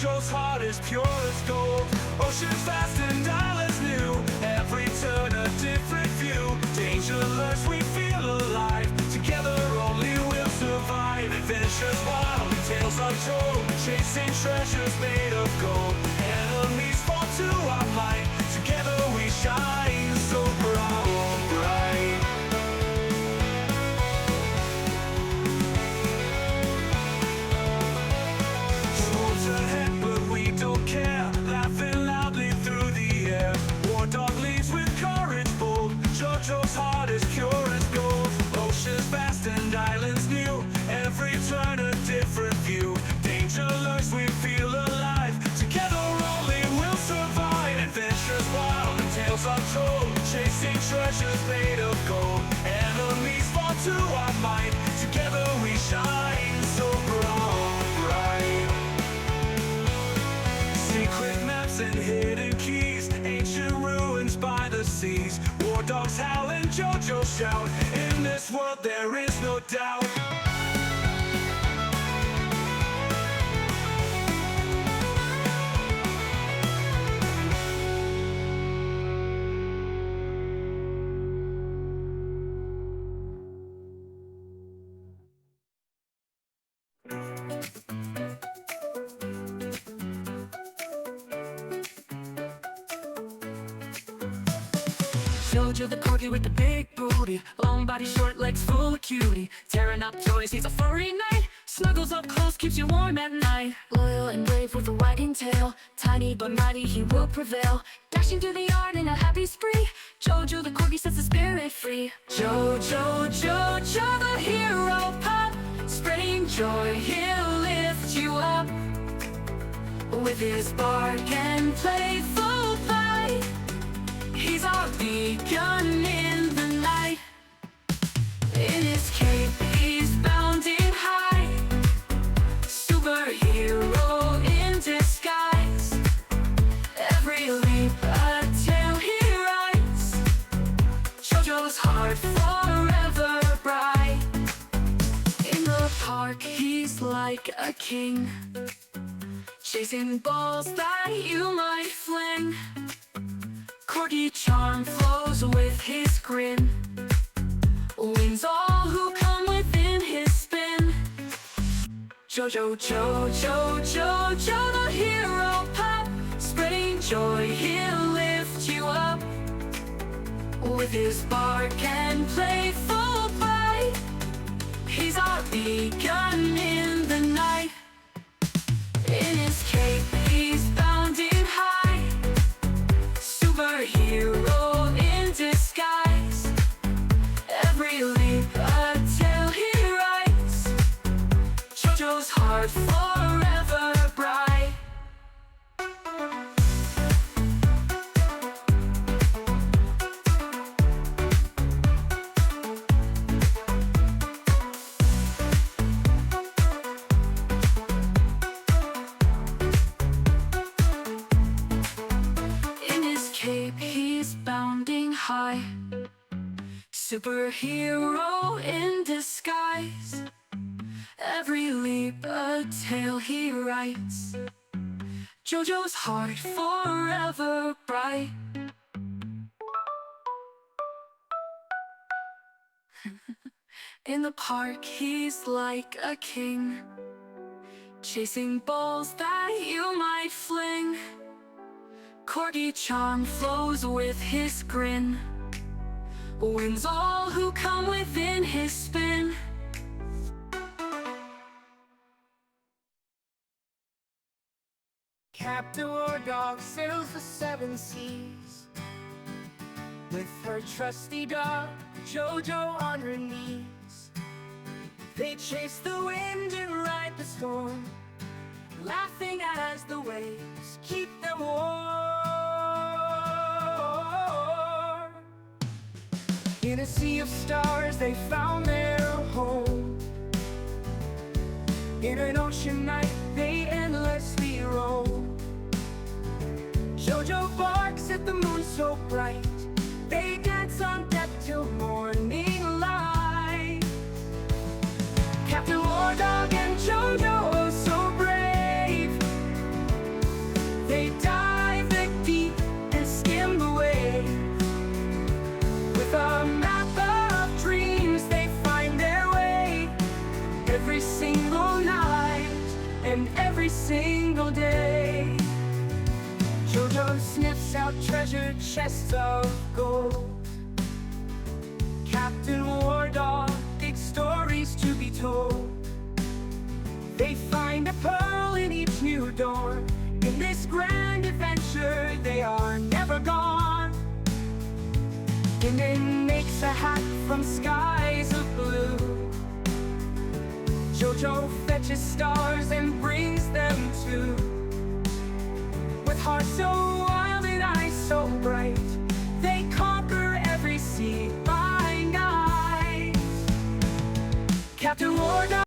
Jojo's heart is pure as gold. Oceans vast and islands new, every turn a different view. Danger lurks, we feel alive. Together only we'll survive. Adventures wild, tales untold, chasing treasures made of gold. Enemies fall to our might. Together we shine so bright. Swords ahead, but we don't care. Laughing loudly through the air. War dog leads with courage bold. Jojo's heart is pure as gold. Oceans vast and islands new, every turn a different view. Danger lurks, we feel alive. Together only we'll survive. Adventures wild and tales untold, chasing treasures made of gold. Enemies fall to our might. Together we shine so bright. Secret maps and hidden keys, ancient ruins by the seas. War dogs howl and Jojo shout. In this world there is no doubt. Jojo the corgi with the big booty, long body, short legs, full of cutie. Tearing up toys, he's a furry knight. Snuggles up close, keeps you warm at night. Loyal and brave with a wagging tail, tiny but mighty, he will prevail. Dashing through the yard in a happy spree, Jojo the corgi sets the spirit free. Jojo, Jojo the hero pup, spreading joy, he'll lift you up. With his bark and playful bite, he's our beacon in the night. In his cape, he's bounding high, superhero in disguise. Every leap a tale he writes, Jojo's heart forever bright. In the park, he's like a king, chasing balls that you might fling. Corgi charm flows with his grin, wins all who come within his spin. Jojo, Jojo, Jojo the hero pup, spreading joy, he'll lift you up. With his bark and playful bite, he's our beacon in the night. In his cape, he's bounding high, superhero in disguise. Every leap a tale he writes, Jojo's heart forever bright. He's bounding high, superhero in disguise. Every leap a tale he writes, Jojo's heart forever bright. In the park he's like a king, chasing balls that you might fling. Corgi charm flows with his grin, wins all who come within his spin. Captain War Dog sails the seven seas, with her trusty dog, Jojo on her knees. They chase the wind and ride the storm, laughing as the waves keep them warm. In a sea of stars they found their home, in an ocean night they endlessly roam. Jojo barks at the moon so bright, they dance on deck till morning light. Captain War Dog and Jojo, oh so brave, They dive deep and skim the wave. With a map of dreams, they find their way. Every single night and every single day. Jojo sniffs out treasure chests of gold. Captain War Dog digs stories to be told. They find a pearl in each new door. In this grand adventure, they are never gone. Gideon makes a hat from skies of blue. Jojo fetches stars and brings them too. With hearts so wild and eyes so bright, they conquer every sea by night. Captain War Dog.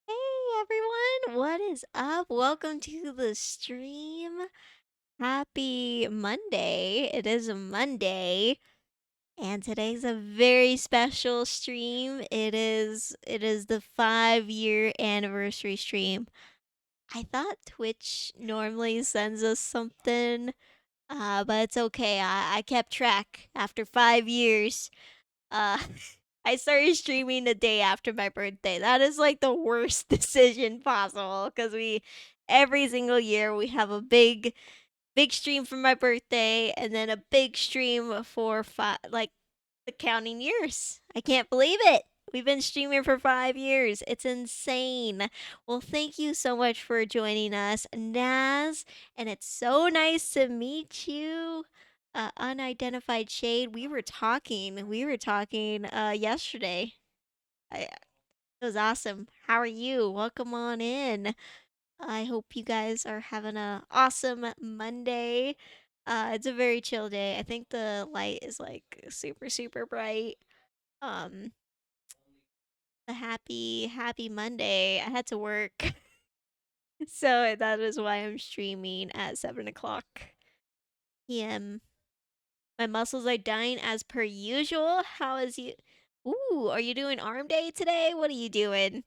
Hey everyone, what is up? Welcome to the stream. Happy Monday. It is a Monday, and today's a very special stream. It is the 5-year anniversary stream. I thought Twitch normally sends us something, but it's okay. I kept track after 5 years. Uh I started streaming the day after my birthday. That is like the worst decision possible because every single year we have a big stream for my birthday and then a big stream for like the counting years. I can't believe it. We've been streaming for 5 years. It's insane. Well, thank you so much for joining us, Naz, and it's so nice to meet you. Unidentified shade. We were talking. Yesterday. It was awesome. How are you? Welcome on in. I hope you guys are having a awesome Monday. It's a very chill day. I think the light is like super bright. Um, a happy Monday. I had to work, so that is why I'm streaming at 7 o'clock p.m. My muscles are dying as per usual. How is you? Ooh, are you doing arm day today? What are you doing?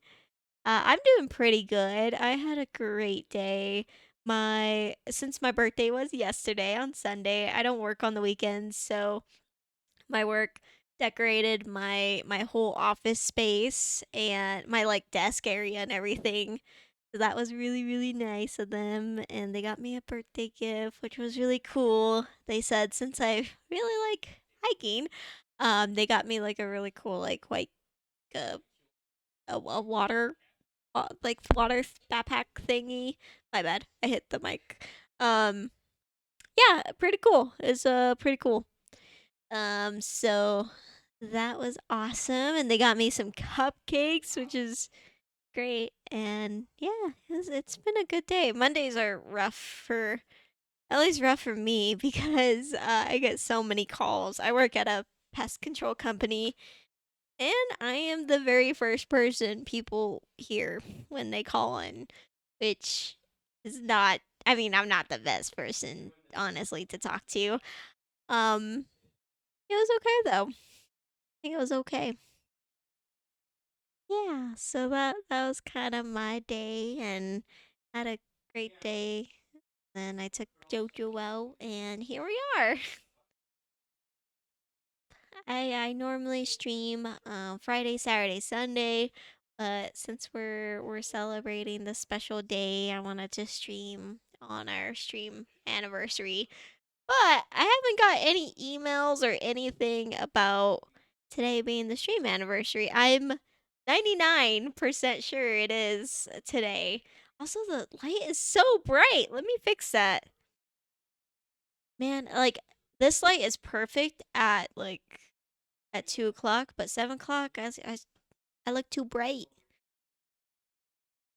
I'm doing pretty good. I had a great day. Since my birthday was yesterday on Sunday, I don't work on the weekends, so my work decorated my whole office space and my like desk area and everything. So that was really nice of them, and they got me a birthday gift, which was really cool. They said since I really like hiking, they got me like a really cool like white uh, a water like water backpack thingy. My bad. I hit the mic. Um yeah, pretty cool. It's pretty cool. So that was awesome, and they got me some cupcakes, which is great. And yeah, it's been a good day. Mondays are rough for at least rough for me because I get so many calls. I work at a pest control company, and I am the very first person people hear when they call in, which is not. I mean, I'm not the best person, honestly, to talk to. Um, it was okay though. I think it was okay. Yeah, so that was kind of my day, and had a great day. Then I took Jojo out, and here we are. I normally stream Friday, Saturday, Sunday, but since we're celebrating the special day, I wanted to stream on our stream anniversary. But I haven't got any emails or anything about today being the stream anniversary. I'm 99% sure it is today. Also, the light is so bright. Let me fix that. Man, like this light is perfect at 2 o'clock, but 7 o'clock, I look too bright.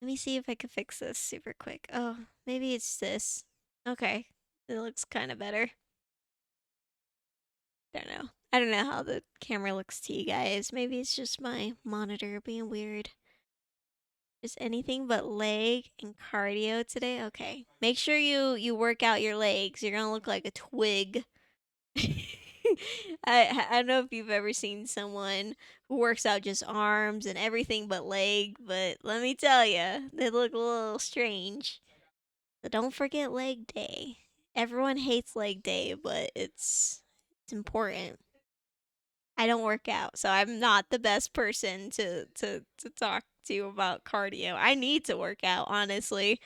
Let me see if I can fix this super quick. Oh, maybe it's this. Okay, it looks kind of better. I don't know how the camera looks to you guys. Maybe it's just my monitor being weird. Just anything but leg and cardio today. Okay, make sure you work out your legs. You're gonna look like a twig. I don't know if you've ever seen someone who works out just arms and everything but leg, but let me tell you, they look a little strange. So don't forget leg day. Everyone hates leg day, but it's important. I don't work out, so I'm not the best person to talk to about cardio. I need to work out, honestly.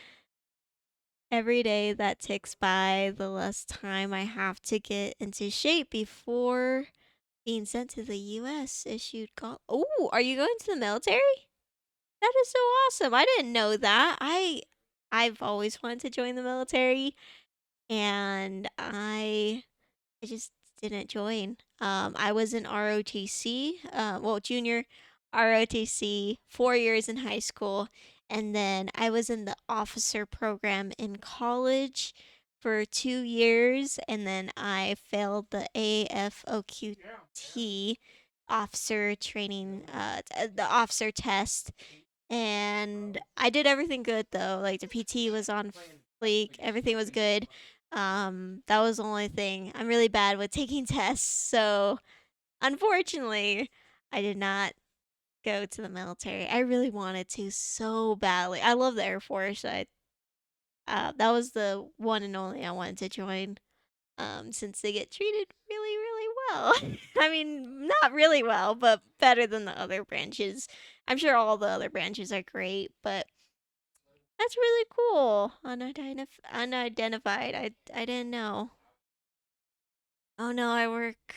Every day that ticks by, the less time I have to get into shape before being sent to the U.S. issued call. Oh, are you going to the military? That is so awesome. I didn't know that. I've always wanted to join the military, and I just didn't join. I was in ROTC, well, junior ROTC, 4 years in high school, and then I was in the officer program in college for 2 years, and then I failed the AFOQT officer training, the officer test, and I did everything good though. Like the PT was on fleek, everything was good. That was the only thing. I'm really bad with taking tests, so unfortunately, I did not go to the military. I really wanted to so badly. I love the Air Force. That was the one and only I wanted to join. Since they get treated really, really well. I mean, not really well, but better than the other branches. I'm sure all the other branches are great, but that's really cool. Unidentified. I didn't know. Oh no, I work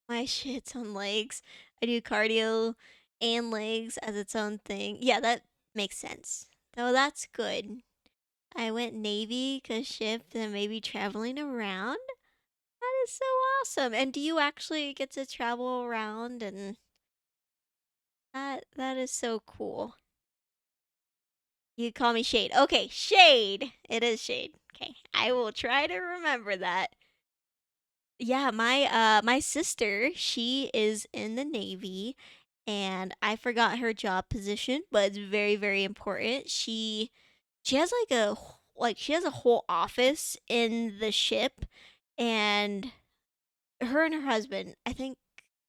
my shits on legs. I do cardio and legs as its own thing. Yeah, that makes sense. So that's good. I went Navy because shift and maybe traveling around. That is so awesome. And do you actually get to travel around and that is so cool. You call me Shade. Okay, Shade. It is Shade. Okay. I will try to remember that. Yeah, my sister, she is in the Navy and I forgot her job position, but it's very very important. She has she has a whole office in the ship, and her and her husband, I think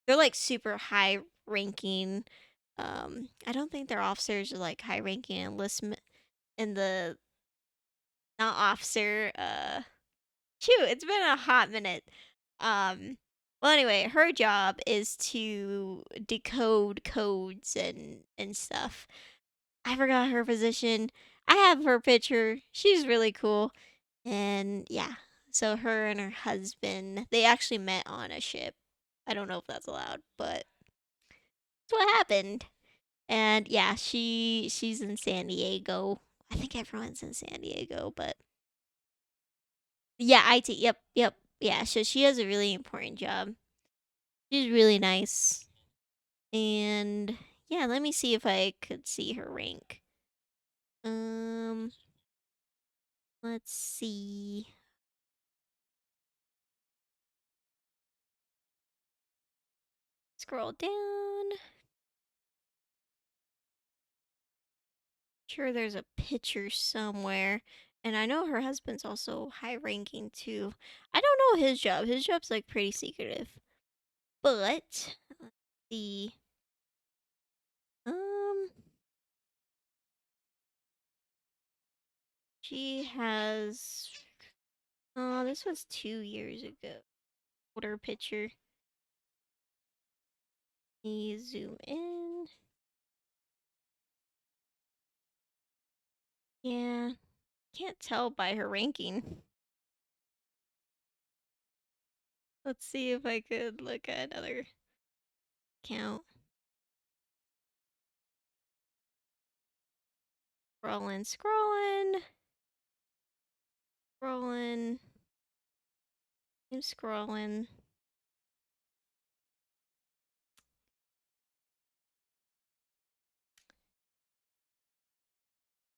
they're like super high ranking. I don't think their officers are like high ranking enlistment in the not officer. Shoot, it's been a hot minute. Um, well, anyway, her job is to decode codes and stuff. I forgot her position. I have her picture. She's really cool. And yeah, so her and her husband, they actually met on a ship. I don't know if that's allowed, but that's what happened. And yeah, she's in San Diego. I think everyone's in San Diego, but yeah, IT. Yep, yep. Yeah, so she has a really important job. She's really nice. And yeah, let me see if I could see her rank. Um, let's see. Scroll down. Sure, there's a picture somewhere. And I know her husband's also high ranking too. I don't know his job. His job's like pretty secretive. But let's see. Um, she has. Oh, this was 2 years ago. Older picture. Let me zoom in. Yeah, can't tell by her ranking. Let's see if I could look at another count. Scrolling, scrolling, scrolling. I'm scrolling.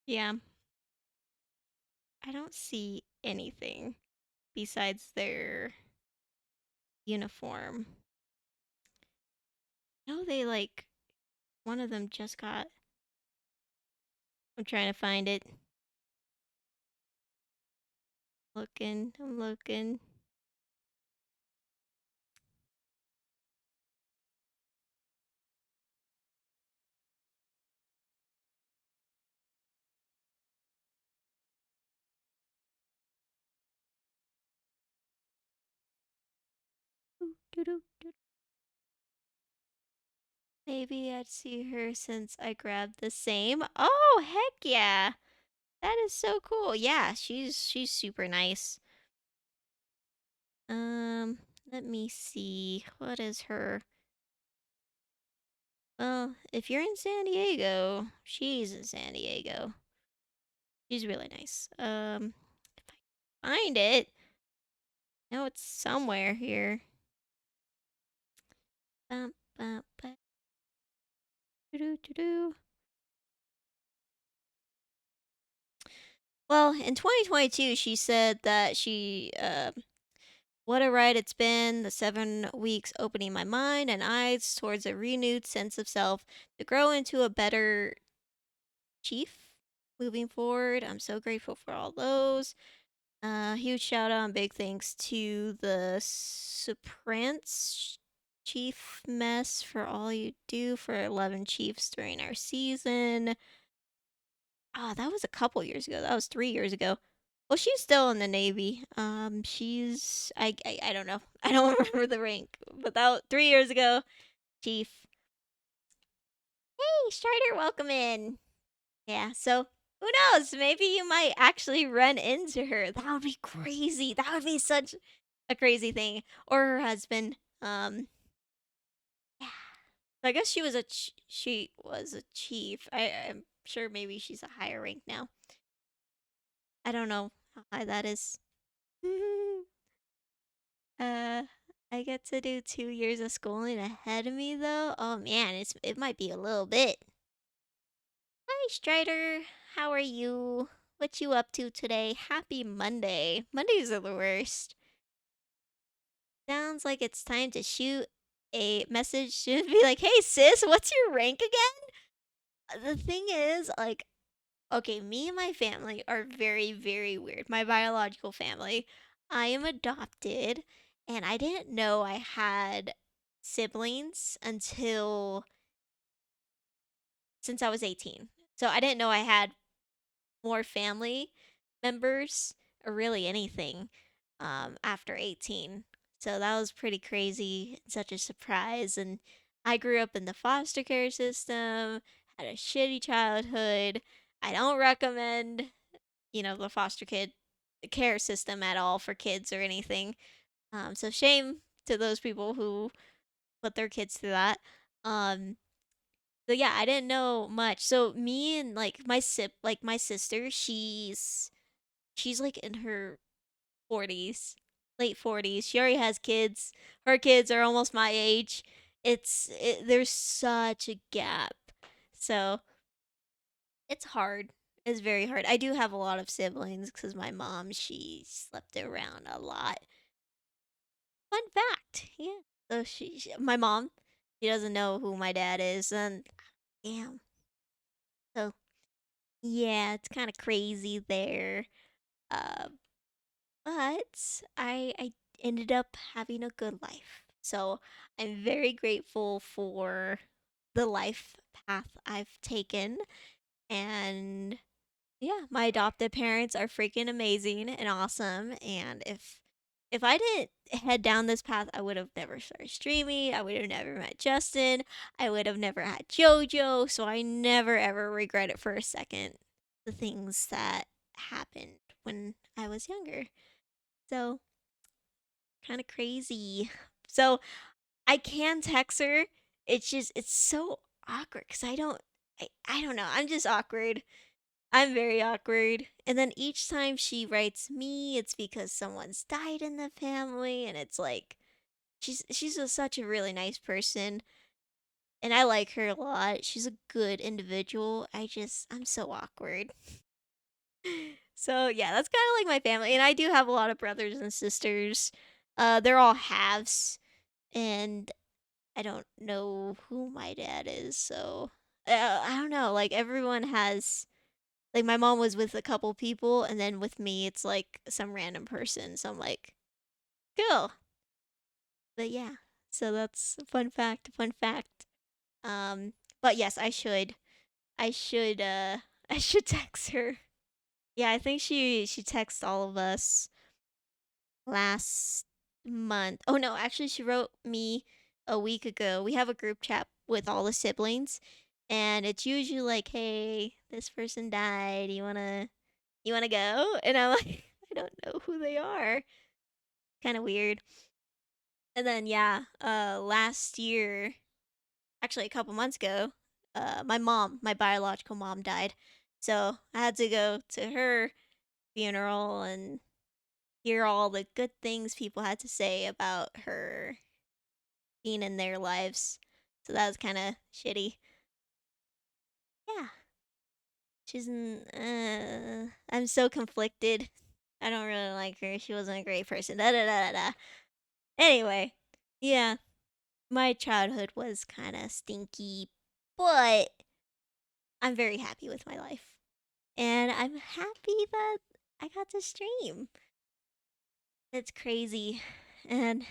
Yeah, I don't see anything besides their uniform. No, they like one of them just got. I'm trying to find it. Looking, I'm looking. Maybe I'd see her since I grabbed the same. Oh, heck yeah. That is so cool. Yeah, she's super nice. Um, let me see. What is her? Well, if you're in San Diego, she's in San Diego. She's really nice. If I find it, no, it's somewhere here. Bum, bum, bum. Doo-doo-doo-doo. Well, in 2022, she said that what a ride it's been, the 7 weeks opening my mind and eyes towards a renewed sense of self to grow into a better chief moving forward. I'm so grateful for all those. Huge shout out and big thanks to the Soprance Chief Mess for all you do for 11 Chiefs during our season. That was a couple years ago. That was 3 years ago. Well, she's still in the Navy. I don't know. I don't remember the rank, but that was 3 years ago. Chief. Hey, Strider, welcome in. Yeah. So who knows? Maybe you might actually run into her. That would be crazy. That would be such a crazy thing. Or her husband. Yeah. So I guess she was a chief. I'm sure maybe she's a higher rank now. I don't know how high that is. uh, I get to do 2 years of schooling ahead of me though. Oh man, it might be a little bit. Hi Strider, how are you? What you up to today? Happy Monday. Mondays are the worst. Sounds like it's time to shoot a message to be like, hey sis, what's your rank again? The thing is, like, okay, me and my family are very, very weird. My biological family. I am adopted, and I didn't know I had siblings until since I was 18. So I didn't know I had more family members or really anything after 18. So that was pretty crazy, such a surprise. And I grew up in the foster care system, had a shitty childhood. I don't recommend, the foster kid care system at all for kids or anything. So shame to those people who put their kids through that. Um, so yeah, I didn't know much. So me and like my sister, she's like in her 40s, late 40s. She already has kids. Her kids are almost my age. There's such a gap. So it's hard. It's very hard. I do have a lot of siblings because my mom, she slept around a lot. Fun fact. Yeah. So my mom, she doesn't know who my dad is. And damn. So yeah, it's kind of crazy there. Uh, but I ended up having a good life. So I'm very grateful for the life path I've taken. And yeah, my adopted parents are freaking amazing and awesome. And if I didn't head down this path, I would have never started streaming. I would have never met Justin. I would have never had JoJo. So I never ever regret it for a second. The things that happened when I was younger. So kind of crazy. So I can text her. It's so awkward because I don't know. I'm just awkward. I'm very awkward. And then each time she writes me, it's because someone's died in the family, and it's like such a really nice person, and I like her a lot. She's a good individual. I'm so awkward. So yeah, that's kind of like my family, and I do have a lot of brothers and sisters. They're all halves, and I don't know who my dad is. So I don't know. Like everyone has. Like my mom was with a couple people, and then with me, it's like some random person. So I'm like, cool. But yeah, so that's a fun fact. Fun fact. But yes, I should. I should text her. Yeah, I think she texted all of us last month. Oh no, actually she wrote me a week ago. We have a group chat with all the siblings and it's usually like, "Hey, this person died. You wanna go?" And I'm like, "I don't know who they are." Kind of weird. And then yeah, last year, actually a couple months ago, my biological mom died. So, I had to go to her funeral and hear all the good things people had to say about her being in their lives. So that was kind of shitty. Yeah, I'm so conflicted. I don't really like her. She wasn't a great person. Da da da da da. Anyway, yeah, my childhood was kind of stinky, but I'm very happy with my life. And I'm happy that I got to stream. It's crazy. And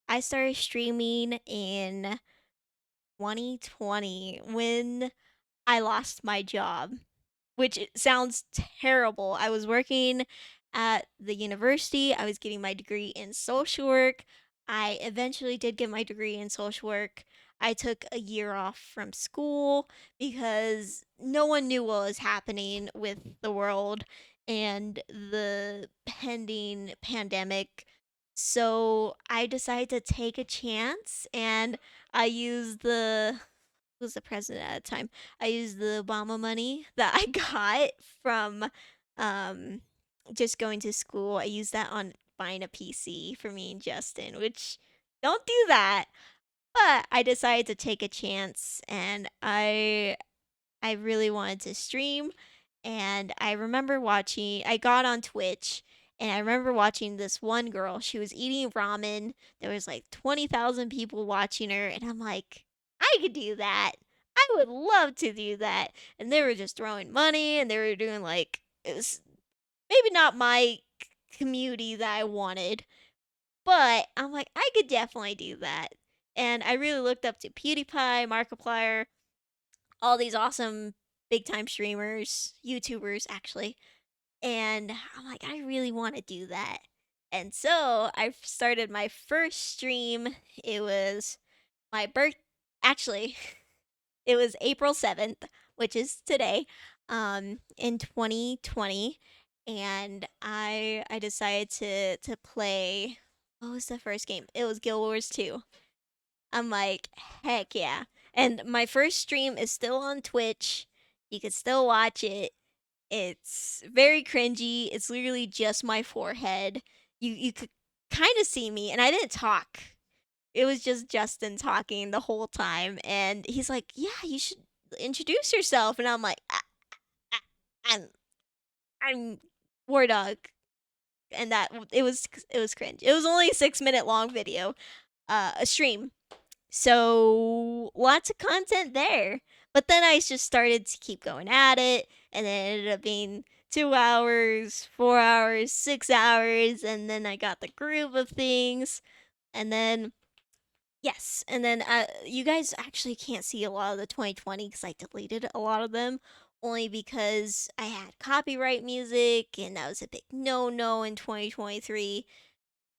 I started streaming in 2020 when I lost my job, which it sounds terrible. I was working at the university. I was getting my degree in social work. I eventually did get my degree in social work. I took a year off from school because no one knew what was happening with the world and the pending pandemic. So I decided to take a chance and I used the who was the president at the time. I used the Obama money that I got from um just going to school. I used that on buying a PC for me and Justin, which don't do that. But I decided to take a chance and I really wanted to stream and I remember watching I got on Twitch and I remember watching this one girl. She was eating ramen. There was like 20,000 people watching her and I'm like, I could do that. I would love to do that. And they were just throwing money and they were doing like it was maybe not my community that I wanted, but I'm like I could definitely do that. And I really looked up to PewDiePie, Markiplier, all these awesome big time streamers, YouTubers actually. And I'm like, I really want to do that. And so I started my first stream. It was my birth actually, it was April 7th, which is today, in 2020. And I decided to play what was the first game? It was Guild Wars 2. I'm like, heck yeah. And my first stream is still on Twitch. You can still watch it. It's very cringy. It's literally just my forehead. You could kind of see me, and I didn't talk. It was just Justin talking the whole time, and he's like, "Yeah, you should introduce yourself." And I'm like, "Ah, I'm I'm War Dog," and that it was cringe. It was only a 6 minute long video, a stream. So lots of content there. But then I just started to keep going at it, and then it ended up being 2 hours, 4 hours, 6 hours, and then I got the groove of things. And then, yes, and then you guys actually can't see a lot of the 2020 because I deleted a lot of them. Only because I had copyright music, and that was a big no no in 2023.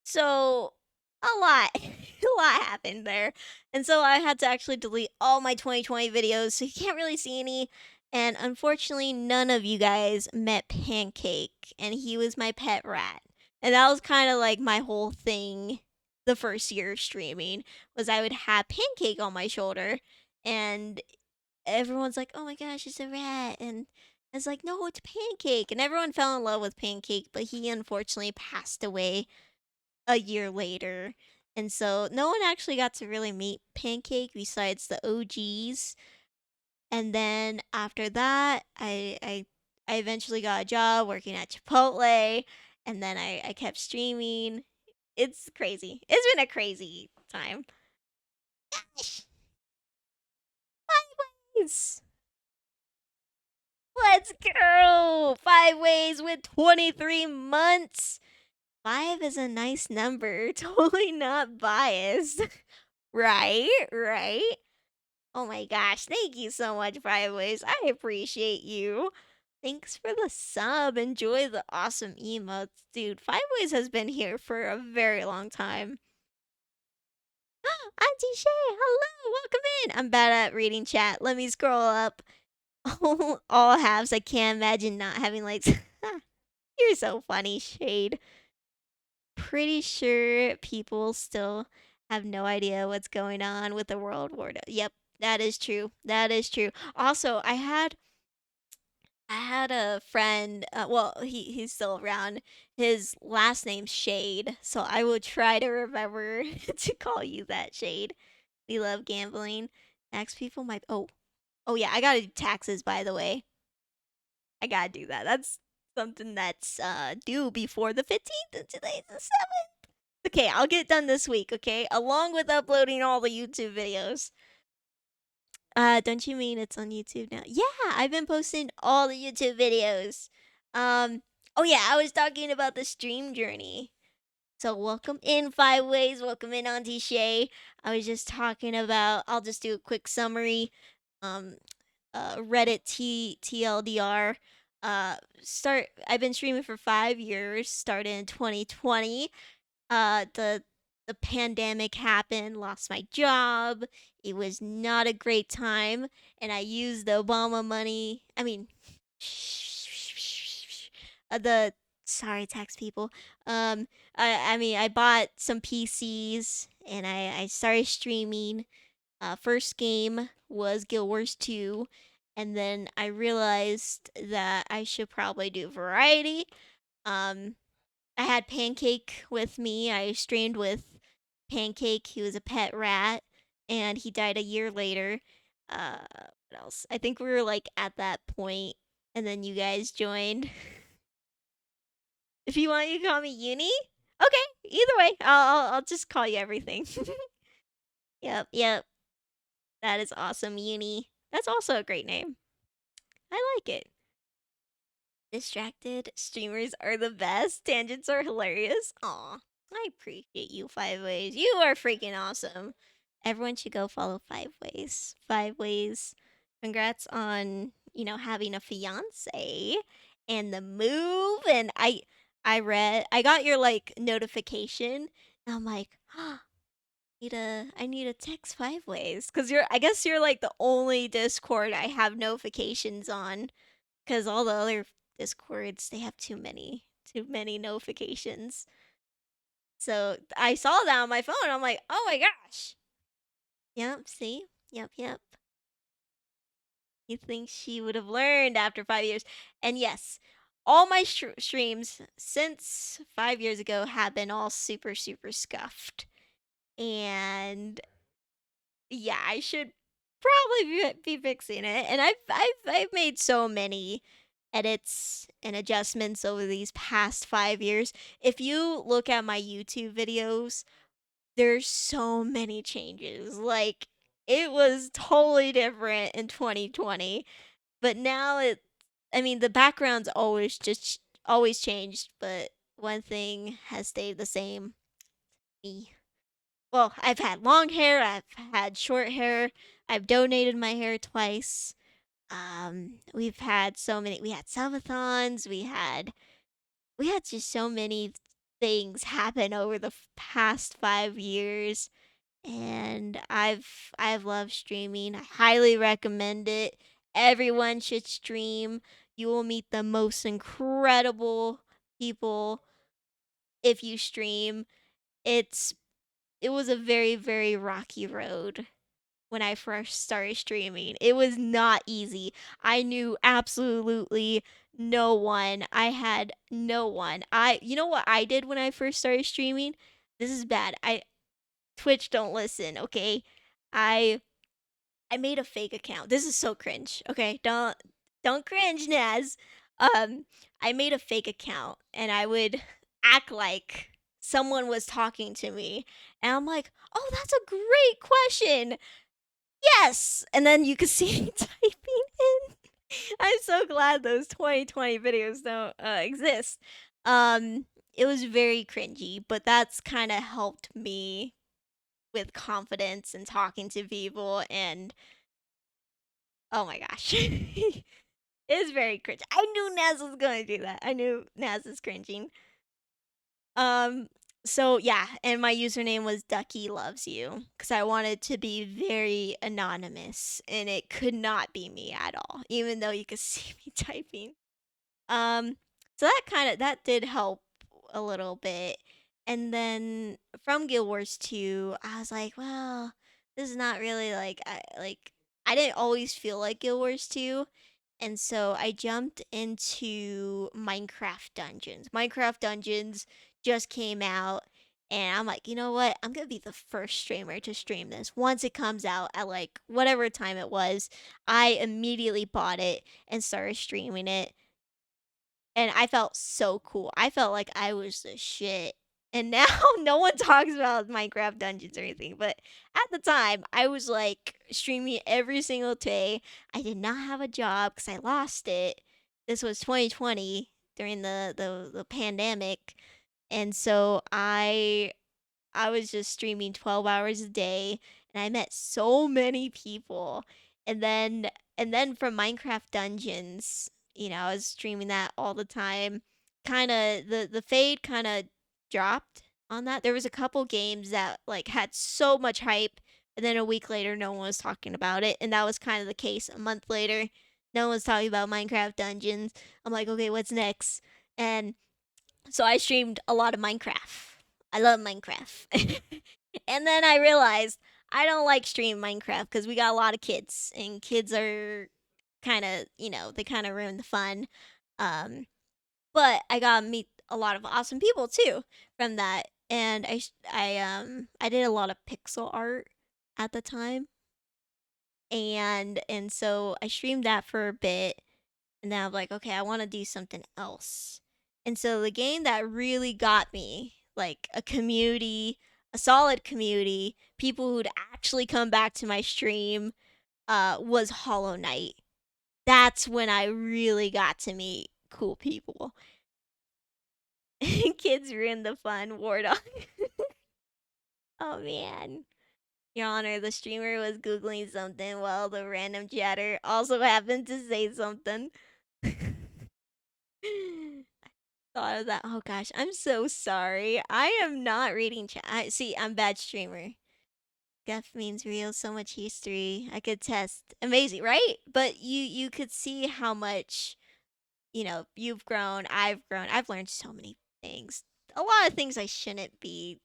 So a lot, a lot happened there. And so I had to actually delete all my 2020 videos, so you can't really see any. And unfortunately, none of you guys met Pancake, and he was my pet rat. And that was kind of like my whole thing the first year of streaming was I would have Pancake on my shoulder, and everyone's like, "Oh my gosh, it's a rat," and I was like, "No, it's Pancake," and everyone fell in love with Pancake, but he unfortunately passed away a year later. And so no one actually got to really meet Pancake besides the OGs. And then after that, I eventually got a job working at Chipotle. And then I kept streaming. It's crazy. It's been a crazy time. Gosh, 5 ways. Let's go. 5 ways with 23 months. 5 is a nice number. Totally not biased. Right, right. Oh my gosh, thank you so much, 5 ways. I appreciate you. Thanks for the sub. Enjoy the awesome emotes. Dude, Five Ways has been here for a very long time. Auntie Shay, hello, welcome in. I'm bad at reading chat. Let me scroll up. All halves. I can't imagine not having likes. You're so funny, Shade. Pretty sure people still have no idea what's going on with the World War. Yep, that is true. That is true. Also, I had a friend. Well, he's still around. His last name's Shade, so I will try to remember to call you that, Shade. We love gambling. Tax people might. Oh yeah. I gotta do taxes, by the way. I gotta do that. That's something that's due before the 15th, and today's the 7th. Okay, I'll get it done this week. Okay, along with uploading all the YouTube videos. Don't you mean it's on YouTube now? Yeah, I've been posting all the YouTube videos. Oh yeah, I was talking about the stream journey. So welcome in Five Ways, welcome in Auntie Shay. I was just talking about, I'll just do a quick summary. Um, Reddit TLDR. I've been streaming for 5 years, started in 2020. The pandemic happened, lost my job. It was not a great time, and I used the Obama money. I mean, the sorry tax people. I mean, I bought some PCs and I started streaming. First game was Guild Wars 2, and then I realized that I should probably do variety. Um, I had Pancake with me. I streamed with Pancake. He was a pet rat, and he died a year later. What else? I think we were like at that point, and then you guys joined. If you want, you can call me Uni. Okay, either way, I'll just call you everything. Yep. That is awesome, Uni. That's also a great name. I like it. Distracted streamers are the best. Tangents are hilarious. Aw, I appreciate you, Five Ways. You are freaking awesome. Everyone should go follow Five Ways. Five Ways. Congrats on, having a fiance and the move. And I got your like notification. And I'm like, I need to text Five Ways because I guess you're like the only Discord I have notifications on because all the other Discords they have too many notifications. So I saw that on my phone. I'm like, oh my gosh. Yep. See. Yep. You think she would have learned after 5 years? And yes, all my streams since 5 years ago have been all super scuffed. And yeah, I should probably be fixing it. And I've made so many edits and adjustments over these past 5 years. If you look at my YouTube videos, there's so many changes. Like it was totally different in 2020, but now the background's always changed, but one thing has stayed the same. Me. Well, I've had long hair, I've had short hair, I've donated my hair twice. We've had so many. We had subathons. We had just so many things happen over the past 5 years, and I've loved streaming. I highly recommend it. Everyone should stream. You will meet the most incredible people if you stream. It was a very rocky road when I first started streaming. It was not easy. I knew absolutely no one. I had no one. You know what I did when I first started streaming? This is bad. Twitch don't listen, okay? I made a fake account. This is so cringe. Okay? Don't cringe, Naz. I made a fake account and I would act like someone was talking to me. And I'm like, "Oh, that's a great question. Yes!" And then you could see me typing in. I'm so glad those 2020 videos don't exist. It was very cringy, but that's kind of helped me with confidence and talking to people and oh my gosh. It's very cringe. I knew Naz was gonna do that. I knew Naz is cringing. Um, so yeah, and my username was Ducky Loves You because I wanted to be very anonymous, and it could not be me at all, even though you could see me typing. Um, so that did help a little bit. And then from Guild Wars 2, I was like, well, this is not really I didn't always feel like Guild Wars 2. And so I jumped into Minecraft Dungeons. Minecraft Dungeons just came out, and I'm like, you know what? I'm gonna be the first streamer to stream this. Once it comes out at like whatever time it was, I immediately bought it and started streaming it, and I felt so cool. I felt like I was the shit. And now no one talks about Minecraft Dungeons or anything, but at the time I was like streaming every single day. I did not have a job because I lost it. This was 2020 during the pandemic, and so I was just streaming 12 hours a day, and I met so many people. And then from Minecraft Dungeons, I was streaming that all the time. Kind of the fade kind of dropped on that. There was a couple games that like had so much hype, and then a week later no one was talking about it, and that was kind of the case a month later. No one was talking about Minecraft Dungeons. I'm like, "Okay, what's next?" And so I streamed a lot of Minecraft. I love Minecraft. And then I realized I don't like stream Minecraft because we got a lot of kids, and kids are kind of, they kind of ruin the fun. Um, but I got to meet a lot of awesome people too from that. And I did a lot of pixel art at the time, and so I streamed that for a bit, and then I'm like, okay, I want to do something else. And so the game that really got me, like a solid community, people who'd actually come back to my stream, was Hollow Knight. That's when I really got to meet cool people. Kids ruined the fun, War Dog. Oh man. Your Honor, the streamer was Googling something while the random chatter also happened to say something. Thought of that. Oh gosh, I'm so sorry. I am not reading chat. See, I'm bad streamer. Gef means real, so much history. I could test. Amazing, right? But you could see how much, you've grown, I've grown. I've learned so many things. A lot of things I shouldn't be.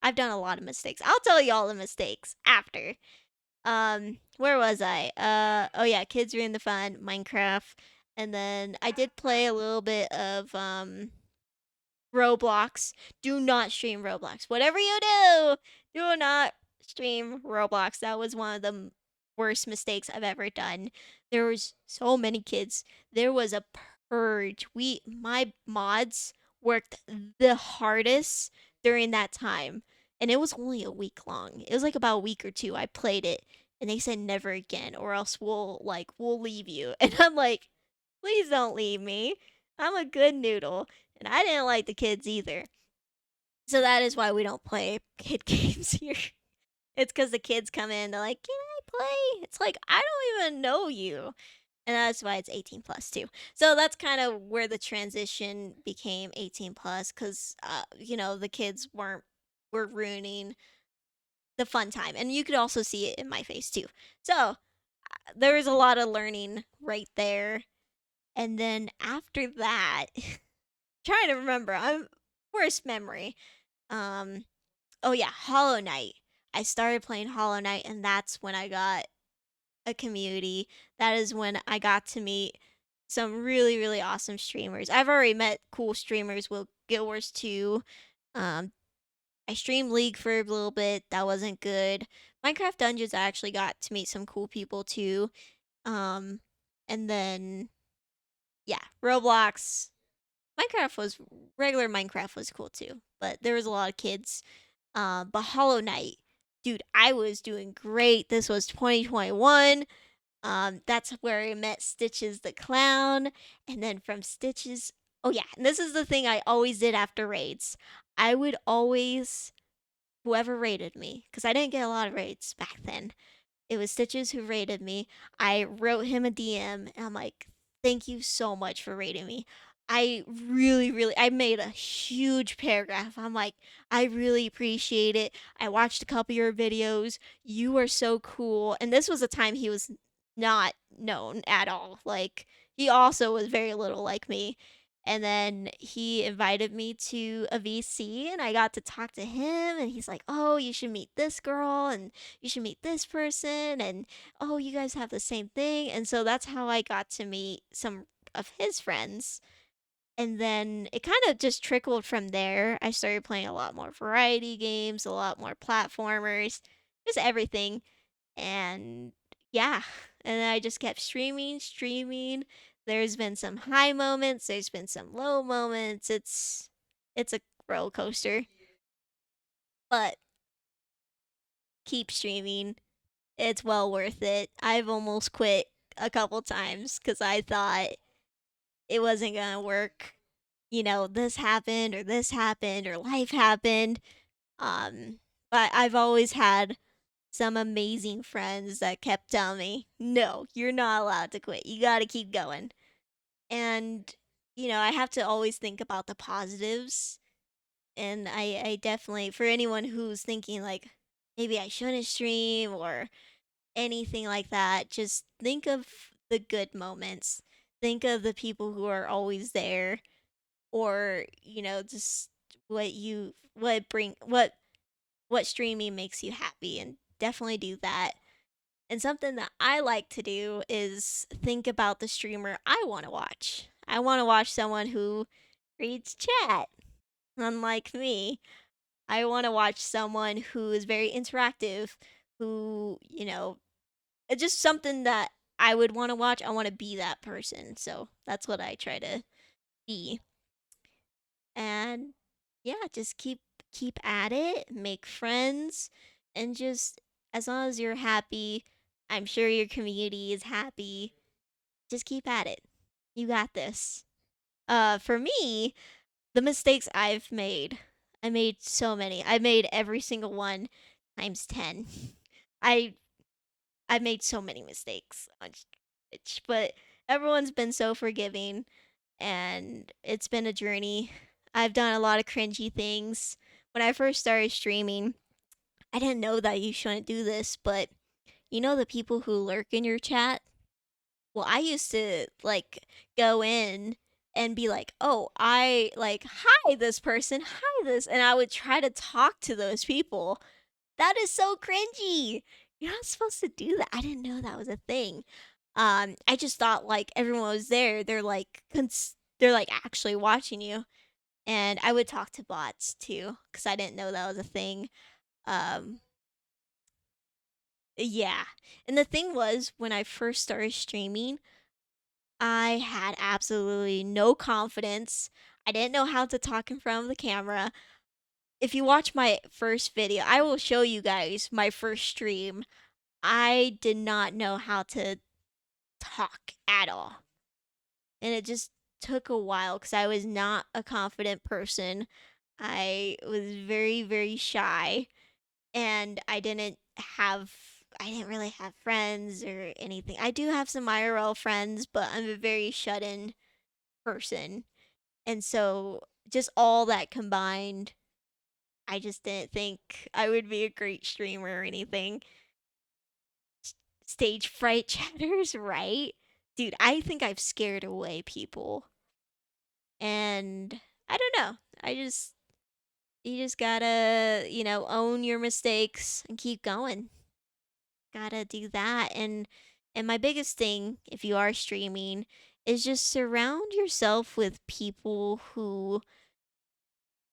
I've done a lot of mistakes. I'll tell you all the mistakes after. Where was I? Oh yeah, kids ruin the fun, Minecraft. And then I did play a little bit of Roblox. Do not stream Roblox. Whatever you do not stream Roblox. That was one of the worst mistakes I've ever done. There was so many kids. There was a purge. My mods worked the hardest during that time, and it was only a week long. It was like about a week or two. I played it, and they said never again, or else we'll leave you. And I'm like, please don't leave me. I'm a good noodle. And I didn't like the kids either. So that is why we don't play kid games here. It's because the kids come in, they're like, can I play? It's like, I don't even know you. And that's why it's 18 plus too. So that's kind of where the transition became 18 plus because, the kids were ruining the fun time. And you could also see it in my face too. So there was a lot of learning right there. And then after that, trying to remember. I'm worst memory. Um oh yeah, Hollow Knight. I started playing Hollow Knight, and that's when I got a community. That is when I got to meet some really really awesome streamers. I've already met cool streamers with Guild Wars 2. I streamed League for a little bit. That wasn't good. Minecraft Dungeons I actually got to meet some cool people too. Um and then yeah, Roblox. Regular Minecraft was cool too, but there was a lot of kids. But Hollow Knight, dude, I was doing great. This was 2021. That's where I met Stitches the Clown, and then from Stitches, oh yeah, and this is the thing I always did after raids. I would always whoever raided me, because I didn't get a lot of raids back then. It was Stitches who raided me. I wrote him a DM, and I'm like, Thank you so much for rating me. I really, really, I made a huge paragraph. I'm like, I really appreciate it. I watched a couple of your videos. You are so cool. And this was a time he was not known at all. Like, he also was very little like me. And then he invited me to a VC and I got to talk to him. And he's like, oh, you should meet this girl and you should meet this person. And oh, you guys have the same thing. And so that's how I got to meet some of his friends. And then it kind of just trickled from there. I started playing a lot more variety games, a lot more platformers, just everything. And yeah, and then I just kept streaming, streaming. There's been some high moments, there's been some low moments. It's a roller coaster. But keep streaming. It's well worth it. I've almost quit a couple times cuz I thought it wasn't going to work. You know, this happened or life happened. But I've always had some amazing friends that kept telling me, "No, you're not allowed to quit. You got to keep going." And I have to always think about the positives. And I definitely, for anyone who's thinking like maybe I shouldn't stream or anything like that, just think of the good moments. Think of the people who are always there, or just what streaming makes you happy, and definitely do that. And something that I like to do is think about the streamer I want to watch. I want to watch someone who reads chat, unlike me. I want to watch someone who is very interactive, who, it's just something that I would want to watch. I want to be that person. So that's what I try to be. And yeah, just keep at it, make friends, and just as long as you're happy, I'm sure your community is happy. Just keep at it. You got this. For me, the mistakes I made so many. I made every single one times 10. I I made so many mistakes on Twitch, but everyone's been so forgiving and it's been a journey. I've done a lot of cringy things. When I first started streaming, I didn't know that you shouldn't do this, but the people who lurk in your chat? Well, I used to like go in and be like, "Oh, I like hi this person, hi this." And I would try to talk to those people. That is so cringy. You're not supposed to do that. I didn't know that was a thing. I just thought like everyone was there. They're like actually watching you. And I would talk to bots too cuz I didn't know that was a thing. Um yeah. And the thing was when I first started streaming, I had absolutely no confidence. I didn't know how to talk in front of the camera. If you watch my first video, I will show you guys my first stream. I did not know how to talk at all. And it just took a while because I was not a confident person. I was very, very shy. And I didn't really have friends or anything. I do have some IRL friends, but I'm a very shut in person. And so just all that combined, I just didn't think I would be a great streamer or anything. Stage fright chatters, right? Dude, I think I've scared away people. And I don't know. You just gotta, own your mistakes and keep going. Gotta do that. And my biggest thing, if you are streaming, is just surround yourself with people who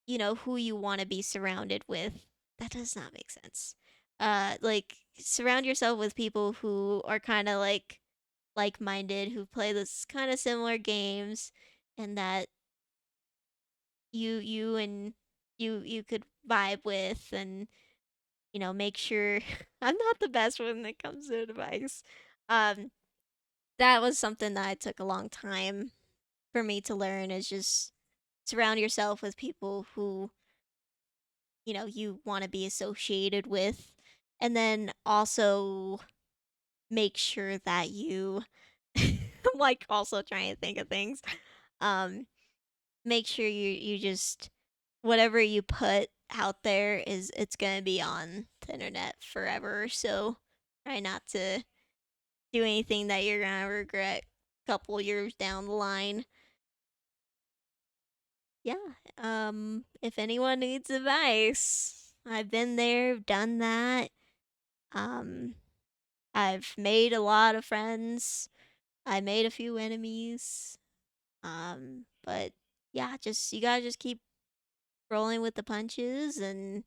you want to be surrounded with. That does not make sense. Like surround yourself with people who are kind of like-minded, who play this kind of similar games, and that you could vibe with, and make sure. I'm not the best when it comes to advice. Um, that was something that took a long time for me to learn. Is just surround yourself with people who you want to be associated with, and then also make sure that you like also trying to think of things. Um, make sure you just whatever you put out there is it's gonna be on the internet forever. So try not to do anything that you're gonna regret a couple years down the line. Yeah. If anyone needs advice, I've been there, done that. Um, I've made a lot of friends. I made a few enemies. But yeah, just you gotta just keep rolling with the punches and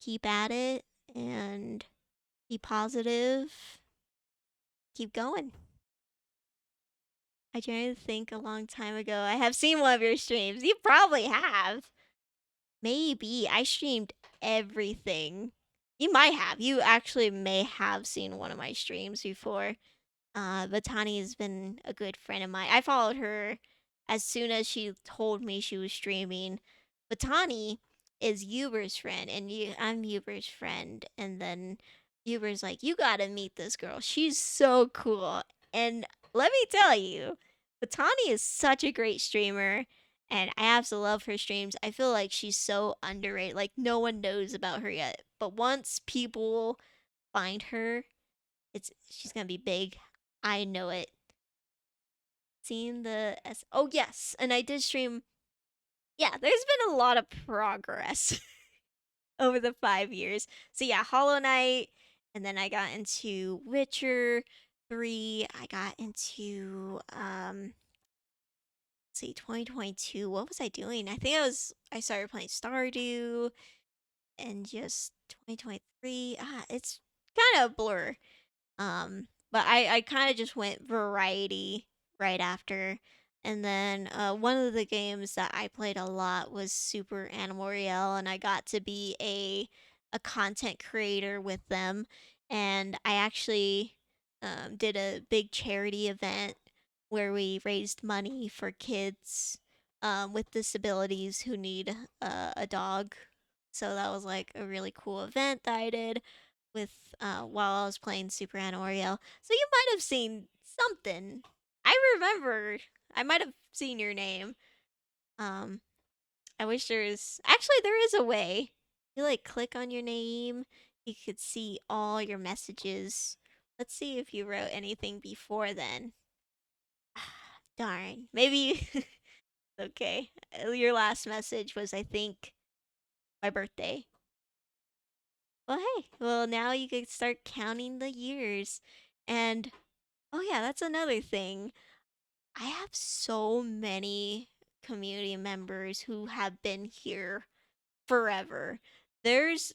keep at it and be positive. Keep going. I tried to think a long time ago. I have seen one of your streams. You probably have. Maybe. I streamed everything. You might have. You actually may have seen one of my streams before. But Tani has been a good friend of mine. I followed her as soon as she told me she was streaming. But Tani is Uber's friend, and I'm Uber's friend. And then Uber's like, you gotta meet this girl. She's so cool. And let me tell you, Batani is such a great streamer, and I absolutely love her streams. I feel like she's so underrated. Like, no one knows about her yet. But once people find her, she's gonna be big. I know it. Seen the oh yes, and I did stream. Yeah, there's been a lot of progress over the 5 years. So yeah, Hollow Knight, and then I got into Witcher 3. I got into let's see, 2022. What was I doing? I think I started playing Stardew, and just 2023. It's kind of a blur. But I kind of just went variety right after. And then one of the games that I played a lot was Super Animal Royale, and I got to be a content creator with them. And I actually did a big charity event where we raised money for kids with disabilities who need a dog. So that was like a really cool event that I did with while I was playing Super Animal Royale. So you might have seen something. I remember. I might have seen your name. Um, I wish there is a way. You like click on your name, you could see all your messages. Let's see if you wrote anything before then. Darn. Maybe okay. Your last message was I think my birthday. Well, hey. Well, now you can start counting the years. And oh yeah, that's another thing. I have so many community members who have been here forever. There's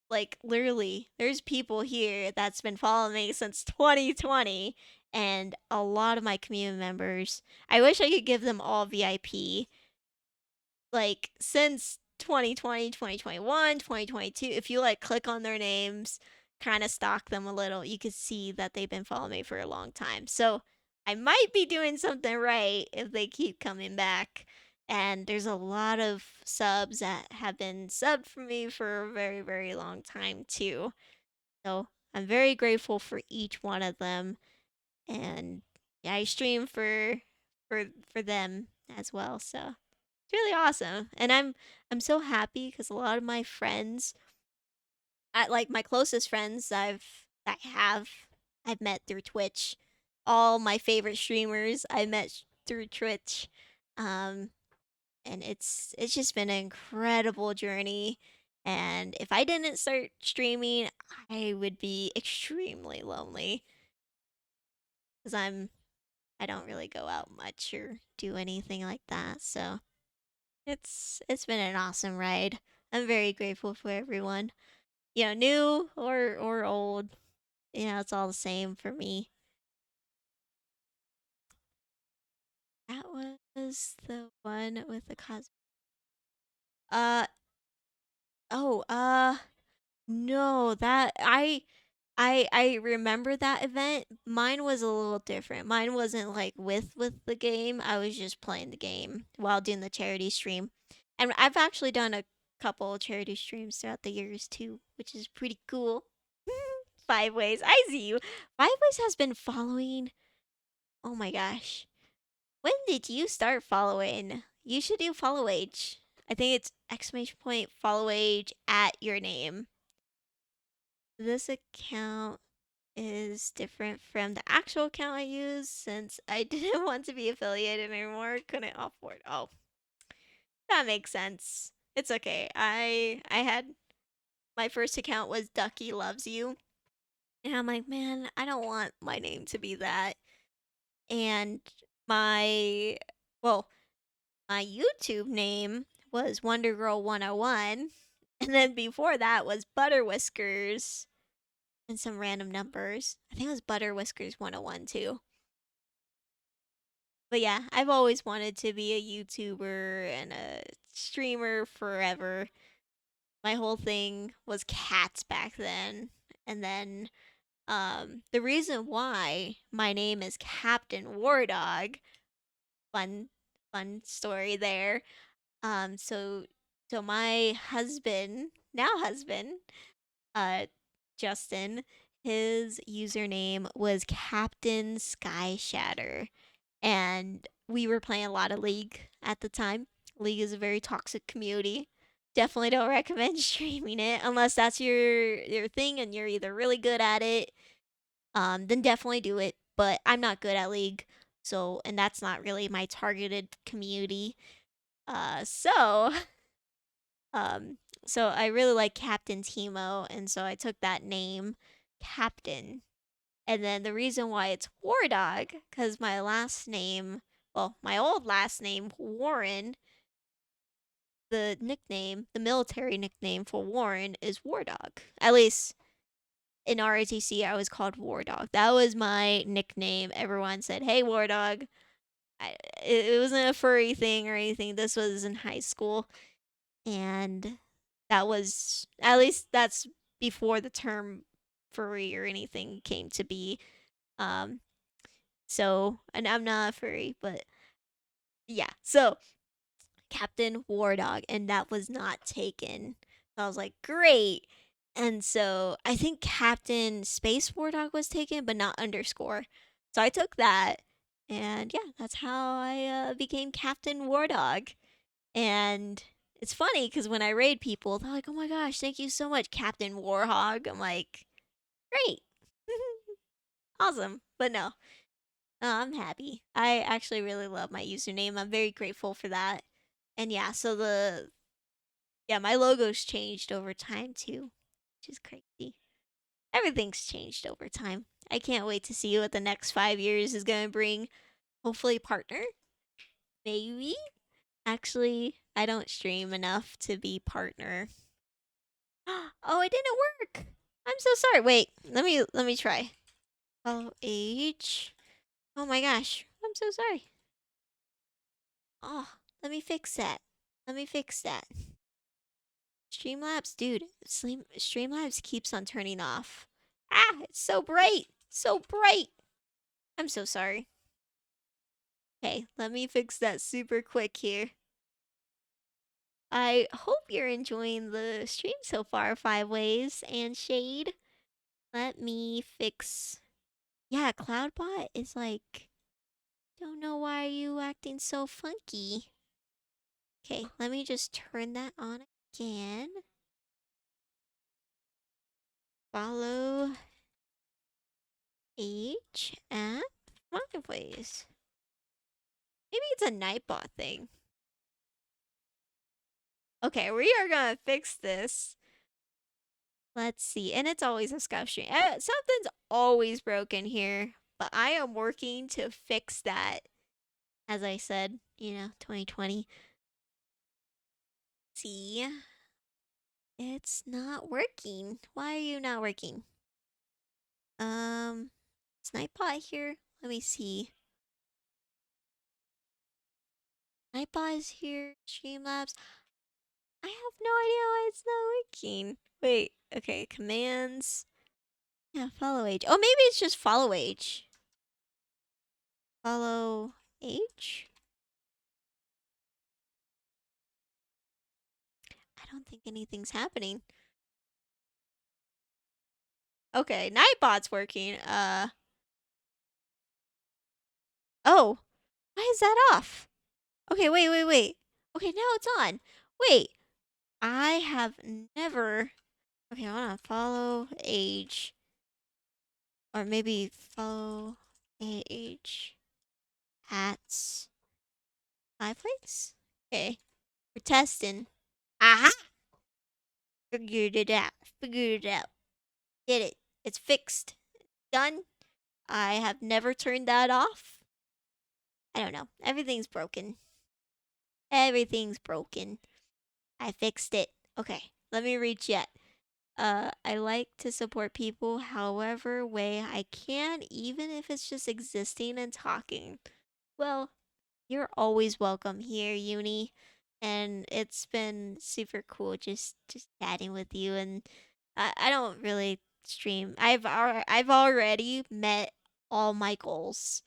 like literally there's people here that's been following me since 2020, and a lot of my community members, I wish I could give them all VIP, like since 2020, 2021, 2022. If you like click on their names, kind of stalk them a little, you could see that they've been following me for a long time. So I might be doing something right if they keep coming back. And there's a lot of subs that have been subbed for me for a very, very long time too. So I'm very grateful for each one of them. And yeah, I stream for them as well. So it's really awesome, and I'm so happy because a lot of my friends, like my closest friends that I have, I've met through Twitch. All my favorite streamers I met through Twitch, um, and it's just been an incredible journey. And if I didn't start streaming, I would be extremely lonely because I don't really go out much or do anything like that. So it's been an awesome ride. I'm very grateful for everyone. You know, new or old. You know, it's all the same for me. That was the one with the cos. Uh oh. No, that I remember that event. Mine was a little different. Mine wasn't like with the game. I was just playing the game while doing the charity stream. And I've actually done a couple charity streams throughout the years too, which is pretty cool. Five Ways. I see you. Five Ways has been following Oh my gosh. When did you start following? You should do follow age. I think it's exclamation point follow age at your name. This account is different from the actual account I use since I didn't want to be affiliated anymore. Couldn't afford. Oh, that makes sense. It's okay. I had my first account was Ducky Loves You. And I'm like, man, I don't want my name to be that. And my well, my YouTube name was Wonder Girl 101. And then before that was Butter Whiskers and some random numbers. I think it was Butter Whiskers 101 too. But yeah, I've always wanted to be a YouTuber and a streamer forever. My whole thing was cats back then. And then the reason why my name is Captain War Dog, fun story there. So my husband, now husband, uh Justin, his username was Captain Sky Shatter. And we were playing a lot of League at the time. League is a very toxic community. Definitely don't recommend streaming it unless that's your thing and you're either really good at it. Then definitely do it. But I'm not good at League, so and that's not really my targeted community. So um, so I really like Captain Timo, and so I took that name, Captain. And then the reason why it's War Dog, because my last name, well, my old last name, Warren, the nickname, the military nickname for Warren is War Dog. At least in ROTC, I was called War Dog. That was my nickname. Everyone said, hey, War Dog. It wasn't a furry thing or anything. This was in high school. And that was, at least that's before the term furry or anything came to be. Um, So, and I'm not a furry, but yeah. So, Captain War Dog, and that was not taken. So I was like, great. And so I think Captain Space War Dog was taken, but not underscore. So I took that, and yeah, that's how I became Captain War Dog. And it's funny because when I raid people, they're like, oh my gosh, thank you so much, Captain Warhog. I'm like, great. Awesome. But no, I'm happy. I actually really love my username. I'm very grateful for that. And yeah, so my logo's changed over time too, which is crazy. Everything's changed over time. I can't wait to see what the next 5 years is gonna bring. Hopefully, partner. Maybe. Actually, I don't stream enough to be partner. Oh, it didn't work. I'm so sorry. Wait, let me try. Follow age. Oh my gosh, I'm so sorry. Oh, let me fix that. Let me fix that. Streamlabs, dude, Streamlabs keeps on turning off. Ah, it's so bright. So bright. I'm so sorry. Okay, let me fix that super quick here. I hope you're enjoying the stream so far, Five Ways and Shade. Let me fix. Yeah, Cloudbot is like, don't know why you acting so funky. Okay, let me just turn that on again. Follow H at Five Ways. Maybe it's a Nightbot thing. Okay, we are gonna fix this. Let's see. And it's always a scuff stream. Something's always broken here, but I am working to fix that. As I said, 2020. See? It's not working. Why are you not working? Snipebot here. Let me see. Snipebot is here. Streamlabs. I have no idea why it's not working. Wait, okay, commands. Yeah, follow age. Oh, maybe it's just follow age. Follow age? I don't think anything's happening. Okay, Nightbot's working. Oh, why is that off? Okay, wait. Okay, now it's on. Wait, I have never. Okay, hold on. Follow age. Or maybe follow age at my place? Okay, we're testing. Aha! Figured it out. Figured it out. Did it. It's fixed. Done. I have never turned that off. I don't know. Everything's broken. Everything's broken. I fixed it. Okay, let me reach yet. I like to support people however way I can, even if it's just existing and talking. Well, you're always welcome here, Uni. And it's been super cool just chatting with you. And I don't really stream. I've already met all my goals.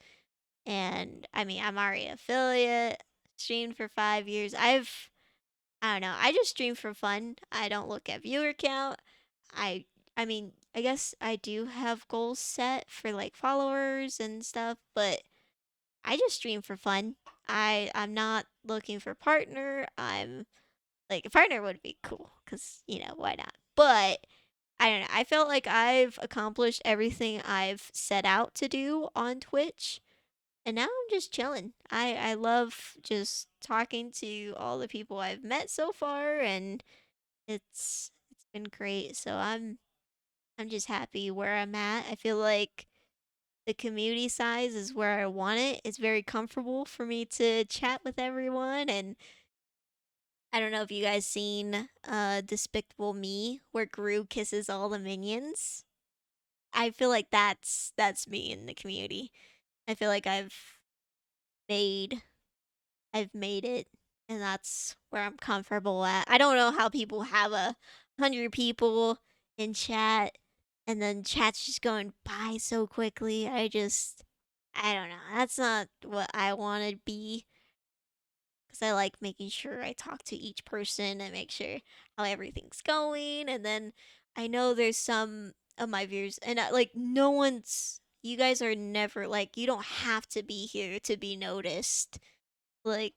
And I mean, I'm already affiliate, streamed for 5 years. I don't know. I just stream for fun. I don't look at viewer count. I I mean, I guess I do have goals set for like followers and stuff, but I just stream for fun. I'm not looking for partner. I'm like a partner would be cool cuz why not? But I don't know. I felt like I've accomplished everything I've set out to do on Twitch. And now I'm just chilling. I love just talking to all the people I've met so far, and it's been great. So I'm just happy where I'm at. I feel like the community size is where I want it. It's very comfortable for me to chat with everyone, and I don't know if you guys seen Despicable Me where Gru kisses all the minions. I feel like that's me in the community. I feel like made I've made it, and that's where I'm comfortable at. I don't know how people have 100 people in chat, and then chat's just going by so quickly. I don't know. That's not what I want to be, because I like making sure I talk to each person and make sure how everything's going. And then I know there's some of my viewers, and like no one's. You guys are never like you don't have to be here to be noticed. Like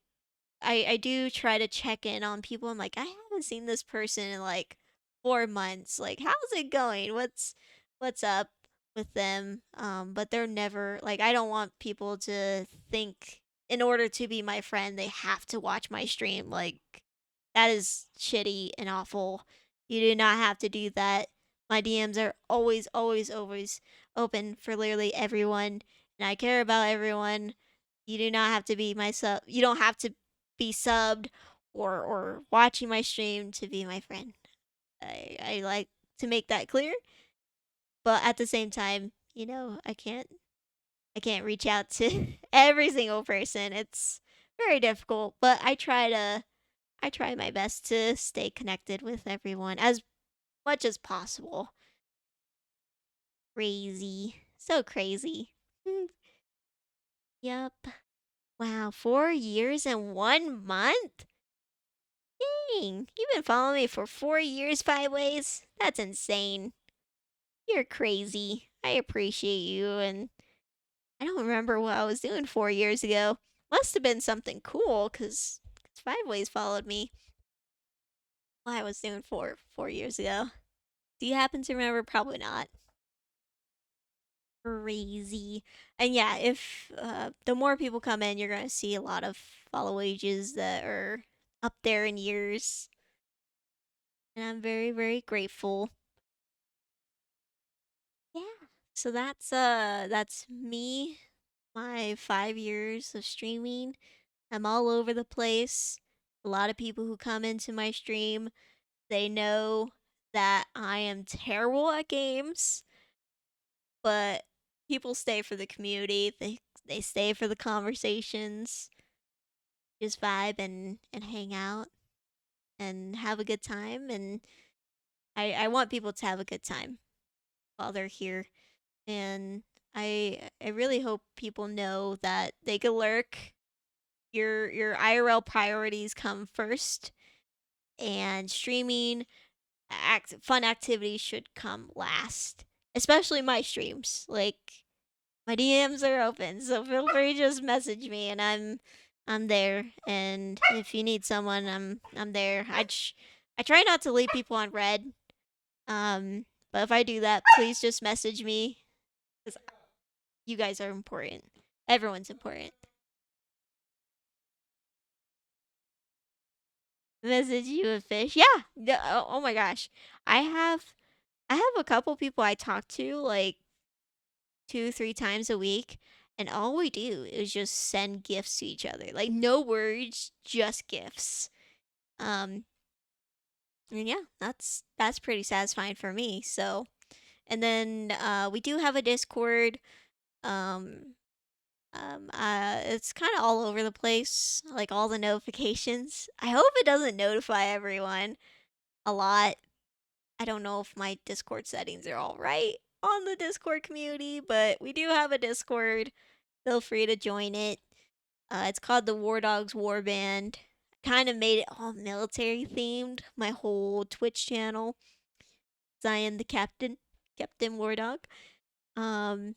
I do try to check in on people. I'm like, I haven't seen this person in like 4 months. Like, how's it going? What's up with them? But they're never like I don't want people to think in order to be my friend they have to watch my stream. Like that is shitty and awful. You do not have to do that. My DMs are always open for literally everyone, and I care about everyone. You do not have to be my sub. You don't have to be subbed or watching my stream to be my friend. I like to make that clear, but at the same time, I can't reach out to every single person. It's very difficult, but I try my best to stay connected with everyone as much as possible. Crazy. So crazy. Yup. Wow, 4 years and 1 month? Dang, you've been following me for 4 years, Five Ways? That's insane. You're crazy. I appreciate you, and I don't remember what I was doing 4 years ago. Must have been something cool, because Five Ways followed me. What I was doing 4 years ago. Do you happen to remember? Probably not. Crazy. And yeah, if the more people come in, you're gonna see a lot of follow ages that are up there in years. And I'm very, very grateful. Yeah. So that's me, my 5 years of streaming. I'm all over the place. A lot of people who come into my stream, they know that I am terrible at games, but people stay for the community. They stay for the conversations, just vibe and hang out and have a good time. And I want people to have a good time while they're here. And I really hope people know that they can lurk. Your IRL priorities come first, and streaming fun activities should come last. Especially my streams. Like My DMs are open, so feel free to just message me, and I'm there. And if you need someone, I'm there. I try not to leave people on red. But if I do that, please just message me because you guys are important. Everyone's important. Message you a fish. Yeah. Oh my gosh. I have I have a couple people I talk to like 2, 3 times a week, and all we do is just send gifts to each other. Like no words, just gifts. Um, and yeah, that's pretty satisfying for me. So, and then we do have a Discord. Um, it's kind of all over the place, like all the notifications. I hope it doesn't notify everyone a lot. I don't know if my Discord settings are all right on the Discord community, but we do have a Discord. Feel free to join it. It's called the War Dogs War Band. Kind of made it all military themed. My whole Twitch channel. Zion the Captain, Captain War Dog. Um,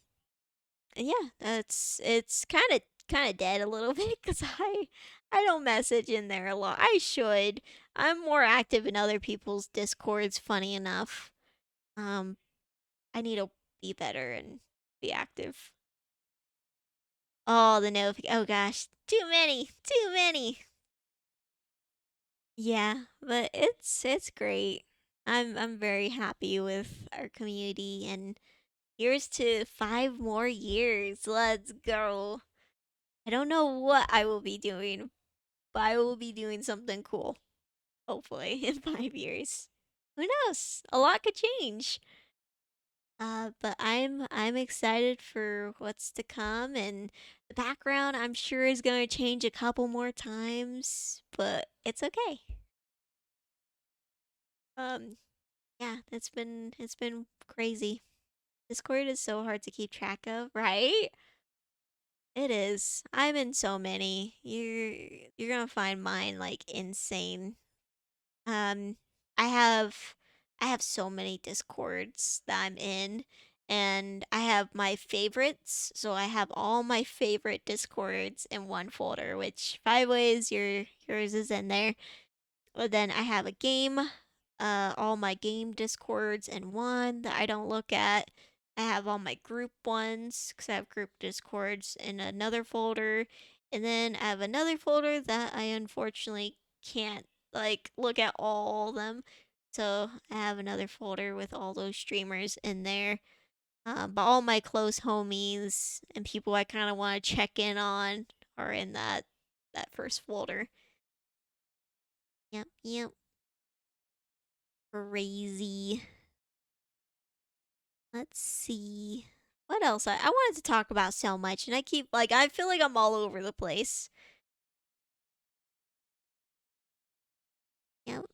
and yeah, it's kind of dead a little bit because I don't message in there a lot. I should. I'm more active in other people's Discords. Funny enough. Um, I need to be better and be active. Oh, the oh gosh, too many, too many. Yeah, but it's great. I'm very happy with our community, and here's to 5 more years. Let's go. I don't know what I will be doing, but I will be doing something cool. Hopefully in 5 years. Who knows? A lot could change. But I'm excited for what's to come, and the background I'm sure is going to change a couple more times, but it's okay. Um, yeah, it's been crazy. Discord is so hard to keep track of, right? It is. I'm in so many. You're gonna find mine like insane. Um, I have I have so many Discords that I'm in, and I have my favorites. So I have all my favorite Discords in one folder, which five ways yours is in there. But then I have a game, all my game Discords in one that I don't look at. I have all my group ones because I have group Discords in another folder. And then I have another folder that I unfortunately can't like look at all of them. So I have another folder with all those streamers in there. But all my close homies and people I kind of want to check in on are in that first folder. Yep, yep. Crazy. Let's see. What else? I wanted to talk about so much, and I keep, like, I feel like I'm all over the place. Yep.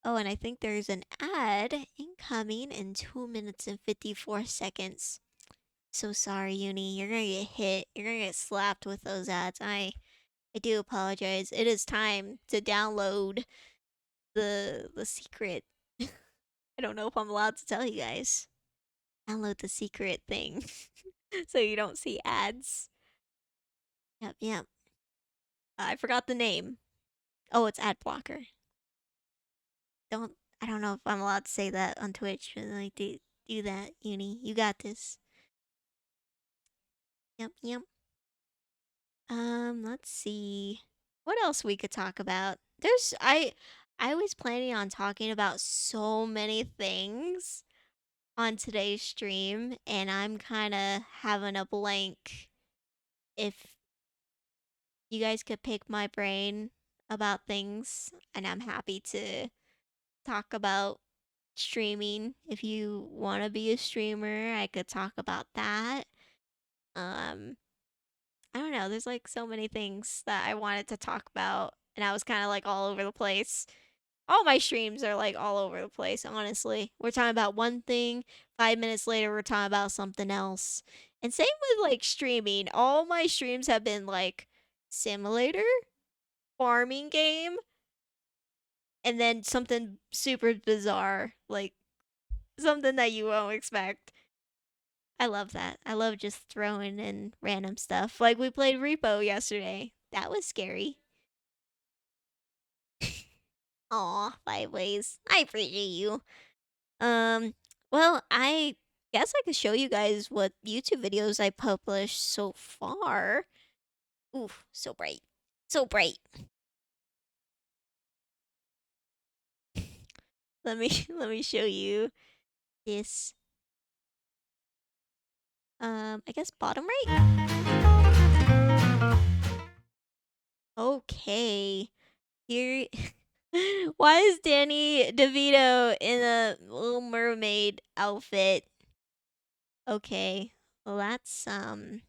Oh, and I think there's an ad incoming in 2 minutes and 54 seconds. So sorry, Uni. You're gonna get hit. You're gonna get slapped with those ads. I do apologize. It is time to download the secret. I don't know if I'm allowed to tell you guys. Download the secret thing so you don't see ads. Yep, yep. I forgot the name. Oh, it's ad blocker. Don't I don't know if I'm allowed to say that on Twitch, but like do that, Uni. You got this. Yep, yep. Let's see. What else we could talk about? I was planning on talking about so many things on today's stream, and I'm kind of having a blank. If you guys could pick my brain about things, and I'm happy to talk about streaming. If you want to be a streamer, I could talk about that. Um, I don't know. There's like so many things that I wanted to talk about, and I was kind of like all over the place. All my streams are like all over the place, honestly. We're talking about one thing, 5 minutes later, we're talking about something else. And same with like streaming. All my streams have been like simulator, farming game, and then something super bizarre, like something that you won't expect. I love that. I love just throwing in random stuff. Like we played Repo yesterday. That was scary. Aw, 5 ways. I appreciate you. Um, well, I guess I could show you guys what YouTube videos I published so far. Oof, so bright. So bright. Let me show you this. I guess bottom right. Okay. Here why is Danny DeVito in a little mermaid outfit? Okay. Well, that's something.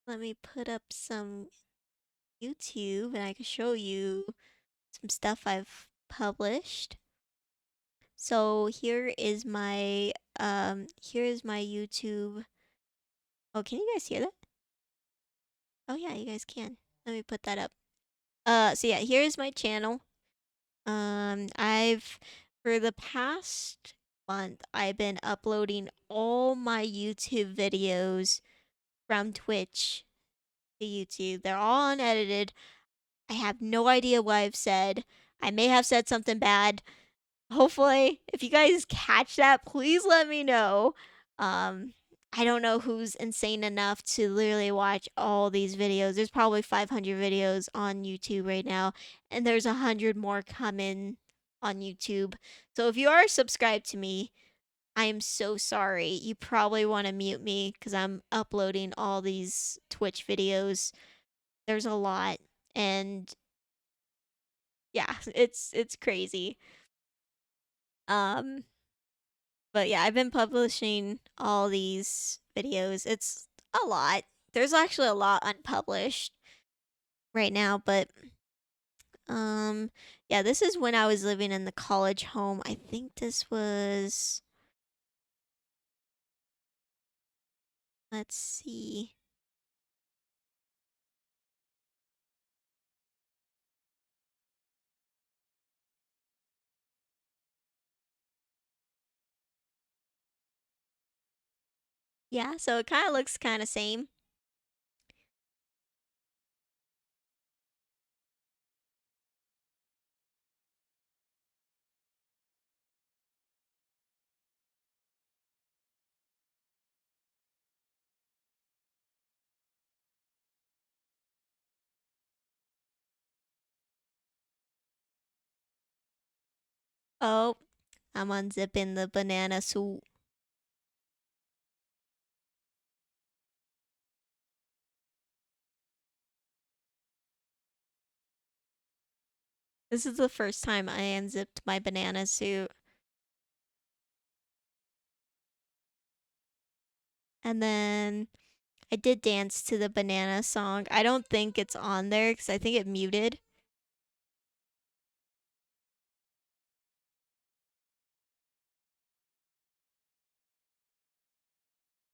Let me put up some YouTube and I can show you some stuff I've published. So here is my YouTube. Oh, can you guys hear that? Oh yeah, you guys can. Let me put that up. So yeah, here's my channel. I've for the past month I've been uploading all my YouTube videos from Twitch to YouTube. They're all unedited. I have no idea what I've said. I may have said something bad. Hopefully, if you guys catch that, please let me know. Um, I don't know who's insane enough to literally watch all these videos. There's probably 500 videos on YouTube right now, and there's 100 more coming on YouTube. So if you are subscribed to me, I am so sorry. You probably want to mute me because I'm uploading all these Twitch videos. There's a lot, and yeah, it's crazy. Um, but yeah, I've been publishing all these videos. It's a lot. There's actually a lot unpublished right now, but yeah, this is when I was living in the college home. I think this was, let's see. Yeah, so it kind of looks kind of same. Oh, I'm unzipping the banana suit. This is the first time I unzipped my banana suit. And then I did dance to the banana song. I don't think it's on there because I think it muted.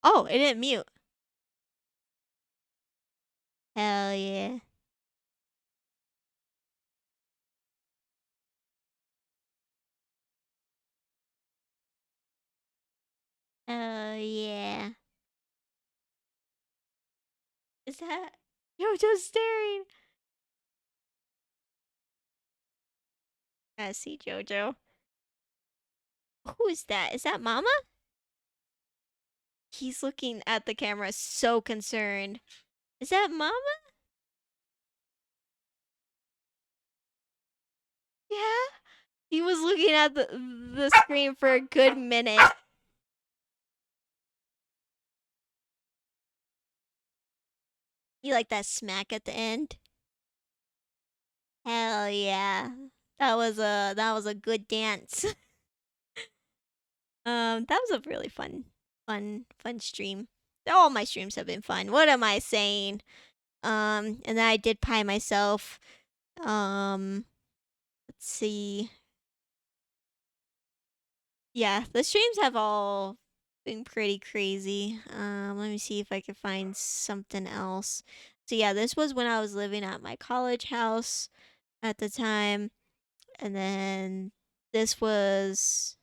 Oh, it didn't mute. Hell yeah. Oh yeah. Is that Jojo staring? I see Jojo. Who is that? Is that Mama? He's looking at the camera so concerned. Is that Mama? Yeah. He was looking at the screen for a good minute. You like that smack at the end? Hell yeah. That was a good dance. That was a really fun stream. All my streams have been fun. What am I saying? And then I did pie myself. Let's see. Yeah, the streams have all been pretty crazy. Let me see if I can find something else. So yeah, this was when I was living at my college house. at the time. And then this was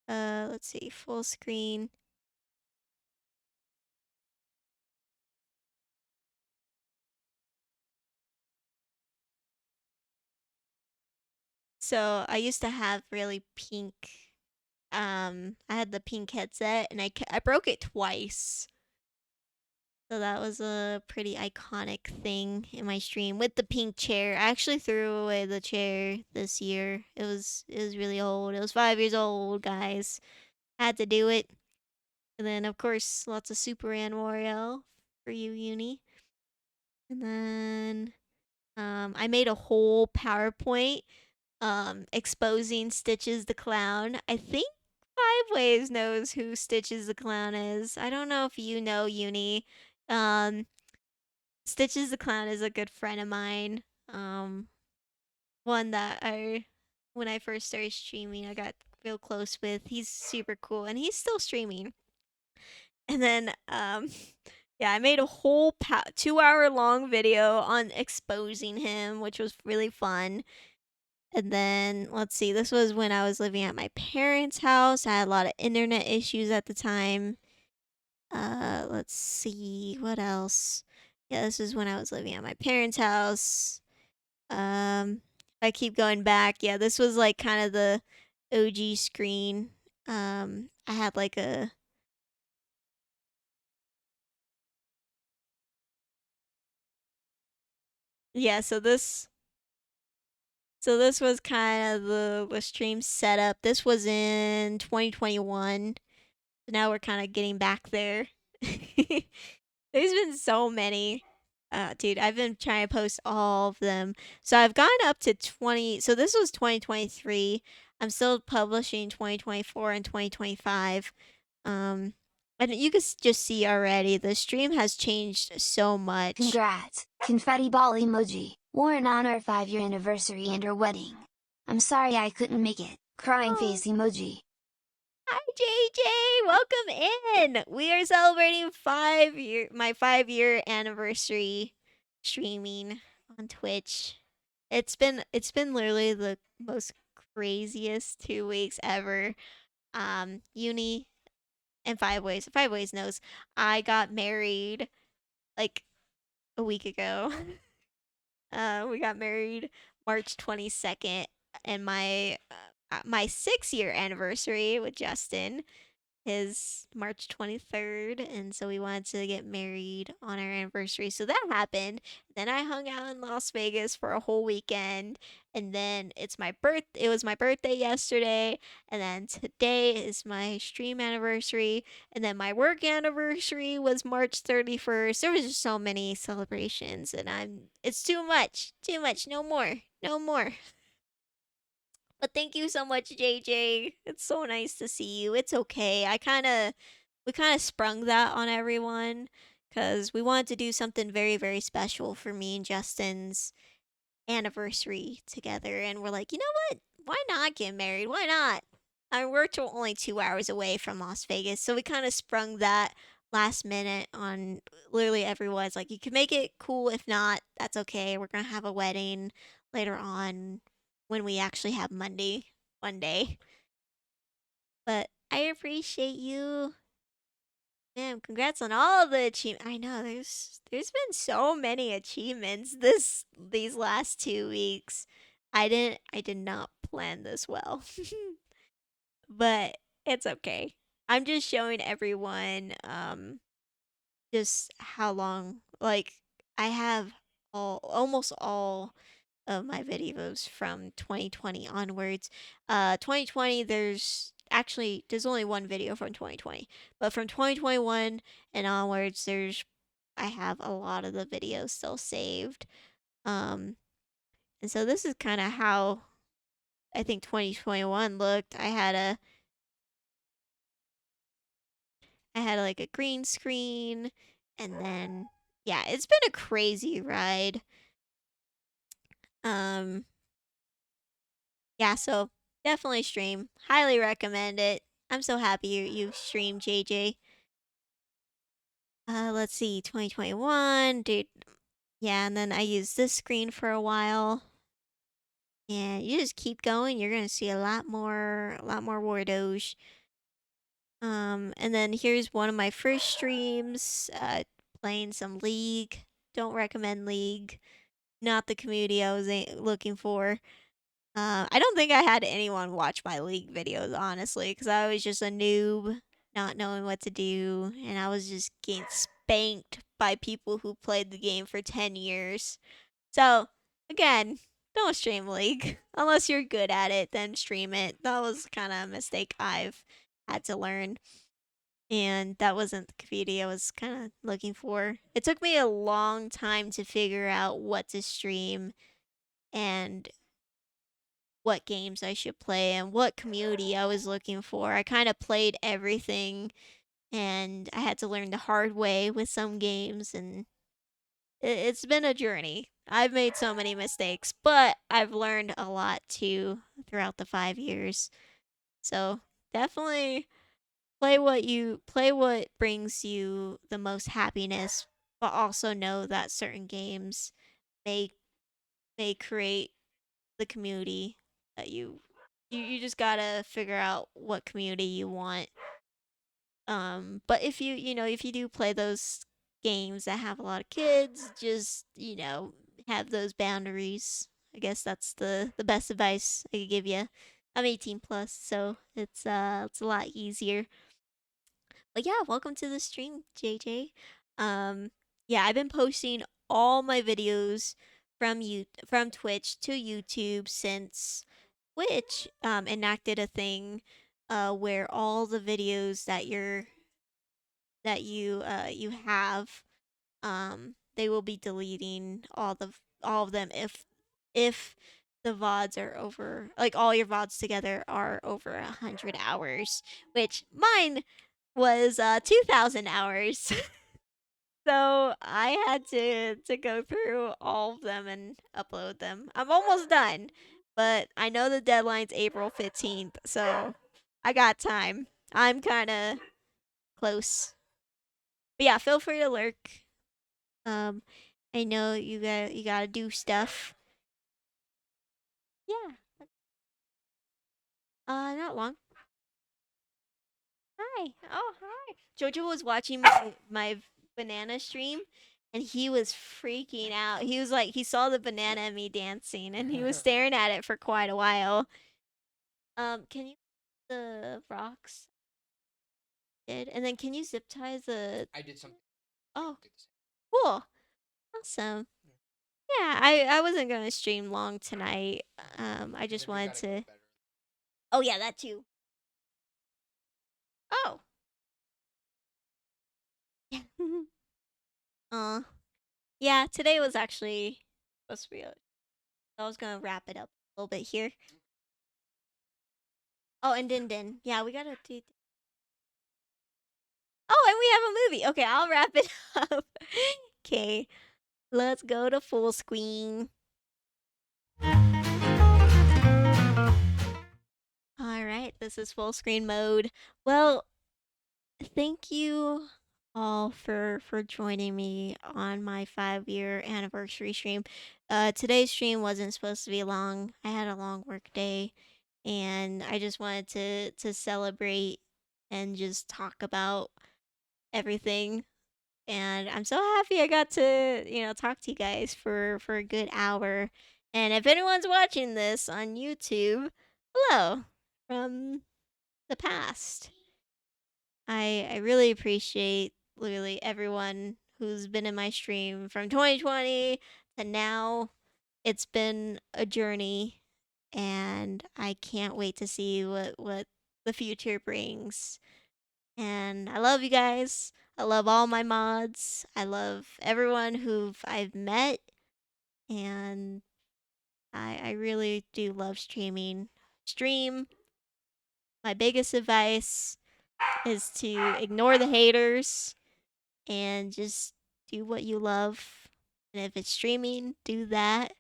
let's see, full screen. So I used to have really pink. I had the pink headset, and I broke it twice. So that was a pretty iconic thing in my stream with the pink chair. I actually threw away the chair this year. It was really old. It was 5 years old, guys. Had to do it. And then of course lots of Super Ann Wario for you, Uni. And then I made a whole PowerPoint exposing Stitches the Clown. I think Five Ways knows who Stitches the Clown is. I don't know if you know, Uni. Um, Stitches the Clown is a good friend of mine. Um, one that when I first started streaming, I got real close with. He's super cool, and he's still streaming. And then, yeah, I made a whole 2 hour long video on exposing him, which was really fun. And then, let's see, this was when I was living at my parents' house. I had a lot of internet issues at the time. Let's see, what else? Yeah, this is when I was living at my parents' house. If I keep going back, yeah, this was like kind of the OG screen. I had like a yeah, so this was kind of the stream setup. This was in 2021. So now we're kind of getting back there. There's been so many. Dude, I've been trying to post all of them. So I've gone up to 20. So this was 2023. I'm still publishing 2024 and 2025. Um, and you can just see already the stream has changed so much. Congrats, confetti ball emoji, worn on our 5-year anniversary and our wedding. I'm sorry I couldn't make it, crying face emoji. Hi JJ, welcome in. We are celebrating my 5-year anniversary streaming on Twitch. It's been literally the most craziest 2 weeks ever. Uni and Five Ways knows I got married like a week ago. We got married March 22nd, and my 6-year anniversary with Justin is March 23rd, and so we wanted to get married on our anniversary. So that happened. Then I hung out in Las Vegas for a whole weekend, and then it was my birthday yesterday, and then today is my stream anniversary, and then my work anniversary was March 31st. There was just so many celebrations, and it's too much. Too much. No more. No more. But thank you so much, JJ. It's so nice to see you. It's okay. We kind of sprung that on everyone because we wanted to do something very, very special for me and Justin's anniversary together. And we're like, you know what? Why not get married? Why not? I mean, we're only 2 hours away from Las Vegas. So we kind of sprung that last minute on literally everyone. It's like, you can make it cool. If not, that's okay. We're going to have a wedding later on when we actually have one day. But I appreciate you. Man, congrats on all the achievements. I know there's been so many achievements these last 2 weeks. I did not plan this well. But it's okay. I'm just showing everyone just how long, like, I have almost all of my videos from 2020 onwards. 2020, there's only one video from 2020, but from 2021 and onwards, I have a lot of the videos still saved. And so this is kind of how I think 2021 looked. I had like a green screen, and then yeah, it's been a crazy ride. Um, yeah, so definitely stream. Highly recommend it. I'm so happy you streamed, JJ. Let's see, 2021, dude. Yeah, and then I used this screen for a while. And you just keep going, you're gonna see a lot more War Doge. And then here's one of my first streams, playing some League. Don't recommend League. Not the community I was looking for. I don't think I had anyone watch my League videos, honestly, because I was just a noob, not knowing what to do, and I was just getting spanked by people who played the game for 10 years. So, again, don't stream League. Unless you're good at it, then stream it. That was kind of a mistake I've had to learn. And that wasn't the community I was kind of looking for. It took me a long time to figure out what to stream and what games I should play and what community I was looking for. I kind of played everything and I had to learn the hard way with some games, and it's been a journey. I've made so many mistakes, but I've learned a lot too throughout the 5 years. So definitely play what brings you the most happiness, but also know that certain games may may create the community that you just gotta figure out what community you want. But if if you do play those games that have a lot of kids, just, have those boundaries. I guess that's the best advice I could give you. I'm 18 plus, so it's a lot easier. But yeah, welcome to the stream, JJ. Yeah, I've been posting all my videos from Twitch to YouTube since Twitch enacted a thing where all the videos that you have, they will be deleting all of them if the VODs are over, like all your VODs together are over 100 hours, which mine was 2,000 hours. So I had to go through all of them and upload them. I'm almost done, but I know the deadline's April 15th, so I got time. I'm kind of close. But yeah, feel free to lurk. Um, I know you gotta do stuff. Yeah. Not long. Hi. Oh, hi. Jojo was watching my banana stream, and he was freaking out. He was like, he saw the banana and me dancing, and he was staring at it for quite a while. Can you the rocks? Did and then can you zip tie the? I did something. Oh, cool. Awesome. Yeah, I wasn't gonna stream long tonight. I just wanted to. Oh yeah, that too. Oh. Yeah. Yeah, today was actually supposed to be. I was gonna wrap it up a little bit here. Oh, and Din. Yeah, we gotta do. Oh, and we have a movie. Okay, I'll wrap it up. Okay, let's go to full screen. All right, this is full screen mode. Well, thank you all for joining me on my 5 year anniversary stream. Today's stream wasn't supposed to be long. I had a long work day, and I just wanted to celebrate and just talk about everything. And I'm so happy I got to talk to you guys for a good hour. And if anyone's watching this on YouTube, hello from the past. I really appreciate literally everyone who's been in my stream from 2020 to now. It's been a journey, and I can't wait to see what the future brings. And I love you guys. I love all my mods. I love everyone who I've met, and I really do love streaming. Stream. My biggest advice is to ignore the haters and just do what you love. And if it's streaming, do that.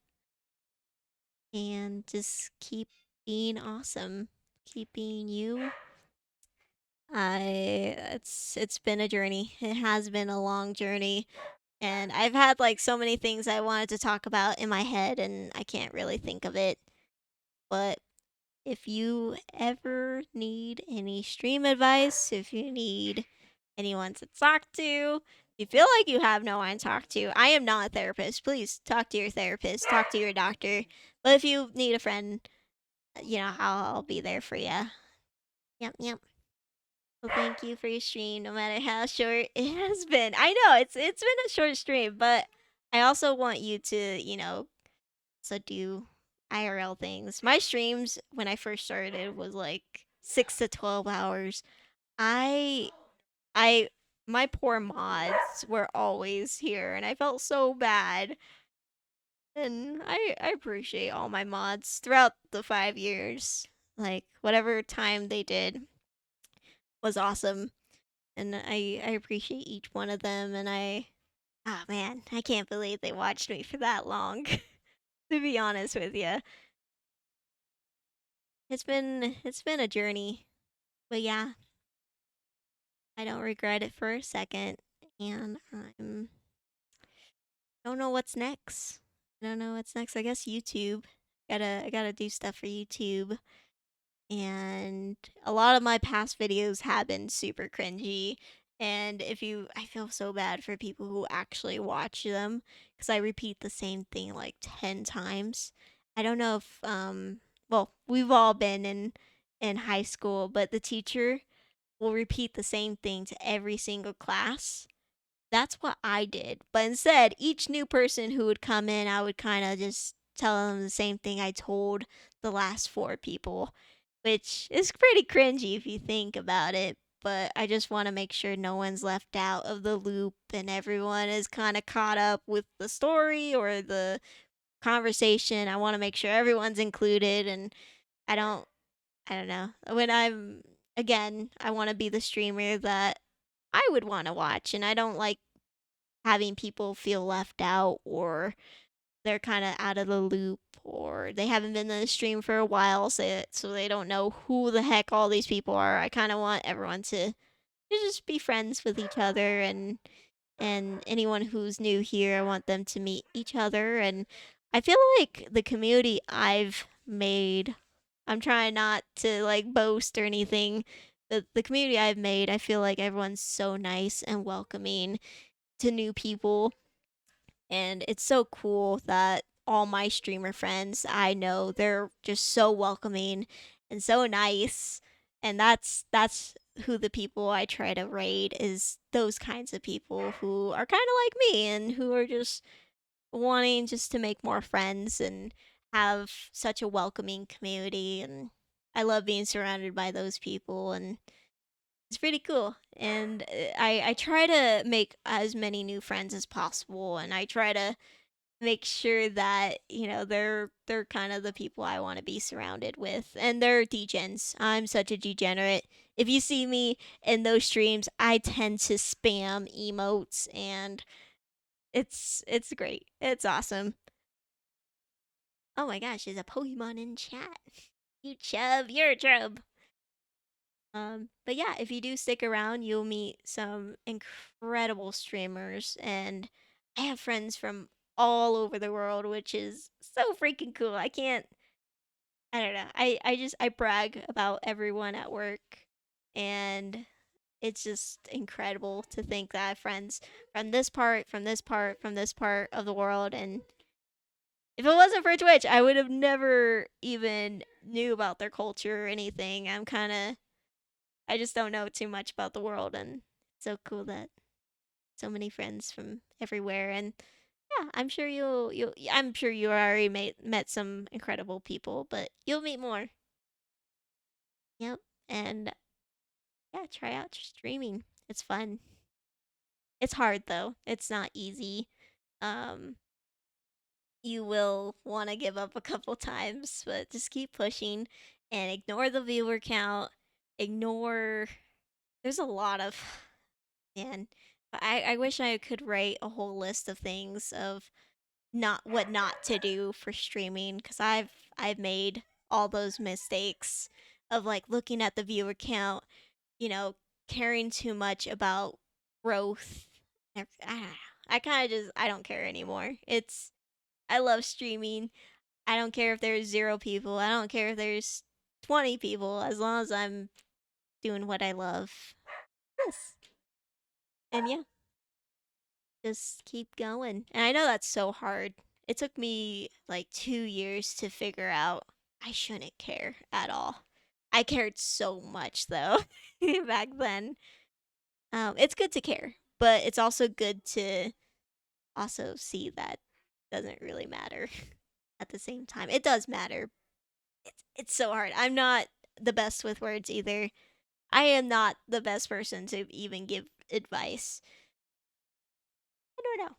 And just keep being awesome. Keep being you. It's been a journey. It has been a long journey. And I've had like so many things I wanted to talk about in my head and I can't really think of it. But if you ever need any stream advice, if you need anyone to talk to, if you feel like you have no one to talk to, I am not a therapist. Please talk to your therapist, talk to your doctor. But if you need a friend, I'll be there for you. Yep, yep. Well, thank you for your stream, no matter how short it has been. I know it's been a short stream, but I also want you to, so do IRL things. My streams when I first started was like 6 to 12 hours. I I my poor mods were always here and I felt so bad. And I appreciate all my mods throughout the 5 years. Like whatever time they did was awesome. And I appreciate each one of them and oh man, I can't believe they watched me for that long. To be honest with you. It's been a journey. But yeah, I don't regret it for a second. And I'm don't know what's next. I don't know what's next. I guess YouTube. I gotta do stuff for YouTube. And a lot of my past videos have been super cringy. And I feel so bad for people who actually watch them because I repeat the same thing like 10 times. I don't know if, well, we've all been in high school, but the teacher will repeat the same thing to every single class. That's what I did. But instead, each new person who would come in, I would kind of just tell them the same thing I told the last four people, which is pretty cringy if you think about it. But I just want to make sure no one's left out of the loop and everyone is kind of caught up with the story or the conversation. I want to make sure everyone's included and I don't I don't know. Again, I want to be the streamer that I would want to watch and I don't like having people feel left out or they're kind of out of the loop or they haven't been in the stream for a while so they don't know who the heck all these people are. I kind of want everyone to just be friends with each other and anyone who's new here, I want them to meet each other and I feel like the community I've made, I'm trying not to like boast or anything, but the community I've made, I feel like everyone's so nice and welcoming to new people and it's so cool that all my streamer friends I know, they're just so welcoming and so nice. And that's who the people I try to raid is those kinds of people who are kind of like me and who are just wanting just to make more friends and have such a welcoming community and I love being surrounded by those people and it's pretty cool. And I try to make as many new friends as possible and I try to make sure that they're kind of the people I want to be surrounded with, and they're degens. I'm such a degenerate. If you see me in those streams, I tend to spam emotes, and it's great. It's awesome. Oh my gosh, there's a Pokemon in chat. You chub, you're a chub. But yeah, if you do stick around, you'll meet some incredible streamers, and I have friends from all over the world, which is so freaking cool. I don't know. I brag about everyone at work, and it's just incredible to think that I have friends from this part, from this part, from this part of the world, and if it wasn't for Twitch, I would have never even knew about their culture or anything. I just don't know too much about the world, and it's so cool that so many friends from everywhere. And yeah, I'm sure you already met some incredible people, but you'll meet more. Yep, and yeah, try out streaming. It's fun. It's hard though. It's not easy. Um, you will want to give up a couple times, but just keep pushing and ignore the viewer count. Ignore. There's a lot of man. I wish I could write a whole list of things of not to do for streaming because I've made all those mistakes of like looking at the viewer count, you know, caring too much about growth. I don't know. I don't care anymore. I love streaming. I don't care if there's 0 people. I don't care if there's 20 people, as long as I'm doing what I love. Yes. And yeah, just keep going. And I know that's so hard. It took me like 2 years to figure out I shouldn't care at all. I cared so much though back then. It's good to care, but it's also good to also see that doesn't really matter at the same time. It does matter. It's so hard. I'm not the best with words either. I am not the best person to even give advice. I don't know.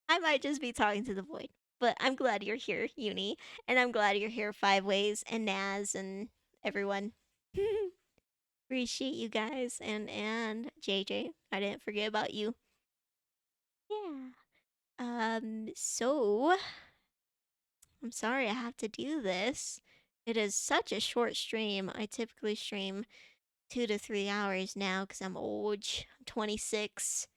I might just be talking to the void. But I'm glad you're here, Uni, and I'm glad you're here, Five Ways and Naz and everyone. Appreciate you guys and JJ. I didn't forget about you. Yeah. So I'm sorry I have to do this. It is such a short stream. I typically stream 2 to 3 hours now because I'm old. I'm 26.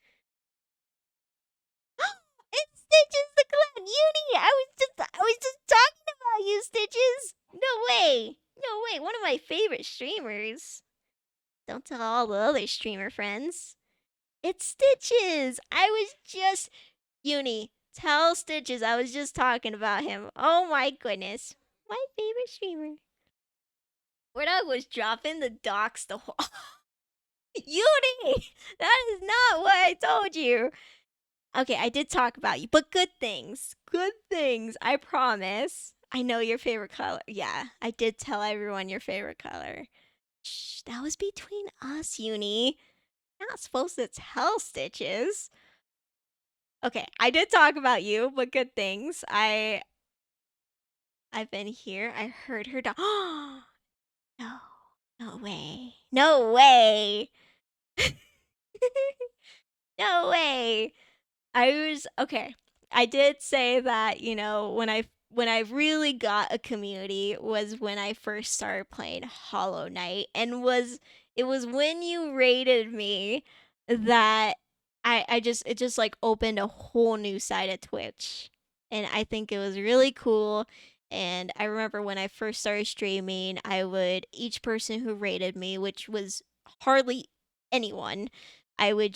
It's Stitches the Clown Uni. I was just talking about you, Stitches. No way. No way. One of my favorite streamers. Don't tell all the other streamer friends. It's Stitches. I was just Uni. Tell Stitches I was just talking about him. Oh my goodness. My favorite streamer. Where I was dropping the docs the whole Uni! That is not what I told you. Okay, I did talk about you, but good things. Good things, I promise. I know your favorite color. Yeah, I did tell everyone your favorite color. Shh, that was between us, Uni. Not supposed to tell Stitches. Okay, I did talk about you, but good things. I've been here. I heard her dog. No. No way. No way. No way. I was okay. I did say that, when I really got a community was when I first started playing Hollow Knight, and it was when you rated me that it just like opened a whole new side of Twitch. And I think it was really cool. And I remember when I first started streaming, each person who rated me, which was hardly anyone, I would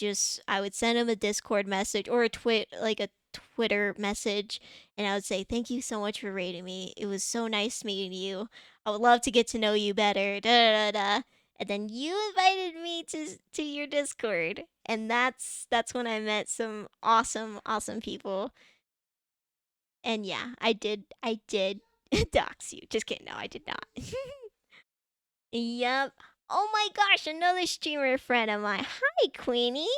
send him a Discord message or a Twitter message, and I would say, "Thank you so much for rating me. It was so nice meeting you. I would love to get to know you better." Da da da da. And then you invited me to your Discord, and that's when I met some awesome people. And yeah, I did dox you. Just kidding. No, I did not. Yep. Oh my gosh, another streamer friend of mine. Hi, Queenie.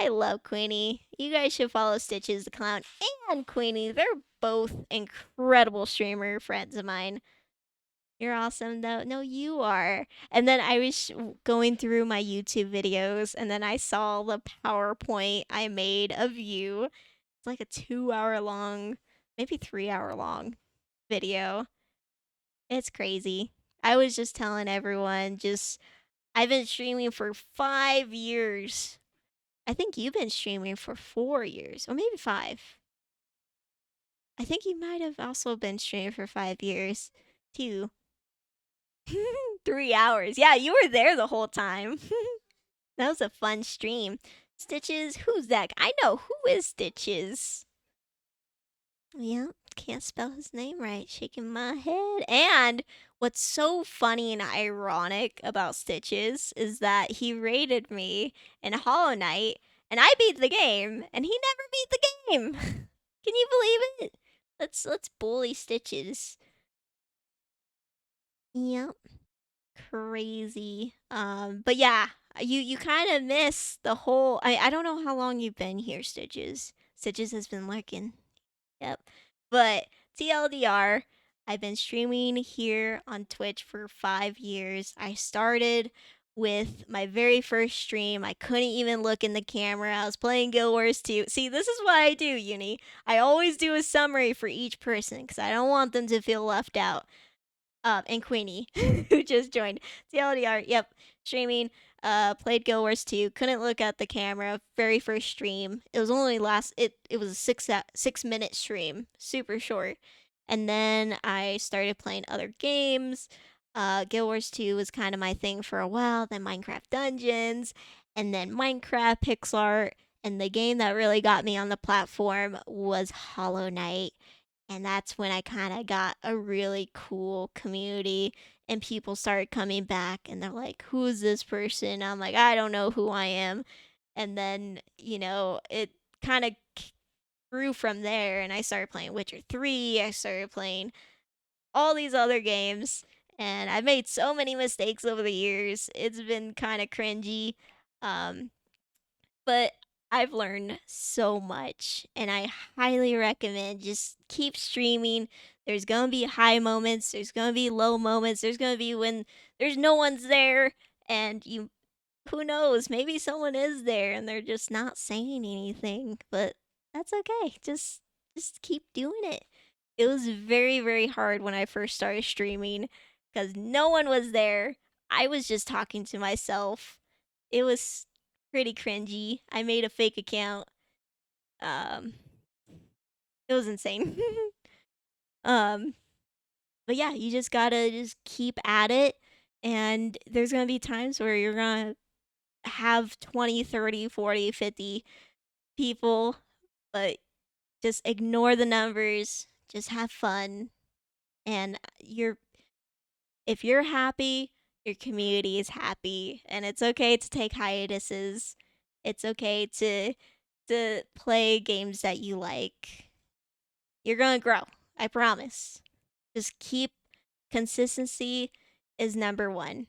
I love Queenie. You guys should follow Stitches the Clown and Queenie. They're both incredible streamer friends of mine. You're awesome, though. No, you are. And then I was going through my YouTube videos, and then I saw the PowerPoint I made of you. It's like a 2-hour long, maybe 3-hour long video. It's crazy. I was just telling everyone, I've been streaming for 5 years. I think you've been streaming for 4 years, or maybe 5. I think you might have also been streaming for 5 years, too. 3 hours. Yeah, you were there the whole time. That was a fun stream. Stitches, who's that? I know, who is Stitches? Yeah, can't spell his name right. Shaking my head. And what's so funny and ironic about Stitches is that he rated me in Hollow Knight, and I beat the game, and he never beat the game. Can you believe it? Let's bully Stitches. Yep. Crazy. But yeah, you kind of miss the whole. I don't know how long you've been here, Stitches. Stitches has been lurking. Yep. But TLDR, I've been streaming here on Twitch for 5 years. I started with my very first stream. I couldn't even look in the camera. I was playing Guild Wars 2. See, this is what I do, Uni. I always do a summary for each person because I don't want them to feel left out. And Queenie, who just joined. TLDR, yep, streaming. Played Guild Wars 2. Couldn't look at the camera. Very first stream. It was only it was a 6 minute stream. Super short. And then I started playing other games. Guild Wars 2 was kind of my thing for a while. Then Minecraft Dungeons. And then Minecraft Pixel Art. And the game that really got me on the platform was Hollow Knight. And that's when I kind of got a really cool community, and people started coming back and they're like, who's this person? I'm like, I don't know who I am. And then, it kind of grew from there, and I started playing Witcher 3. I started playing all these other games, and I've made so many mistakes over the years. It's been kind of cringy. Um, but I've learned so much, and I highly recommend just keep streaming. There's going to be high moments, there's going to be low moments, there's going to be when there's no one's there, and who knows, maybe someone is there and they're just not saying anything, but that's okay. Just keep doing it. It was very, very hard when I first started streaming because no one was there. I was just talking to myself. It was pretty cringy. I made a fake account. Um, it was insane. um, but yeah, you just gotta just keep at it, and there's gonna be times where you're gonna have 20, 30, 40, 50 people, but just ignore the numbers. Just have fun, and if you're happy, your community is happy, and it's okay to take hiatuses. It's okay to play games that you like. You're going to grow. I promise. Just keep consistency is number 1.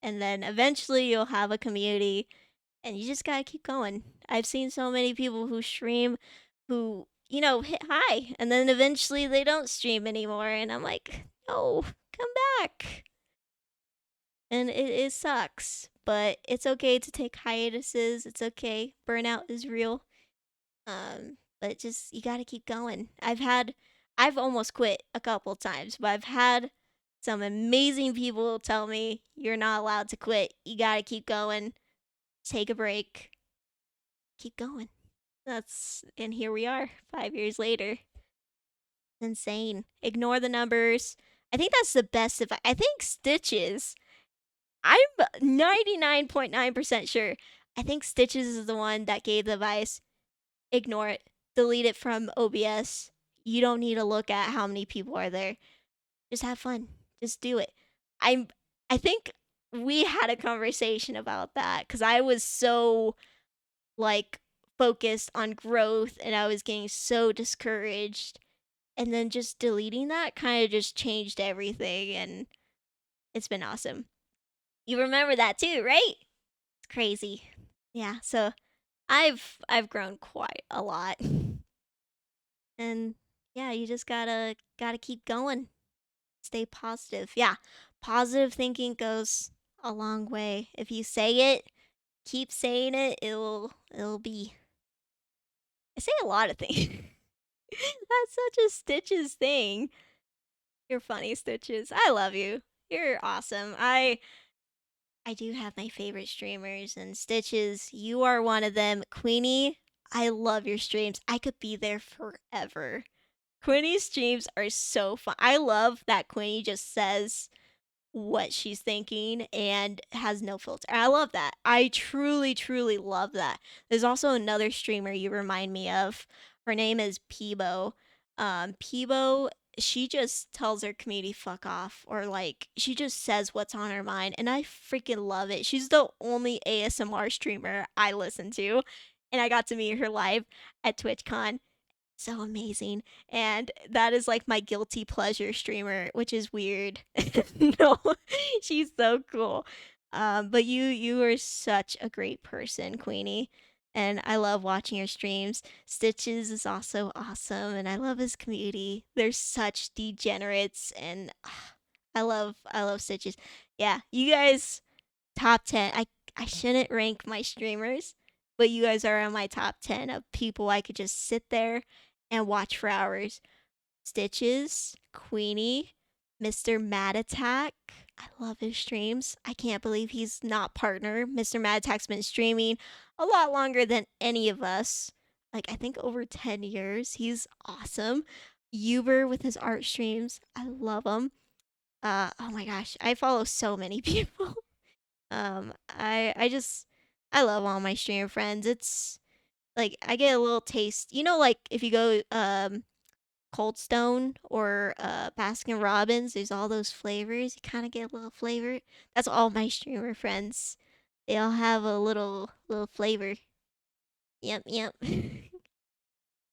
And then eventually you'll have a community, and you just got to keep going. I've seen so many people who stream who, hit high, and then eventually they don't stream anymore, and I'm like, "No, come back." And it sucks, but it's okay to take hiatuses. It's okay. Burnout is real. But just you got to keep going. I've almost quit a couple times, but I've had some amazing people tell me you're not allowed to quit. You got to keep going. Take a break. Keep going. And here we are 5 years later. Insane. Ignore the numbers. I think that's the best advice. I think Stitches, I'm 99.9% sure. I think Stitches is the one that gave the advice. Ignore it. Delete it from OBS. You don't need to look at how many people are there. Just have fun. Just do it. I think we had a conversation about that cuz I was so like focused on growth, and I was getting so discouraged, and then just deleting that kind of just changed everything, and it's been awesome. You remember that too, right? It's crazy. Yeah, so I've grown quite a lot. And yeah, you just gotta keep going. Stay positive. Yeah. Positive thinking goes a long way. If you say it, keep saying it, it'll be. I say a lot of things. That's such a Stitches thing. You're funny, Stitches. I love you. You're awesome. I do have my favorite streamers, and Stitches, you are one of them. Queenie, I love your streams. I could be there forever. Queenie's streams are so fun. I love that Queenie just says what she's thinking and has no filter. I love that. I truly, truly love that. There's also another streamer you remind me of. Her name is Peebo. Peebo, she just tells her community fuck off, or like she just says what's on her mind, and I freaking love it. She's the only ASMR streamer I listen to, and I got to meet her live at TwitchCon. So amazing. And that is like my guilty pleasure streamer, which is weird. No, she's so cool. But you are such a great person, Queenie. And I love watching your streams. Stitches is also awesome, and I love his community. They're such degenerates, and I love Stitches. Yeah, you guys top 10. I shouldn't rank my streamers, but you guys are on my top 10 of people I could just sit there and watch for hours. Stitches, Queenie, Mr. Mad Attack, I love his streams. I can't believe he's not partner. Mr. Mad Attack's been streaming a lot longer than any of us. Like, I think over 10 years. He's awesome. Uber with his art streams. I love him. Oh my gosh, I follow so many people. I love all my streamer friends. It's like I get a little taste. You know, like if you go Cold Stone or Baskin Robbins, there's all those flavors. You kind of get a little flavor. That's all my streamer friends. They all have a little flavor. Yep, yep.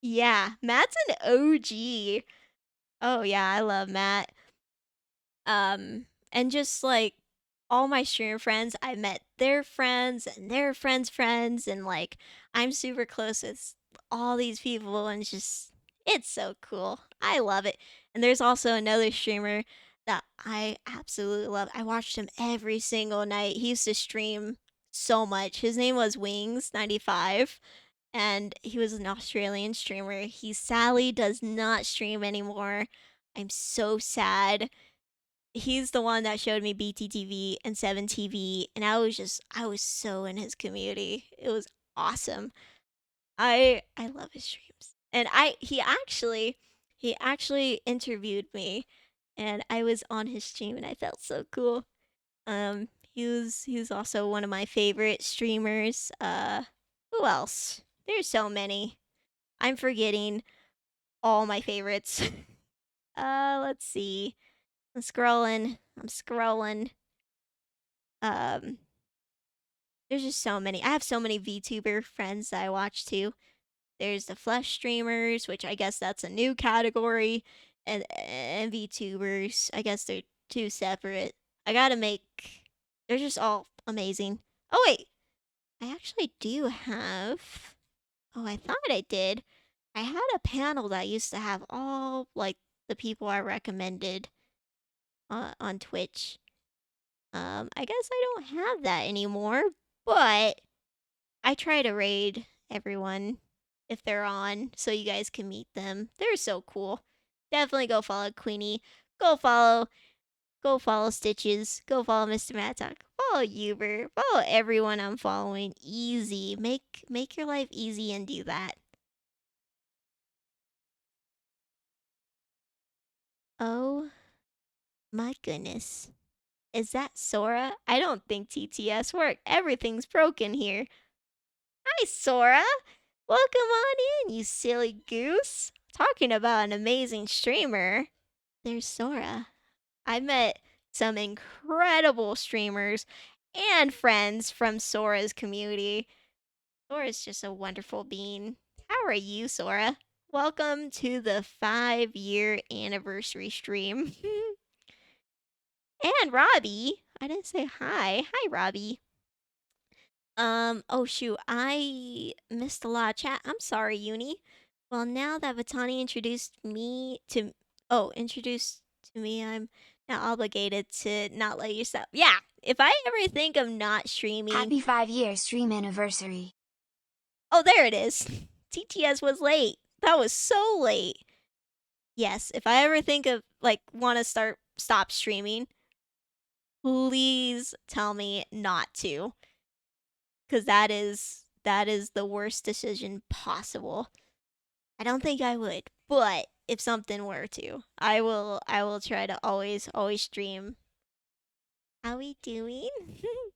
Yeah, Matt's an OG. Oh yeah, I love Matt. And just like all my streamer friends, I met their friends and their friends' friends, and like I'm super close with all these people, and it's so cool. I love it. And there's also another streamer that I absolutely love. I watched him every single night. He used to stream so much. His name was Wings95, and he was an Australian streamer. He sadly does not stream anymore. I'm so sad. He's the one that showed me BTTV and 7TV, and I was so in his community. It was awesome. I love his streams. And he actually interviewed me, and I was on his stream, and I felt so cool. He was also one of my favorite streamers. Who else? There's so many. I'm forgetting all my favorites. Let's see. I'm scrolling. I'm scrolling. Um, there's just so many. I have so many VTuber friends that I watch too. There's the flesh streamers, which I guess that's a new category, and VTubers. I guess they're two separate. I gotta make. They're just all amazing. Oh wait, I actually do have. Oh, I thought I did. I had a panel that used to have all like the people I recommended on Twitch. I guess I don't have that anymore, but I try to raid everyone if they're on so you guys can meet them. They're so cool. Definitely go follow Queenie. Go follow Stitches. Go follow Mr. Mattock. Follow Uber. Follow everyone I'm following. Easy. Make your life easy and do that. Oh my goodness. Is that Sora? I don't think TTS work. Everything's broken here. Hi, Sora. Welcome on in, you silly goose. Talking about an amazing streamer. There's Sora. I met some incredible streamers and friends from Sora's community. Sora's just a wonderful being. How are you, Sora? Welcome to the 5-year anniversary stream. And Robbie. I didn't say hi. Hi, Robbie. Oh shoot, I missed a lot of chat. I'm sorry, Uni. Well, now that Vatani introduced to me, I'm now obligated to not let you stop. Yeah, if I ever think of not streaming. Happy 5-year stream anniversary. Oh, there it is. TTS was late. That was so late. Yes, if I ever think of like want to stop streaming, please tell me not to. Because that is the worst decision possible. I don't think I would, but if something were to, I will try to always stream. How we doing?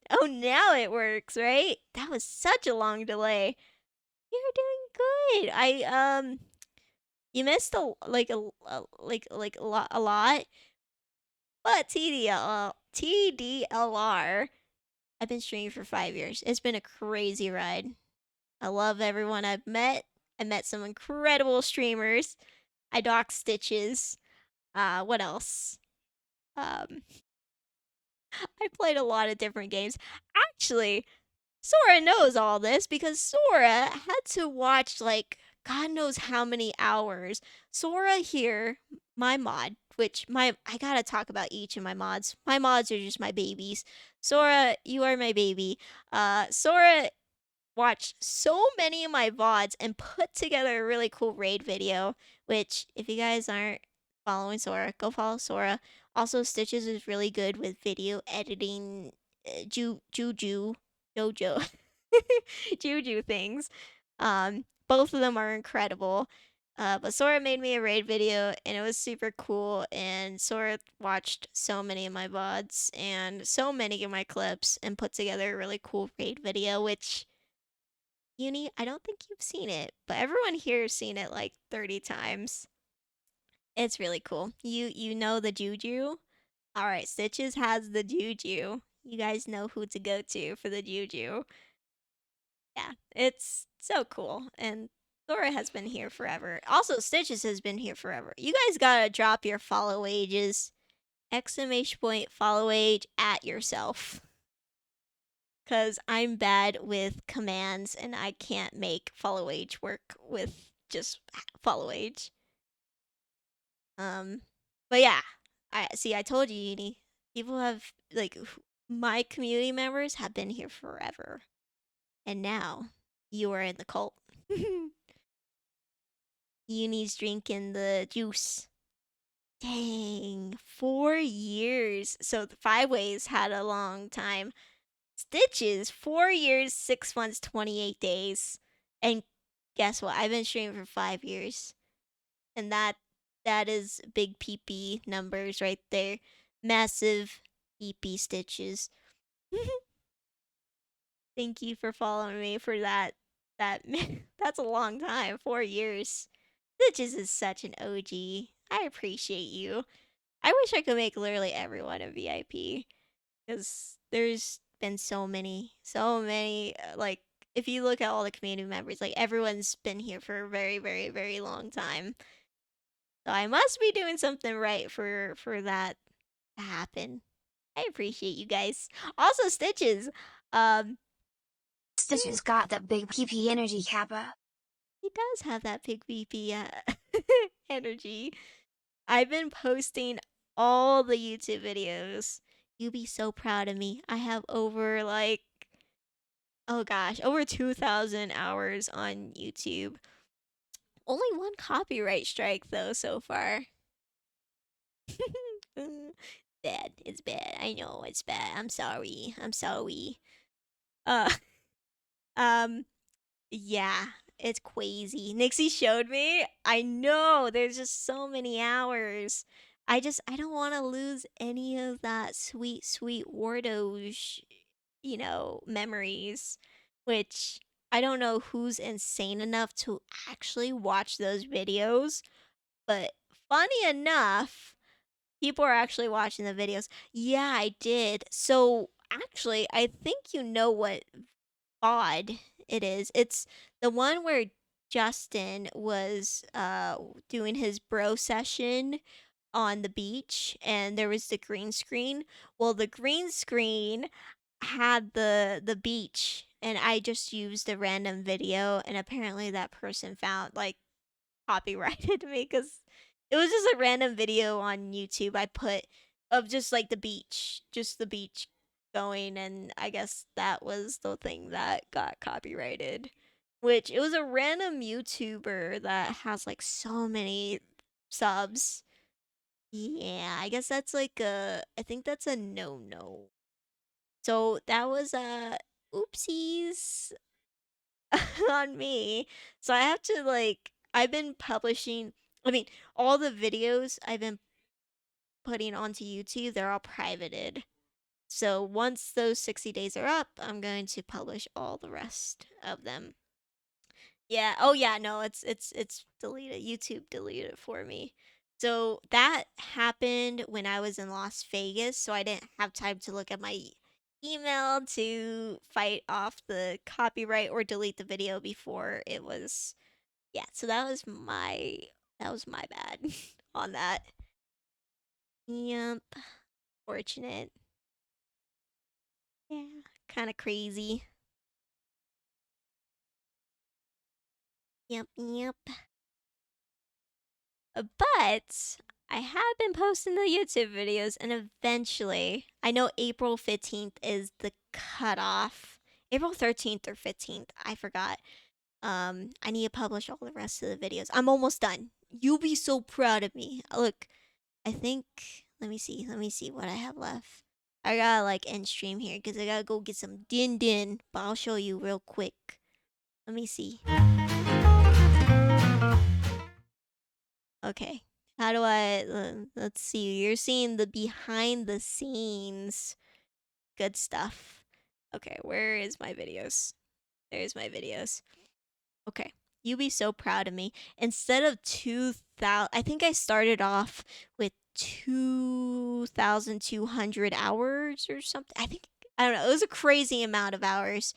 Oh, now it works, right? That was such a long delay. You're doing good. You missed a lot, but TDLR. I've been streaming for 5 years. It's been a crazy ride. I love everyone I've met. I met some incredible streamers. I docked Stitches. What else? I played a lot of different games. Actually, Sora knows all this because Sora had to watch like God knows how many hours. Sora here, my mod, which I gotta talk about each of my mods. My mods are just my babies. Sora, you are my baby. Sora watched so many of my VODs and put together a really cool raid video, which if you guys aren't following Sora, go follow Sora Also, Stitches is really good with video editing, Juju, Jojo, Juju things. Both of them are incredible. But Sora made me a raid video and it was super cool. And Sora watched so many of my VODs and so many of my clips and put together a really cool raid video, which, Uni, I don't think you've seen it, but everyone here has seen it like 30 times. It's really cool. You know the Juju? Alright, Stitches has the Juju. You guys know who to go to for the Juju. Yeah, it's so cool. And Sora has been here forever. Also, Stitches has been here forever. You guys gotta drop your follow ages. Exclamation point follow age at yourself. Because I'm bad with commands and I can't make follow age work with just follow age. But yeah, I told you, Uni. People have, like, my community members have been here forever. And now, you are in the cult. Uni's drinking the juice. Dang, 4 years. So the 5 ways had a long time. Stitches, 4 years, 6 months, 28 days. And guess what? I've been streaming for 5 years. And that is big PP numbers right there. Massive PP Stitches. Thank you for following me for that. That's a long time. 4 years. Stitches is such an OG. I appreciate you. I wish I could make literally everyone a VIP. Because there's been so many. Like, if you look at all the community members, like, everyone's been here for a very, very, very long time. So I must be doing something right for that to happen. I appreciate you guys. Also, Stitches. Stitches got that big PP energy, Kappa. He does have that big BP energy. I've been posting all the YouTube videos. You'd be so proud of me. I have over, like, oh gosh, over 2,000 hours on YouTube. Only one copyright strike, though, so far. Bad. It's bad. I know it's bad. I'm sorry. Uh, yeah, it's crazy. Nixie showed me. I know. There's just so many hours. I don't want to lose any of that sweet, sweet Wardoge, memories. Which I don't know who's insane enough to actually watch those videos. But funny enough, people are actually watching the videos. Yeah, I did. So actually, I think you know what VOD it is. It's the one where Justin was doing his bro session on the beach and there was the green screen. Well, the green screen had the beach and I just used a random video and apparently that person found, like, copyrighted me because it was just a random video on YouTube I put of just like the beach going, and I guess that was the thing that got copyrighted. Which it was a random YouTuber that has like so many subs. Yeah, I guess that's like I think that's a no. So that was oopsies on me. So I have to, like, I've been publishing, I mean, all the videos I've been putting onto YouTube, they're all privated. So once those 60 days are up, I'm going to publish all the rest of them. Yeah. Oh yeah, no, it's deleted. YouTube deleted it for me. So that happened when I was in Las Vegas, so I didn't have time to look at my email to fight off the copyright or delete the video before it was, yeah, so that was my bad on that. Yep. Fortunate. Yeah, kind of crazy. Yep. But I have been posting the YouTube videos, and eventually, I know April 15th is the cutoff. April 13th or 15th, I forgot. I need to publish all the rest of the videos. I'm almost done. You'll be so proud of me. Look, I think Let me see. Let me see what I have left. I gotta like end stream here because I gotta go get some din din. But I'll show you real quick. Let me see. Okay. How do I? Let's see. You're seeing the behind the scenes good stuff. Okay, where is my videos? There's my videos. Okay. You be so proud of me. Instead of 2,000, I think I started off with 2,200 hours or something. I don't know. It was a crazy amount of hours.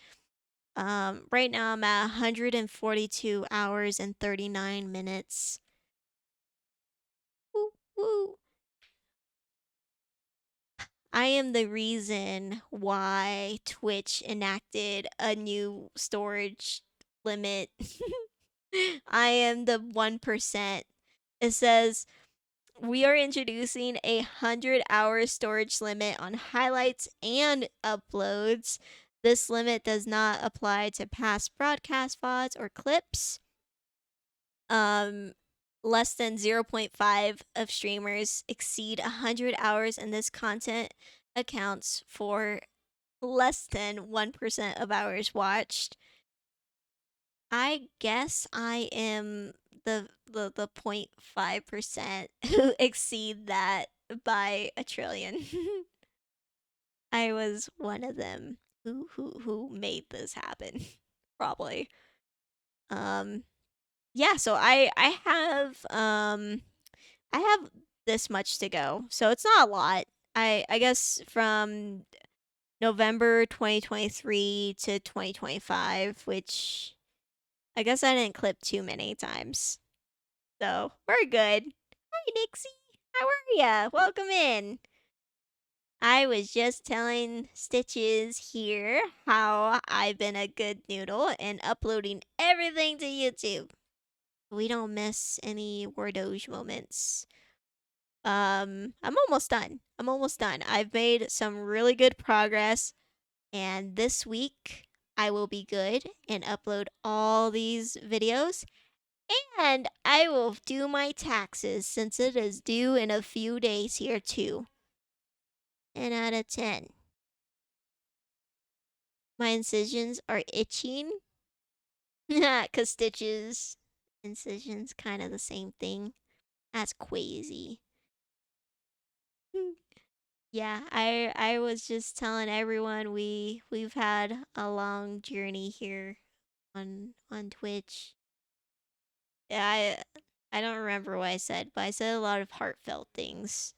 Right now I'm at 142 hours and 39 minutes. Woo, woo. I am the reason why Twitch enacted a new storage limit. I am the 1%. It says we are introducing a 100-hour storage limit on highlights and uploads. This limit does not apply to past broadcast VODs or clips. Less than 0.5 of streamers exceed 100 hours, and this content accounts for less than 1% of hours watched. I guess I am the 0.5% who exceed that by a trillion. I was one of them who made this happen. Probably. Yeah, so I have this much to go. So it's not a lot. I guess from November 2023 to 2025, which I guess I didn't clip too many times. So we're good. Hi, Nixie. How are ya? Welcome in. I was just telling Stitches here how I've been a good noodle and uploading everything to YouTube. We don't miss any Wordoge moments. I'm almost done. I've made some really good progress, and this week I will be good and upload all these videos, and I will do my taxes since it is due in a few days here too. 10 out of 10. My incisions are itching. Cause stitches, incisions, kind of the same thing. That's crazy. Yeah, I was just telling everyone we've had a long journey here on Twitch. Yeah, I don't remember what I said, but I said a lot of heartfelt things.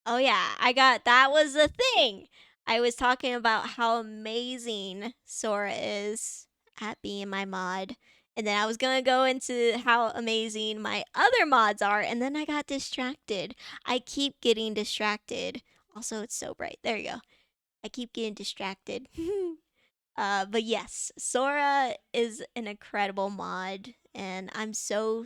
Oh yeah, that was the thing. I was talking about how amazing Sora is at being my mod. And then I was gonna go into how amazing my other mods are, and then I got distracted. I keep getting distracted. Also, it's so bright. There you go. I keep getting distracted. But yes, Sora is an incredible mod, and I'm so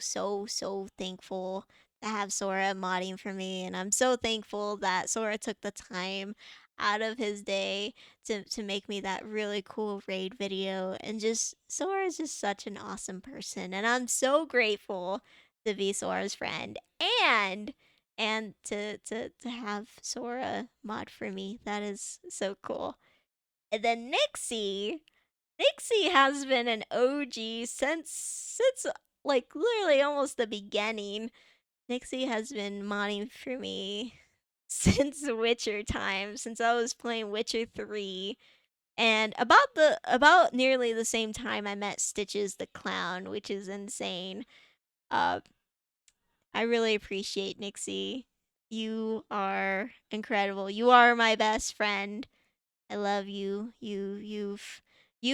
thankful to have Sora modding for me, and I'm so thankful that Sora took the time out of his day to make me that really cool raid video. And just Sora is just such an awesome person, and I'm so grateful to be Sora's friend and to have Sora mod for me. That is so cool. And then Nixie has been an OG since like literally almost the beginning. Nixie has been modding for me since Witcher time, since I was playing Witcher 3. And about nearly the same time I met Stitches the Clown, which is insane. Uh I really appreciate Nixie. You are incredible. You are my best friend. I love you. You've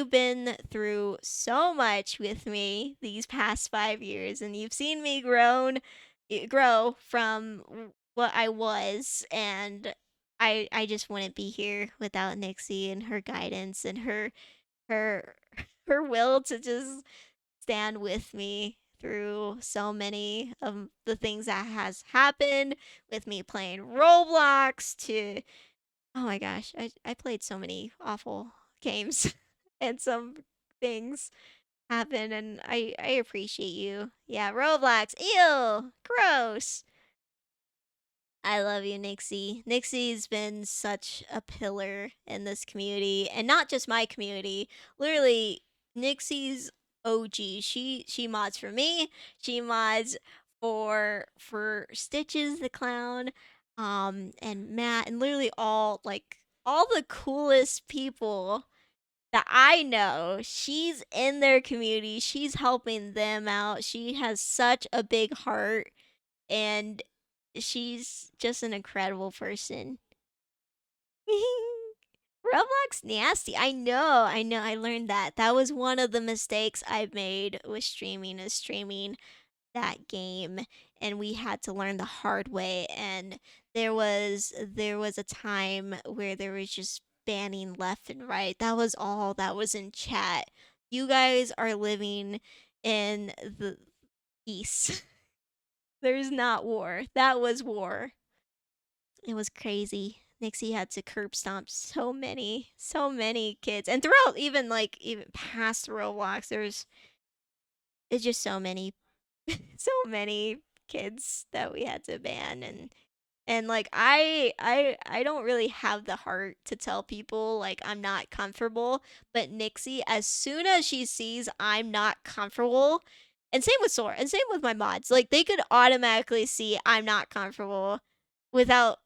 been through so much with me these past 5 years, and you've seen me grow from what I was, and I just wouldn't be here without Nixie and her guidance and her her will to just stand with me through so many of the things that has happened with me playing Roblox to oh my gosh, I played so many awful games and some things. happen, and I appreciate you. Yeah, Roblox. Ew, gross. I love you, Nixie. Nixie's been such a pillar in this community, and not just my community. Literally, Nixie's OG. She mods for me. She mods for Stitches the clown, and Matt, and literally all the coolest people that I know. She's in their community. She's helping them out. She has such a big heart, and she's just an incredible person. Roblox nasty. I know. I learned that. That was one of the mistakes I made with streaming, is streaming that game, and we had to learn the hard way. And there was a time where there was just banning left and right. That was all that was in chat. You guys are living in the peace. There's not war. That was war. It was crazy. Nixie had to curb stomp so many kids, and throughout even past Roblox, it's just so many, so many kids that we had to ban, and like I don't really have the heart to tell people like I'm not comfortable, but Nixie, as soon as she sees I'm not comfortable, and same with Sora, and same with my mods, like they could automatically see I'm not comfortable without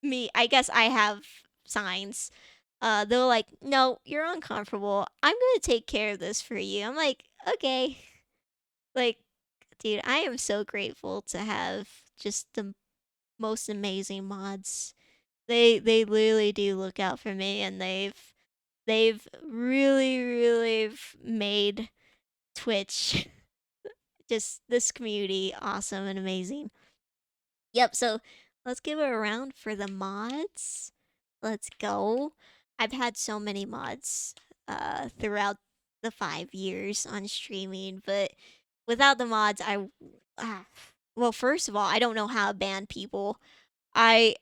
me. I guess I have signs. They're like, no, you're uncomfortable. I'm gonna take care of this for you. I'm like, okay. Like, dude, I am so grateful to have just the most amazing mods. They literally do look out for me, and they've really made Twitch just this community awesome and amazing. Yep, so let's give it a round for the mods. Let's go. I've had so many mods throughout the 5 years on streaming, but without the mods, ah, well, first of all, I don't know how to ban people. I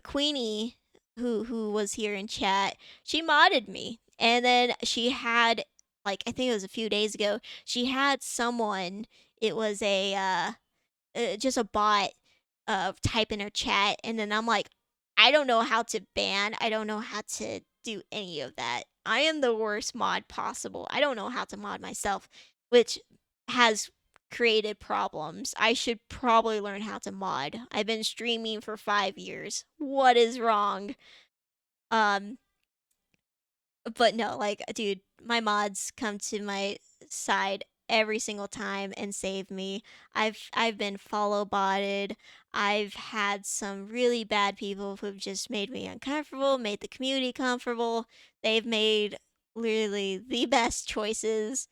Queenie, who was here in chat, she modded me, and then she had, like, I think it was a few days ago, she had someone. It was just a bot type in her chat, and then I'm like, I don't know how to ban. I don't know how to do any of that. I am the worst mod possible. I don't know how to mod myself, which has created problems. I should probably learn how to mod. I've been streaming for 5 years. What is wrong? Um, but no, like, dude, my mods come to my side every single time and save me. I've been follow botted. I've had some really bad people who've just made me uncomfortable, made the community comfortable. They've made literally the best choices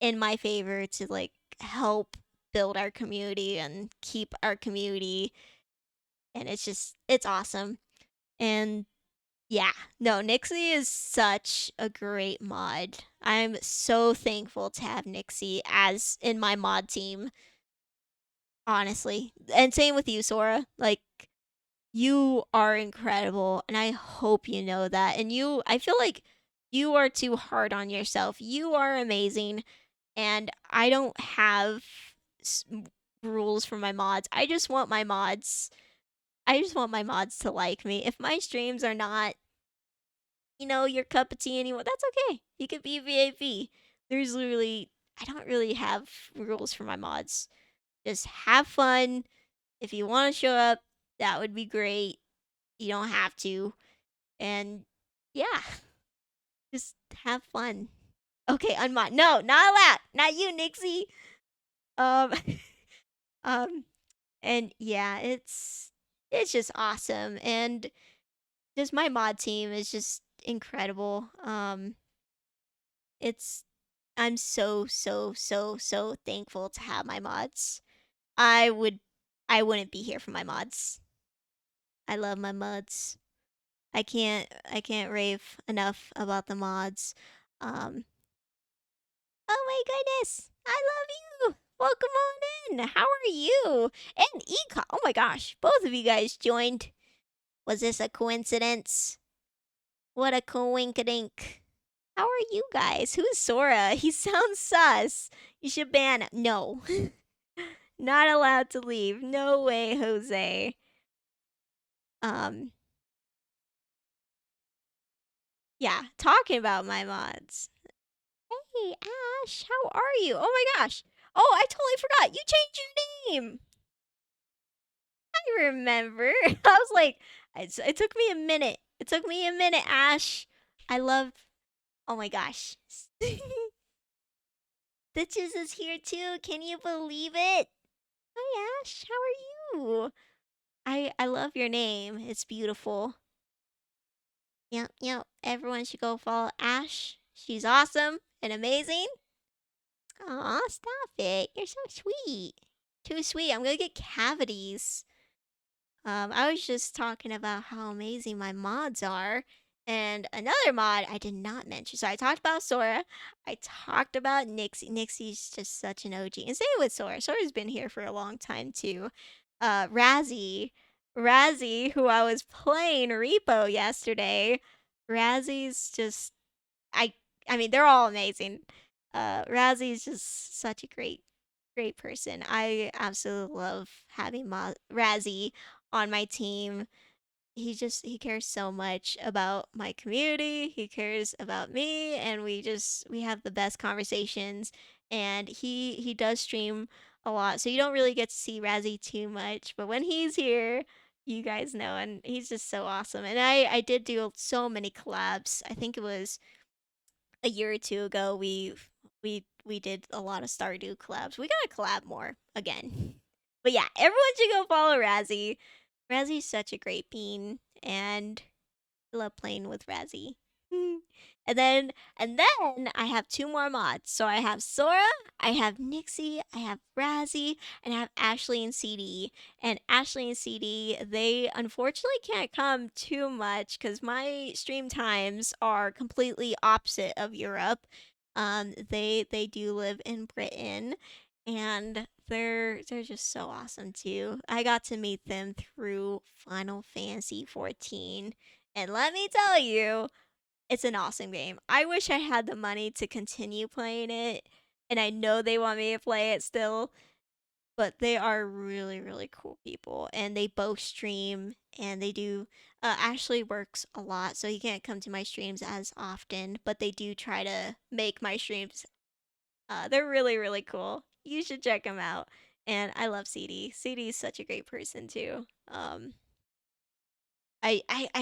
in my favor to like help build our community and keep our community, and it's awesome. And yeah, no, Nixie is such a great mod. I'm so thankful to have Nixie as in my mod team, honestly. And same with you, Sora. Like, you are incredible, and I hope you know that. And I feel like you are too hard on yourself. You are amazing, and I don't have rules for my mods. I just want my mods to like me. If my streams are not your cup of tea anymore, that's okay. You could be VIP. There's literally, I don't really have rules for my mods. Just have fun. If you want to show up, that would be great. You don't have to. And yeah, just have fun. Okay, unmod. No, not that. Not you, Nixie. Um, um, and yeah, it's just awesome. And just my mod team is just incredible. It's I'm so thankful to have my mods. I would I wouldn't be here for my mods. I love my mods. I can't rave enough about the mods. Um Oh my goodness. I love you. Welcome on in. How are you? And Eka. Oh my gosh. Both of you guys joined. Was this a coincidence? What a coinkadink. How are you guys? Who's Sora? He sounds sus. You should ban him. No. Not allowed to leave. No way, Jose. Um, yeah, talking about my mods. Hey, Ash, how are you? Oh my gosh. Oh, I totally forgot. You changed your name. I remember. I was like, it took me a minute. It took me a minute, Ash. I love. Oh my gosh. Stitches is here too. Can you believe it? Hi, Ash. How are you? I love your name. It's beautiful. Yep, yep. Everyone should go follow Ash. She's awesome and amazing. Aw, stop it. You're so sweet. Too sweet. I'm gonna get cavities. I was just talking about how amazing my mods are. And another mod I did not mention. So I talked about Sora. I talked about Nixie. Nixie's just such an OG. And same with Sora. Sora's been here for a long time too. Razzie. Razzie, who I was playing Repo yesterday. Razzie's just I I mean, they're all amazing. Razzie's just such a great person. I absolutely love having Razzie on my team. He cares so much about my community. He cares about me, and we have the best conversations. And he does stream a lot, so you don't really get to see Razzie too much. But when he's here, you guys know, and he's just so awesome. And I did do so many collabs. I think it was a year or two ago. We did a lot of Stardew collabs. We gotta collab more again. But yeah, everyone should go follow Razzie. Razzie's such a great bean, and I love playing with Razzie. And then I have two more mods. So I have Sora, I have Nixie, I have Razzie, and I have Ashley and CD. And Ashley and CD, they unfortunately can't come too much because my stream times are completely opposite of Europe. They do live in Britain, and they're just so awesome too. I got to meet them through Final Fantasy 14, and let me tell you, it's an awesome game. I wish I had the money to continue playing it, and I know they want me to play it still, but they are really, really cool people, and they both stream, and they do. Ashley works a lot, so he can't come to my streams as often, but they do try to make my streams. They're really, really cool. You should check them out. And I love CD. CD is such a great person too. I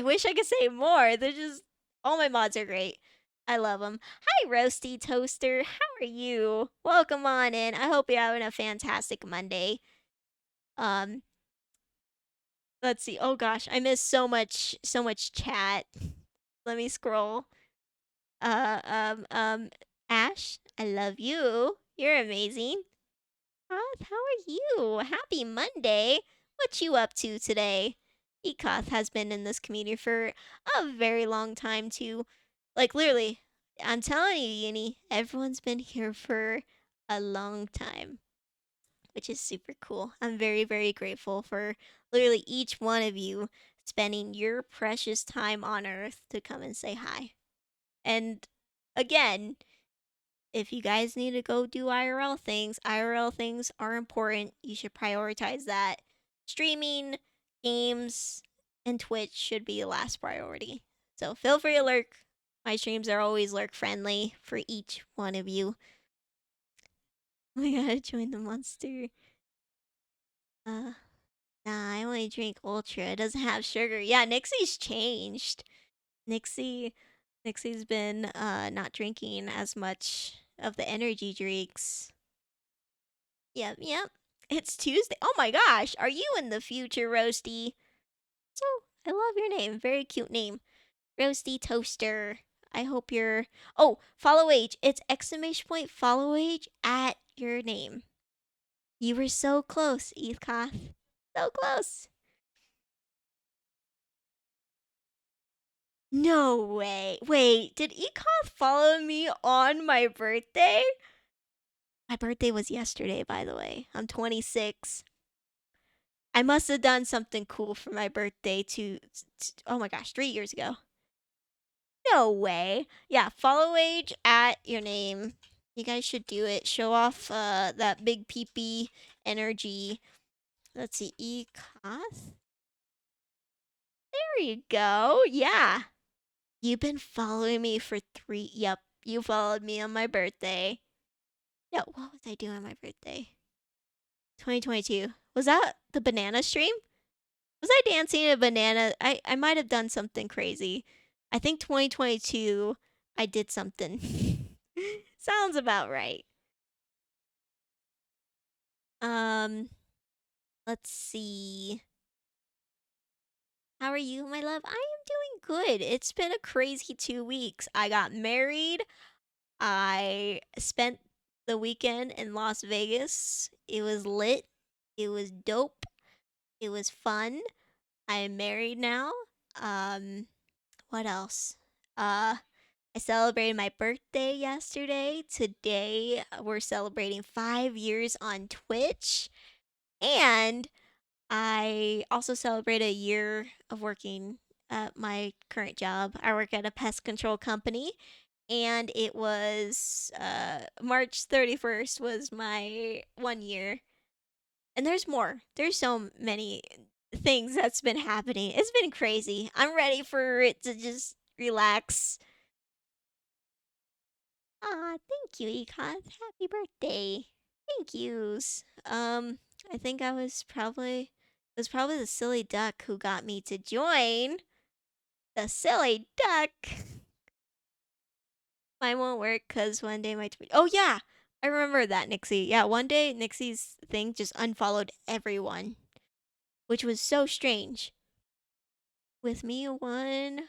wish I could say more. They're just all my mods are great. I love them. Hi, Roasty Toaster. How are you? Welcome on in. I hope you're having a fantastic Monday. Um, let's see. Oh gosh, I missed so much chat. Let me scroll. Uh, um, um, Ash, I love you. You're amazing. Koth, how are you? Happy Monday. What you up to today? Ekoth has been in this community for a very long time too. Like literally, I'm telling you, Uni, everyone's been here for a long time, which is super cool. I'm very, very grateful for literally each one of you spending your precious time on Earth to come and say hi. And again, if you guys need to go do IRL things are important. You should prioritize that. Streaming, games, and Twitch should be the last priority. So feel free to lurk. My streams are always lurk friendly for each one of you. I gotta join the monster. Nah, I only drink Ultra. It doesn't have sugar. Yeah, Nixie's changed. Nixie's been not drinking as much of the energy drinks. Yep, yep. It's Tuesday. Oh my gosh, are you in the future, Roasty? So, I love your name. Very cute name. Roasty Toaster. I hope you're. Oh, follow age. It's exclamation point follow age at your name. You were so close, Ethkoth. So close. No way. Wait, did Ekoth follow me on my birthday? My birthday was yesterday, by the way. I'm 26. I must have done something cool for my birthday oh my gosh, 3 years ago. No way. Yeah, follow age at your name. You guys should do it. Show off that big peepee energy. Let's see, Ekoth. There you go. Yeah. You've been following me for 3. Yep, you followed me on my birthday. No, what was I doing on my birthday? 2022. Was that the banana stream? Was I dancing a banana? I might have done something crazy. I think 2022 I did something. Sounds about right. Um, let's see. How are you, my love? I am doing good. It's been a crazy 2 weeks. I got married. I spent the weekend in Las Vegas. It was lit. It was dope. It was fun. I am married now. What else? I celebrated my birthday yesterday. Today, we're celebrating 5 years on Twitch. And I also celebrate a year of working at my current job. I work at a pest control company. And it was March 31st was my 1 year. And there's more. There's so many things that's been happening. It's been crazy. I'm ready for it to just relax. Thank you, Econ. Happy birthday. Thank yous. I think it was probably the silly duck who got me to join. The silly duck. Mine won't work because one day my tweet. Oh yeah, I remember that, Nixie. Yeah, one day Nixie's thing just unfollowed everyone, which was so strange. With me, 1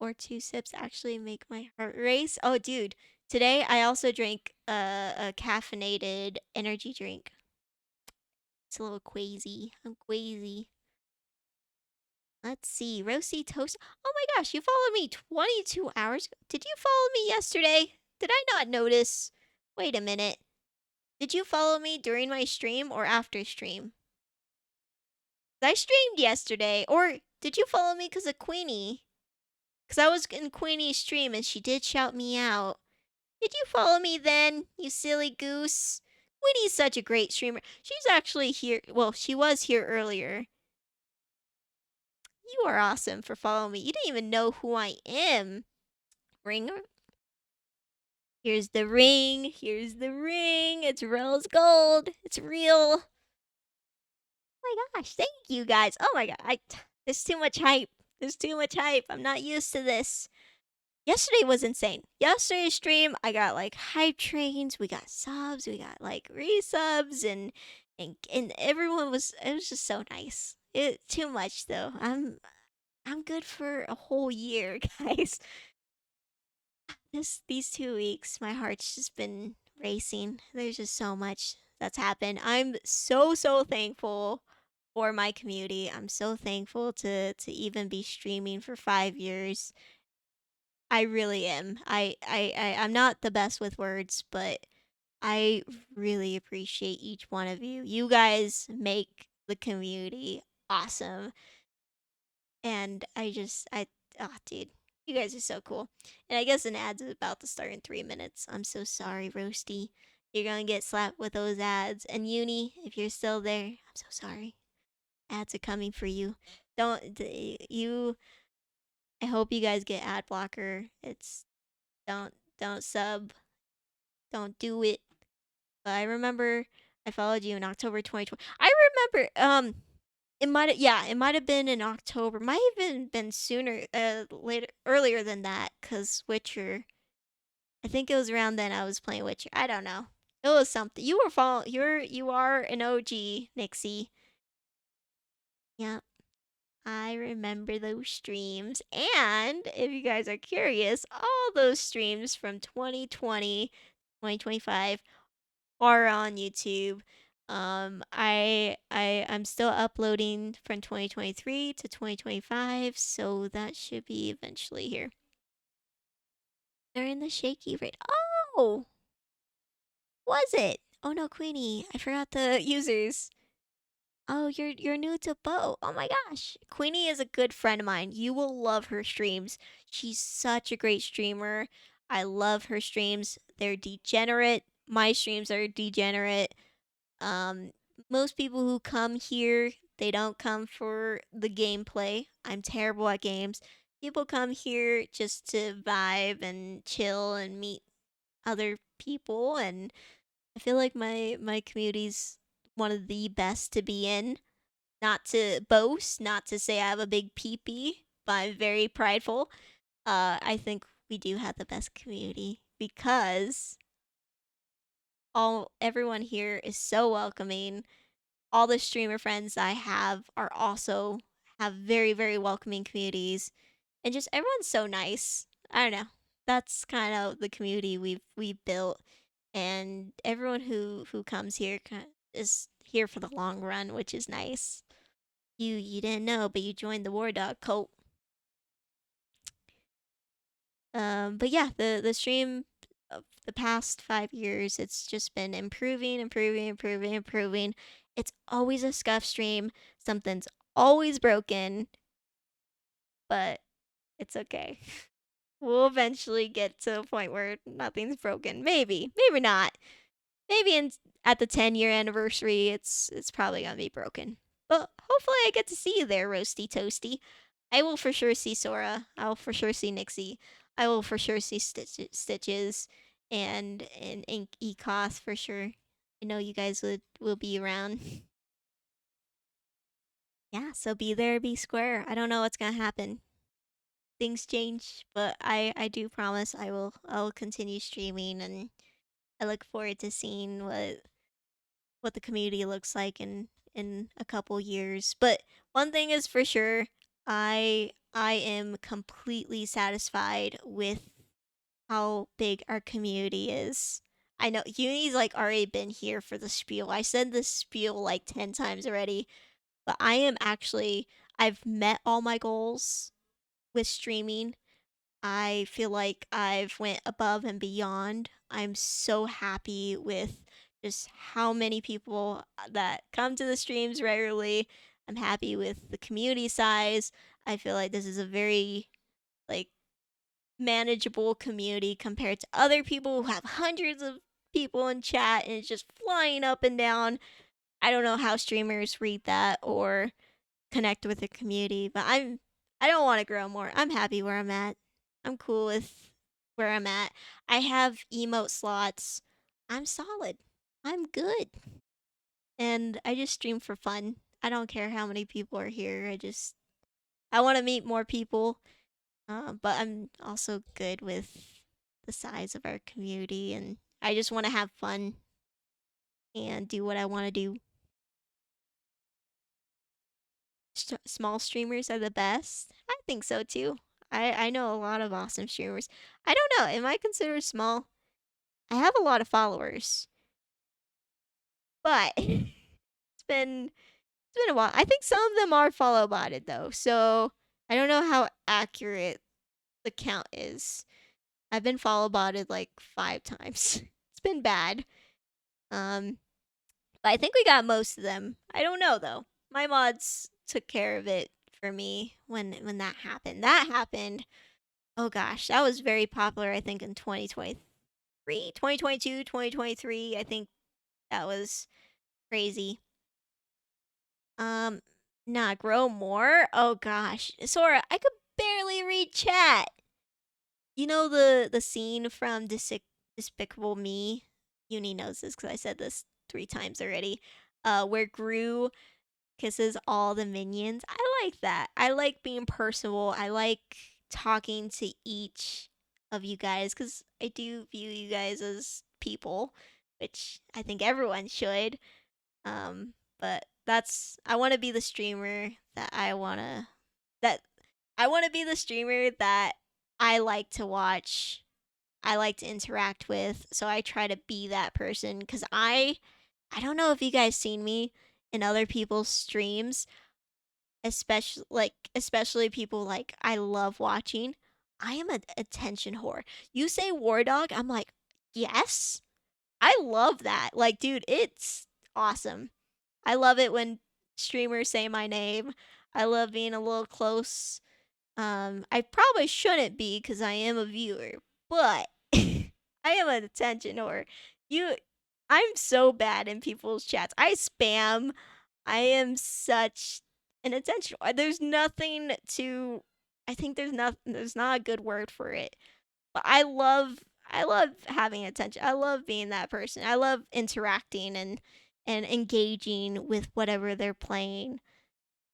or 2 sips actually make my heart race. Oh, dude, today I also drank a caffeinated energy drink. It's a little queasy. I'm queasy. Let's see. Roasty toast. Oh my gosh, you followed me 22 hours ago. Did you follow me yesterday? Did I not notice? Wait a minute. Did you follow me during my stream or after stream? I streamed yesterday. Or did you follow me because of Queenie? Because I was in Queenie's stream and she did shout me out. Did you follow me then, you silly goose? Queenie's such a great streamer. She's actually here. Well, she was here earlier. You are awesome for following me. You didn't even know who I am. Ringer. Here's the ring. Here's the ring. It's rose gold. It's real. Oh my gosh, thank you guys. Oh my god. There's too much hype. There's too much hype. I'm not used to this. Yesterday was insane. Yesterday's stream, I got like hype trains, we got subs, we got like resubs, and everyone was. It was just so nice. It too much though. I'm good for a whole year, guys. These 2 weeks, my heart's just been racing. There's just so much that's happened. I'm so thankful for my community. I'm so thankful to even be streaming for 5 years. I really am. I'm not the best with words, but I really appreciate each one of you. You guys make the community awesome. And oh, dude, you guys are so cool. And I guess an ad's about to start in 3 minutes. I'm so sorry, Roasty. You're gonna get slapped with those ads. And Uni, if you're still there, I'm so sorry. Ads are coming for you. You. I hope you guys get ad blocker. Don't sub. Don't do it. But I remember I followed you in October 2020. I remember it might have been in October. Might have even been sooner earlier than that cuz Witcher. I think it was around then I was playing Witcher. I don't know. It was something. You are an OG, Nixie. Yeah. I remember those streams. And if you guys are curious, all those streams from 2020, 2025 are on YouTube. I'm still uploading from 2023 to 2025, so that should be eventually here. They're in the shaky rate. Oh, was it? Oh no, Queenie, I forgot the users. Oh, you're new to Bo. Oh my gosh. Queenie is a good friend of mine. You will love her streams. She's such a great streamer. I love her streams. They're degenerate. My streams are degenerate. Um Most people who come here, they don't come for the gameplay. I'm terrible at games. People come here just to vibe and chill and meet other people, and I feel like my community's one of the best to be in. Not to boast, not to say I have a big peepee, but I'm very prideful. I think we do have the best community because all everyone here is so welcoming. All the streamer friends I have are also have very, very welcoming communities, and just everyone's so nice. I don't know. That's kind of the community we've built, and everyone who comes here is here for the long run, which is nice. You didn't know, but you joined the War Dog cult. But yeah, the stream of the past 5 years, it's just been improving, improving, improving, improving. It's always a scuff stream. Something's always broken, but it's okay. We'll eventually get to a point where nothing's broken. Maybe, maybe not. Maybe at the 10-year anniversary, it's probably gonna be broken. But hopefully, I get to see you there, Roasty Toasty. I will for sure see Sora. I will for sure see Nixie. I will for sure see Stitches and Ecos for sure. I know you guys will be around. Yeah, so be there, be square. I don't know what's gonna happen. Things change, but I do promise I will continue streaming, and I look forward to seeing what the community looks like in a couple years. But one thing is for sure, I am completely satisfied with how big our community is. I know Uni's like already been here for the spiel. I said the spiel like 10 times already, but I am actually I've met all my goals with streaming. I feel like I've went above and beyond. I'm so happy with just how many people that come to the streams regularly. I'm happy with the community size. I feel like this is a very like manageable community compared to other people who have hundreds of people in chat and it's just flying up and down. I don't know how streamers read that or connect with the community, but I don't want to grow more. I'm happy where I'm at. I'm cool with where I'm at. I have emote slots. I'm solid. I'm good. And I just stream for fun. I don't care how many people are here. I want to meet more people. But I'm also good with the size of our community, and I just want to have fun and do what I want to do. Small streamers are the best. I think so too. I know a lot of awesome streamers. I don't know. Am I considered small? I have a lot of followers, but it's been a while. I think some of them are follow botted though, so I don't know how accurate the count is. I've been follow botted like 5 times. It's been bad. Um, but I think we got most of them. I don't know though. My mods took care of it for me when that happened. That happened. Oh gosh, that was very popular. I think in 2023, 2022, 2023. I think that was crazy. Um, Not grow more. Oh gosh, Sora, I could barely read chat. You know the scene from Despicable Me. Uni knows this because I said this 3 times already. Where Gru kisses all the minions. I like that. I like being personable. I like talking to each of you guys because I do view you guys as people, which I think everyone should. But that's I want to be the streamer that that I want to be the streamer that I like to watch. I like to interact with, so I try to be that person because I don't know if you guys seen me in other people's streams, especially people like I love watching. I am an attention whore. You say War Dog, I'm like, yes. I love that. Like, dude, it's awesome. I love it when streamers say my name. I love being a little close. I probably shouldn't be because I am a viewer, but I am an attention whore. You, I'm so bad in people's chats. I spam. I am such an attention. There's nothing to. I think there's not. There's not a good word for it. But I love having attention. I love being that person. I love interacting and engaging with whatever they're playing.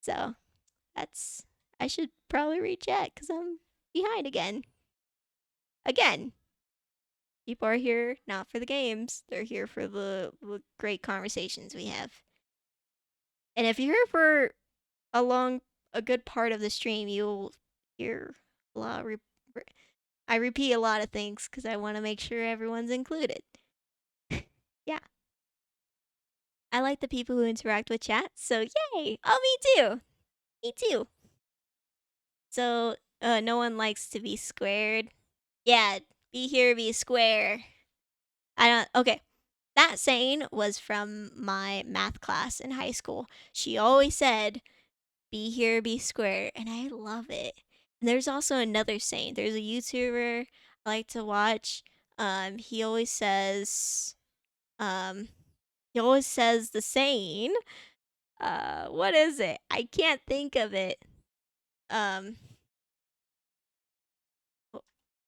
So that's I should probably recheck because I'm behind again. Again, people are here not for the games. They're here for the great conversations we have. And if you're here for a good part of the stream, you'll hear a lot. I repeat a lot of things because I want to make sure everyone's included. Yeah. I like the people who interact with chat, so yay! Oh, me too. Me too. So, no one likes to be squared. Yeah, be here, be square. I don't. Okay, that saying was from my math class in high school. She always said, "Be here, be square," and I love it. And there's also another saying. There's a YouTuber I like to watch. He always says, um, he always says the saying. What is it? I can't think of it. Um,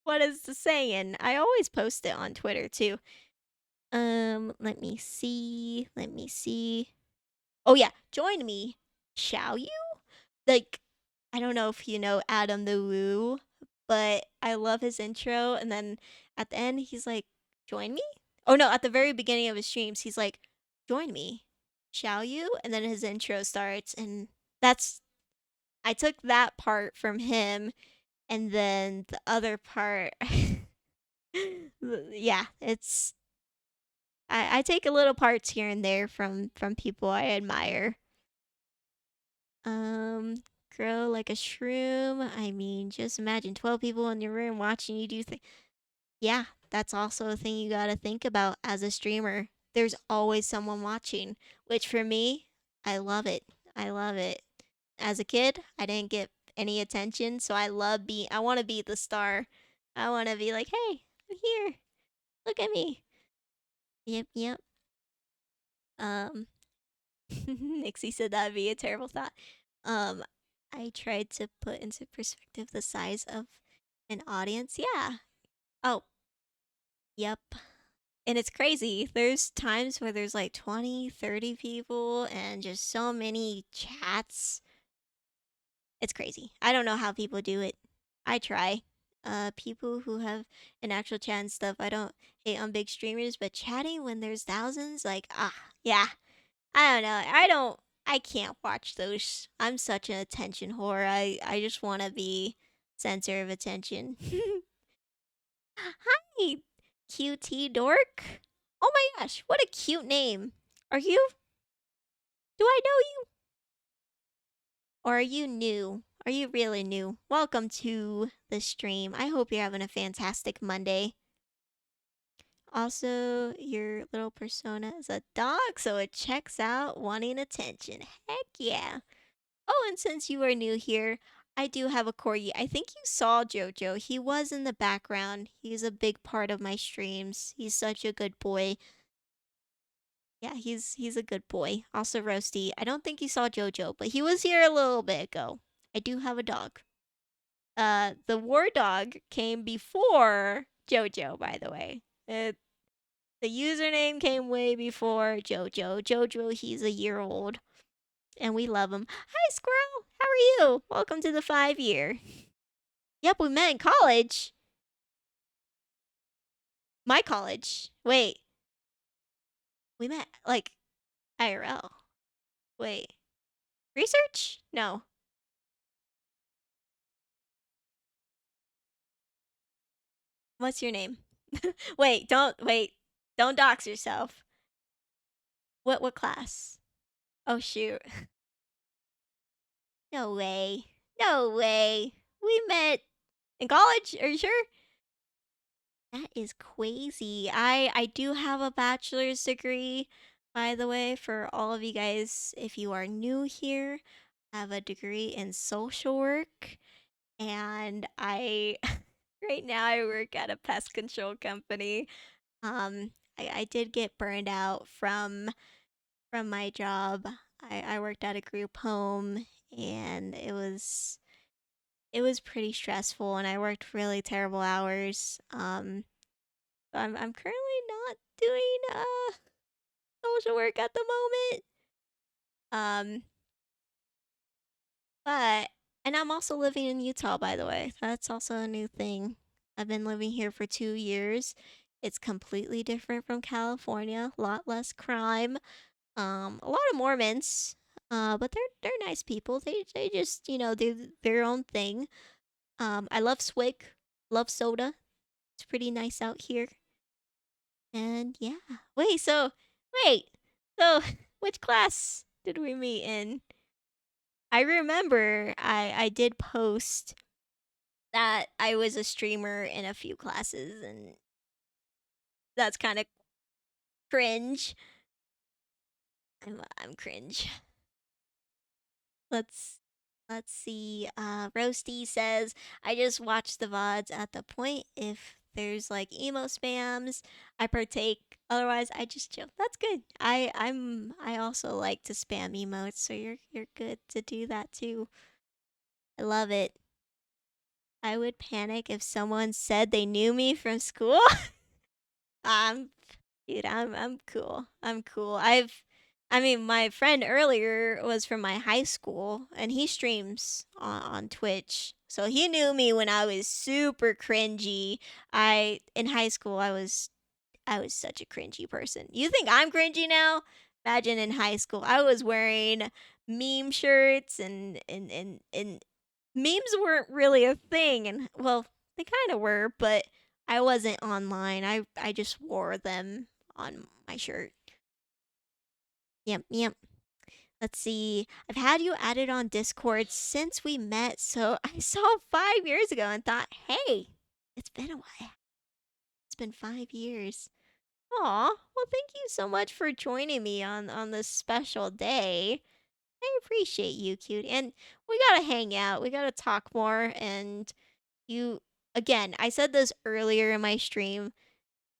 what is the saying? I always post it on Twitter too. Let me see. Let me see. Oh yeah, join me, shall you? Like, I don't know if you know Adam the Woo, but I love his intro. And then at the end, he's like, "Join me." Oh no, at the very beginning of his streams, he's like, "Join me, shall you?" And then his intro starts, and that's I took that part from him, and then the other part, yeah, it's I take a little parts here and there from people I admire. Um, grow like a shroom. I mean, just imagine 12 people in your room watching you do things. Yeah, that's also a thing you gotta think about as a streamer. There's always someone watching, which for me, I love it. I love it. As a kid, I didn't get any attention, so I want to be the star. I want to be like, "Hey, I'm here. Look at me." Yep, yep. Um Nixie said that'd be a terrible thought. Um I tried to put into perspective the size of an audience. Yeah. Oh, yep. And it's crazy. There's times where there's like 20, 30 people and just so many chats. It's crazy. I don't know how people do it. I try. People who have an actual chat and stuff, I don't hate on big streamers, but chatting when there's thousands, like, yeah. I don't know. I can't watch those. I'm such an attention whore. I just want to be center of attention. Hi, QT Dork. Oh my gosh, what a cute name. Are you? Do I know you? Or are you new? Are you really new? Welcome to the stream. I hope you're having a fantastic Monday. Also, your little persona is a dog, so it checks out wanting attention. Heck yeah. Oh, and since you are new here, I do have a corgi. I think you saw Jojo. He was in the background. He's a big part of my streams. He's such a good boy. Yeah, he's a good boy. Also Roasty. I don't think you saw Jojo, but he was here a little bit ago. I do have a dog. The war dog came before Jojo, by the way. The username came way before Jojo. Jojo, he's a year old. And we love him. Hi, Squirrel. How are you? Welcome to the 5-year. Yep, we met in college. My college. Wait. We met, like, IRL. Wait. Research? No. What's your name? Wait, don't dox yourself. What class? Oh shoot. No way. No way. We met in college? Are you sure? That is crazy. I do have a bachelor's degree. By the way, for all of you guys, if you are new here, I have a degree in social work, and I right now I work at a pest control company. I did get burned out from my job. I worked at a group home, and it was pretty stressful, and I worked really terrible hours. So I'm currently not doing social work at the moment. Um, but and I'm also living in Utah, by the way. That's also a new thing. I've been living here for 2 years. It's completely different from California. A lot less crime. A lot of Mormons. But they're nice people. They just do their own thing. I love swig. Love soda. It's pretty nice out here. And yeah. Wait. So which class did we meet in? I remember I did post that I was a streamer in a few classes, and that's kind of cringe. I'm cringe. Let's let's see. Roasty says I just watch the VODs at the point. If there's like emo spams, I partake. Otherwise, I just chill. That's good. I also like to spam emotes, so you're good to do that too. I love it. I would panic if someone said they knew me from school. um, Dude, I'm cool. I'm cool. I mean, my friend earlier was from my high school, and he streams on Twitch. So he knew me when I was super cringy. In high school I was such a cringy person. You think I'm cringy now? Imagine in high school I was wearing meme shirts, and memes weren't really a thing, and well, they kind of were, but I wasn't online. I just wore them on my shirt. Yep. Let's see. I've had you added on Discord since we met, so I saw 5 years ago and thought, hey, it's been a while. It's been 5 years. Aw, well, thank you so much for joining me on this special day. I appreciate you, cute. And we gotta hang out. We gotta talk more. And you, again, I said this earlier in my stream,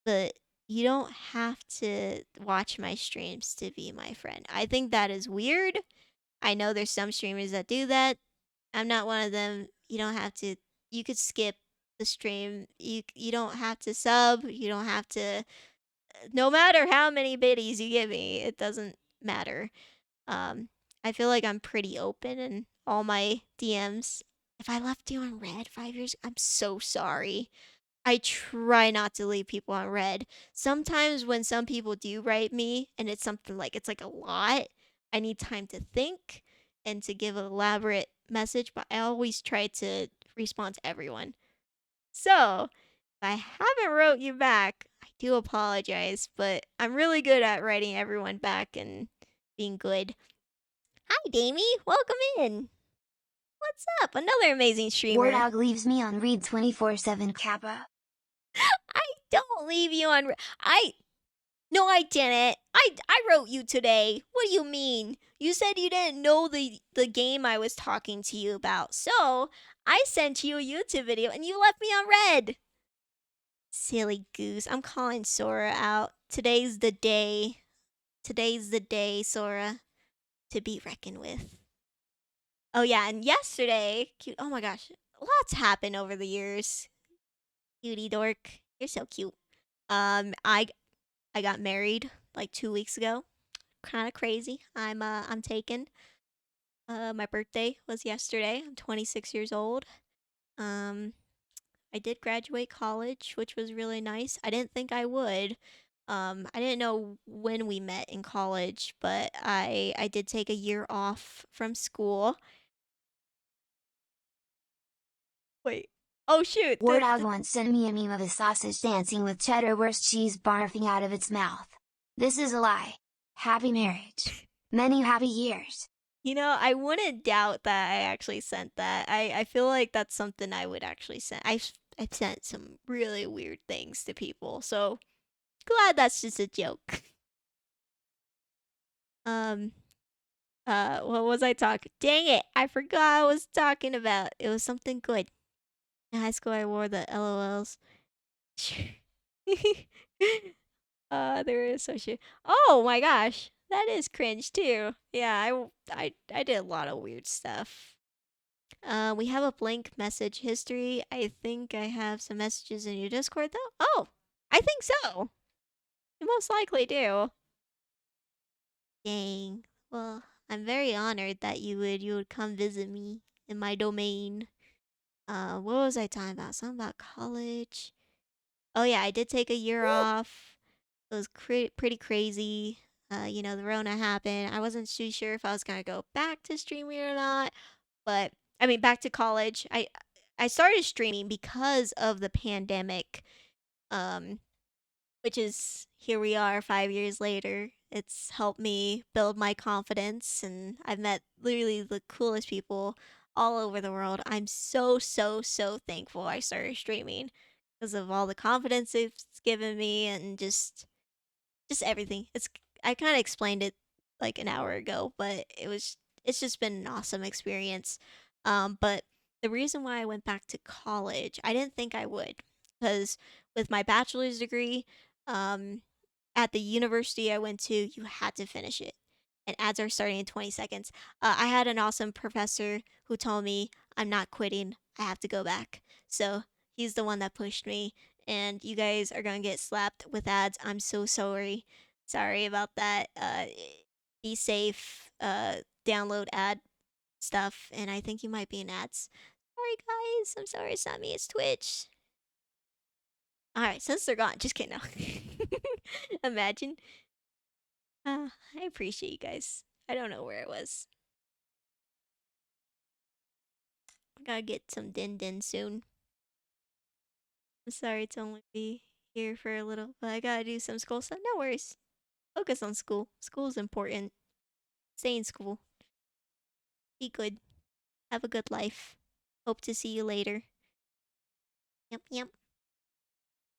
but you don't have to watch my streams to be my friend. I think that is weird. I know there's some streamers that do that. I'm not one of them. You don't have to. You could skip the stream. You don't have to sub. You don't have to. No matter how many biddies you give me, it doesn't matter. Um, I feel like I'm pretty open in all my DMs. If I left you on red 5 years, I'm so sorry. I try not to leave people on red. Sometimes when some people do write me and it's something like it's like a lot, I need time to think and to give an elaborate message, but I always try to respond to everyone. So, if I haven't wrote you back, I do apologize, but I'm really good at writing everyone back and being good. Hi, Damie. Welcome in. What's up? Another amazing streamer. Wardog leaves me on read 24/7 Kappa. I don't leave you on. No, I didn't. I wrote you today. What do you mean? You said you didn't know the game I was talking to you about. So, I sent you a YouTube video and you left me on red. Silly goose. I'm calling Sora out. Today's the day. Today's the day, Sora, to be reckoned with. Oh yeah, and yesterday, cute. Oh my gosh, lots happened over the years. Cutie dork, you're so cute. I got married like 2 weeks ago. Kind of crazy. I'm taken. My birthday was yesterday. I'm 26 years old. Um, I did graduate college, which was really nice. I didn't think I would. I didn't know when we met in college, but I did take a year off from school. Wait. Oh shoot. Wardog once sent me a meme of a sausage dancing with cheddar wurst cheese barfing out of its mouth. This is a lie. Happy marriage. Many happy years. I wouldn't doubt that I actually sent that. I feel like that's something I would actually send. I've sent some really weird things to people, so glad that's just a joke. Um, what was I talking? Dang it! I forgot I was talking about. It was something good. In high school, I wore the LOLs. They were associated. Oh my gosh, that is cringe too. Yeah, I did a lot of weird stuff. We have a blank message history. I think I have some messages in your Discord though. Oh, I think so. You most likely do. Dang. Well, I'm very honored that you would come visit me in my domain. What was I talking about? Something about college. Oh yeah, I did take a year off. It was pretty crazy. The Rona happened. I wasn't too sure if I was gonna go back to streaming or not, but I mean back to college. I started streaming because of the pandemic. Um, which is here we are 5 years later. It's helped me build my confidence, and I've met literally the coolest people all over the world. I'm so thankful I started streaming because of all the confidence it's given me and just everything. I kind of explained it like an hour ago, but it's just been an awesome experience. But the reason why I went back to college, I didn't think I would, because with my bachelor's degree, um, at the university I went to, you had to finish it. And ads are starting in 20 seconds. I had an awesome professor who told me I'm not quitting. I have to go back. So he's the one that pushed me. And you guys are going to get slapped with ads. I'm so sorry. Sorry about that. Be safe. Download ad stuff. And I think you might be in ads. Sorry, guys. I'm sorry. It's not me. It's Twitch. All right. Since they're gone. Just kidding. No. Imagine. I appreciate you guys. I don't know where it was. I gotta get some din din soon. I'm sorry to only be here for a little, but I gotta do some school stuff. No worries. Focus on school. School's important. Stay in school. Be good. Have a good life. Hope to see you later. Yep, yep.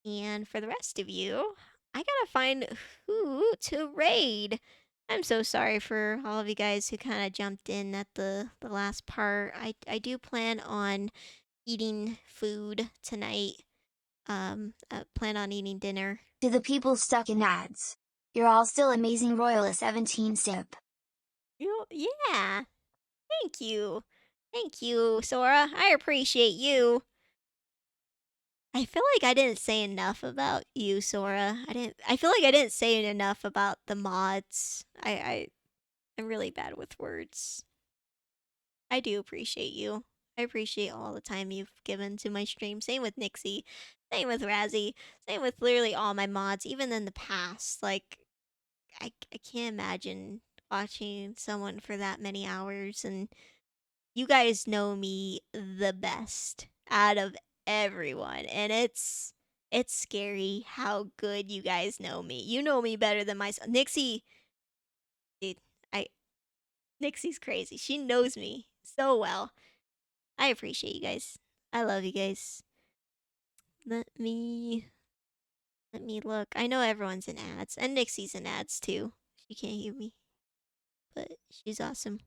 And for the rest of you, I gotta find who to raid. I'm so sorry for all of you guys who kind of jumped in at the last part. I do plan on eating food tonight. Plan on eating dinner. To the people stuck in ads. You're all still amazing Royal 17 sip. Yeah. Thank you. Thank you, Sora. I appreciate you. I feel like I didn't say enough about you, Sora. I feel like I didn't say enough about the mods. I'm really bad with words. I do appreciate you. I appreciate all the time you've given to my stream. Same with Nixie. Same with Razzie. Same with literally all my mods, even in the past. Like, I can't imagine watching someone for that many hours. And you guys know me the best out of everyone. And it's scary how good you guys know me. You know me better than myself. Nixie, dude, I Nixie's crazy. She knows me so well. I appreciate you guys. I love you guys. Let me let me look. I know everyone's in ads, and Nixie's in ads too. She can't hear me, but she's awesome.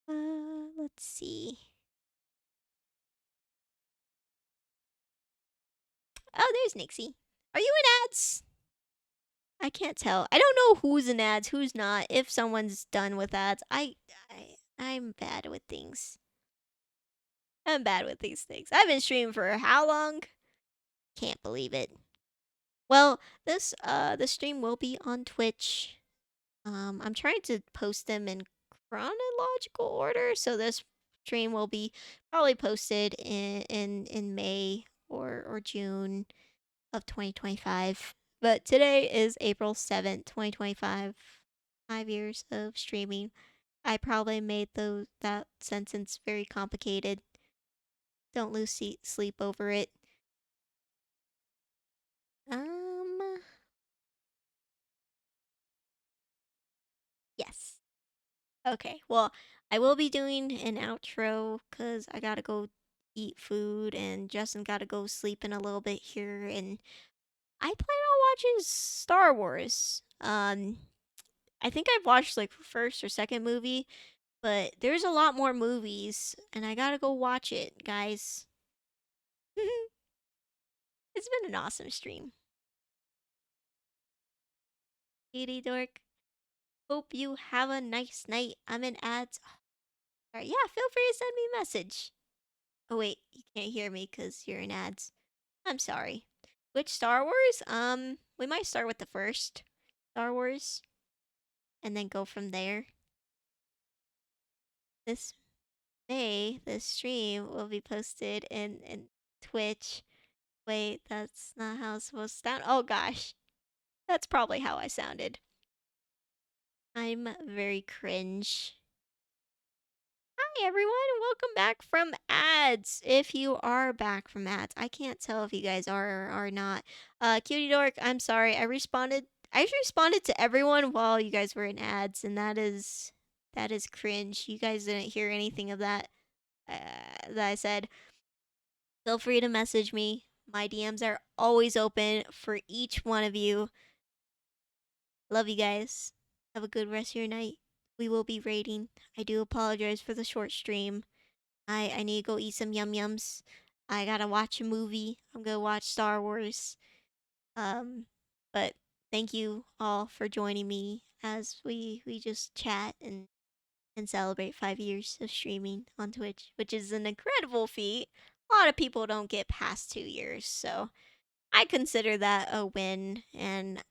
Let's see. Oh, there's Nixie. Are you in ads? I can't tell. I don't know who's in ads, who's not. If someone's done with ads, I'm bad with things. I'm bad with these things. I've been streaming for how long? Can't believe it. Well, this stream will be on Twitch. I'm trying to post them in chronological order, so this stream will be probably posted in May or June of 2025. But today is April 7th, 2025. 5 years of streaming. I probably made that sentence very complicated. Don't lose sleep over it. Um, yes. Okay, well, I will be doing an outro because I gotta go eat food and Justin gotta go sleep in a little bit here, and I plan on watching Star Wars. I think I've watched like first or second movie, but there's a lot more movies, and I gotta go watch it, guys. It's been an awesome stream. Katie Dork, hope you have a nice night. I'm in ads. Alright, yeah, feel free to send me a message. Oh wait, you can't hear me because you're in ads. I'm sorry. Which Star Wars? We might start with the first Star Wars and then go from there. This May, the stream will be posted in Twitch. Wait, that's not how it's supposed to sound. Oh gosh. That's probably how I sounded. I'm very cringe. Hi everyone, welcome back from ads. If you are back from ads, I can't tell if you guys are or are not. Cutie Dork, I'm sorry. I responded to everyone while you guys were in ads, and that is cringe. You guys didn't hear anything of that that I said. Feel free to message me. My DMs are always open for each one of you. Love you guys. Have a good rest of your night. We will be raiding. I do apologize for the short stream. I need to go eat some yum yums. I gotta watch a movie. I'm gonna watch Star Wars. But thank you all for joining me as we just chat and celebrate 5 years of streaming on Twitch, which is an incredible feat. A lot of people don't get past 2 years, so I consider that a win. And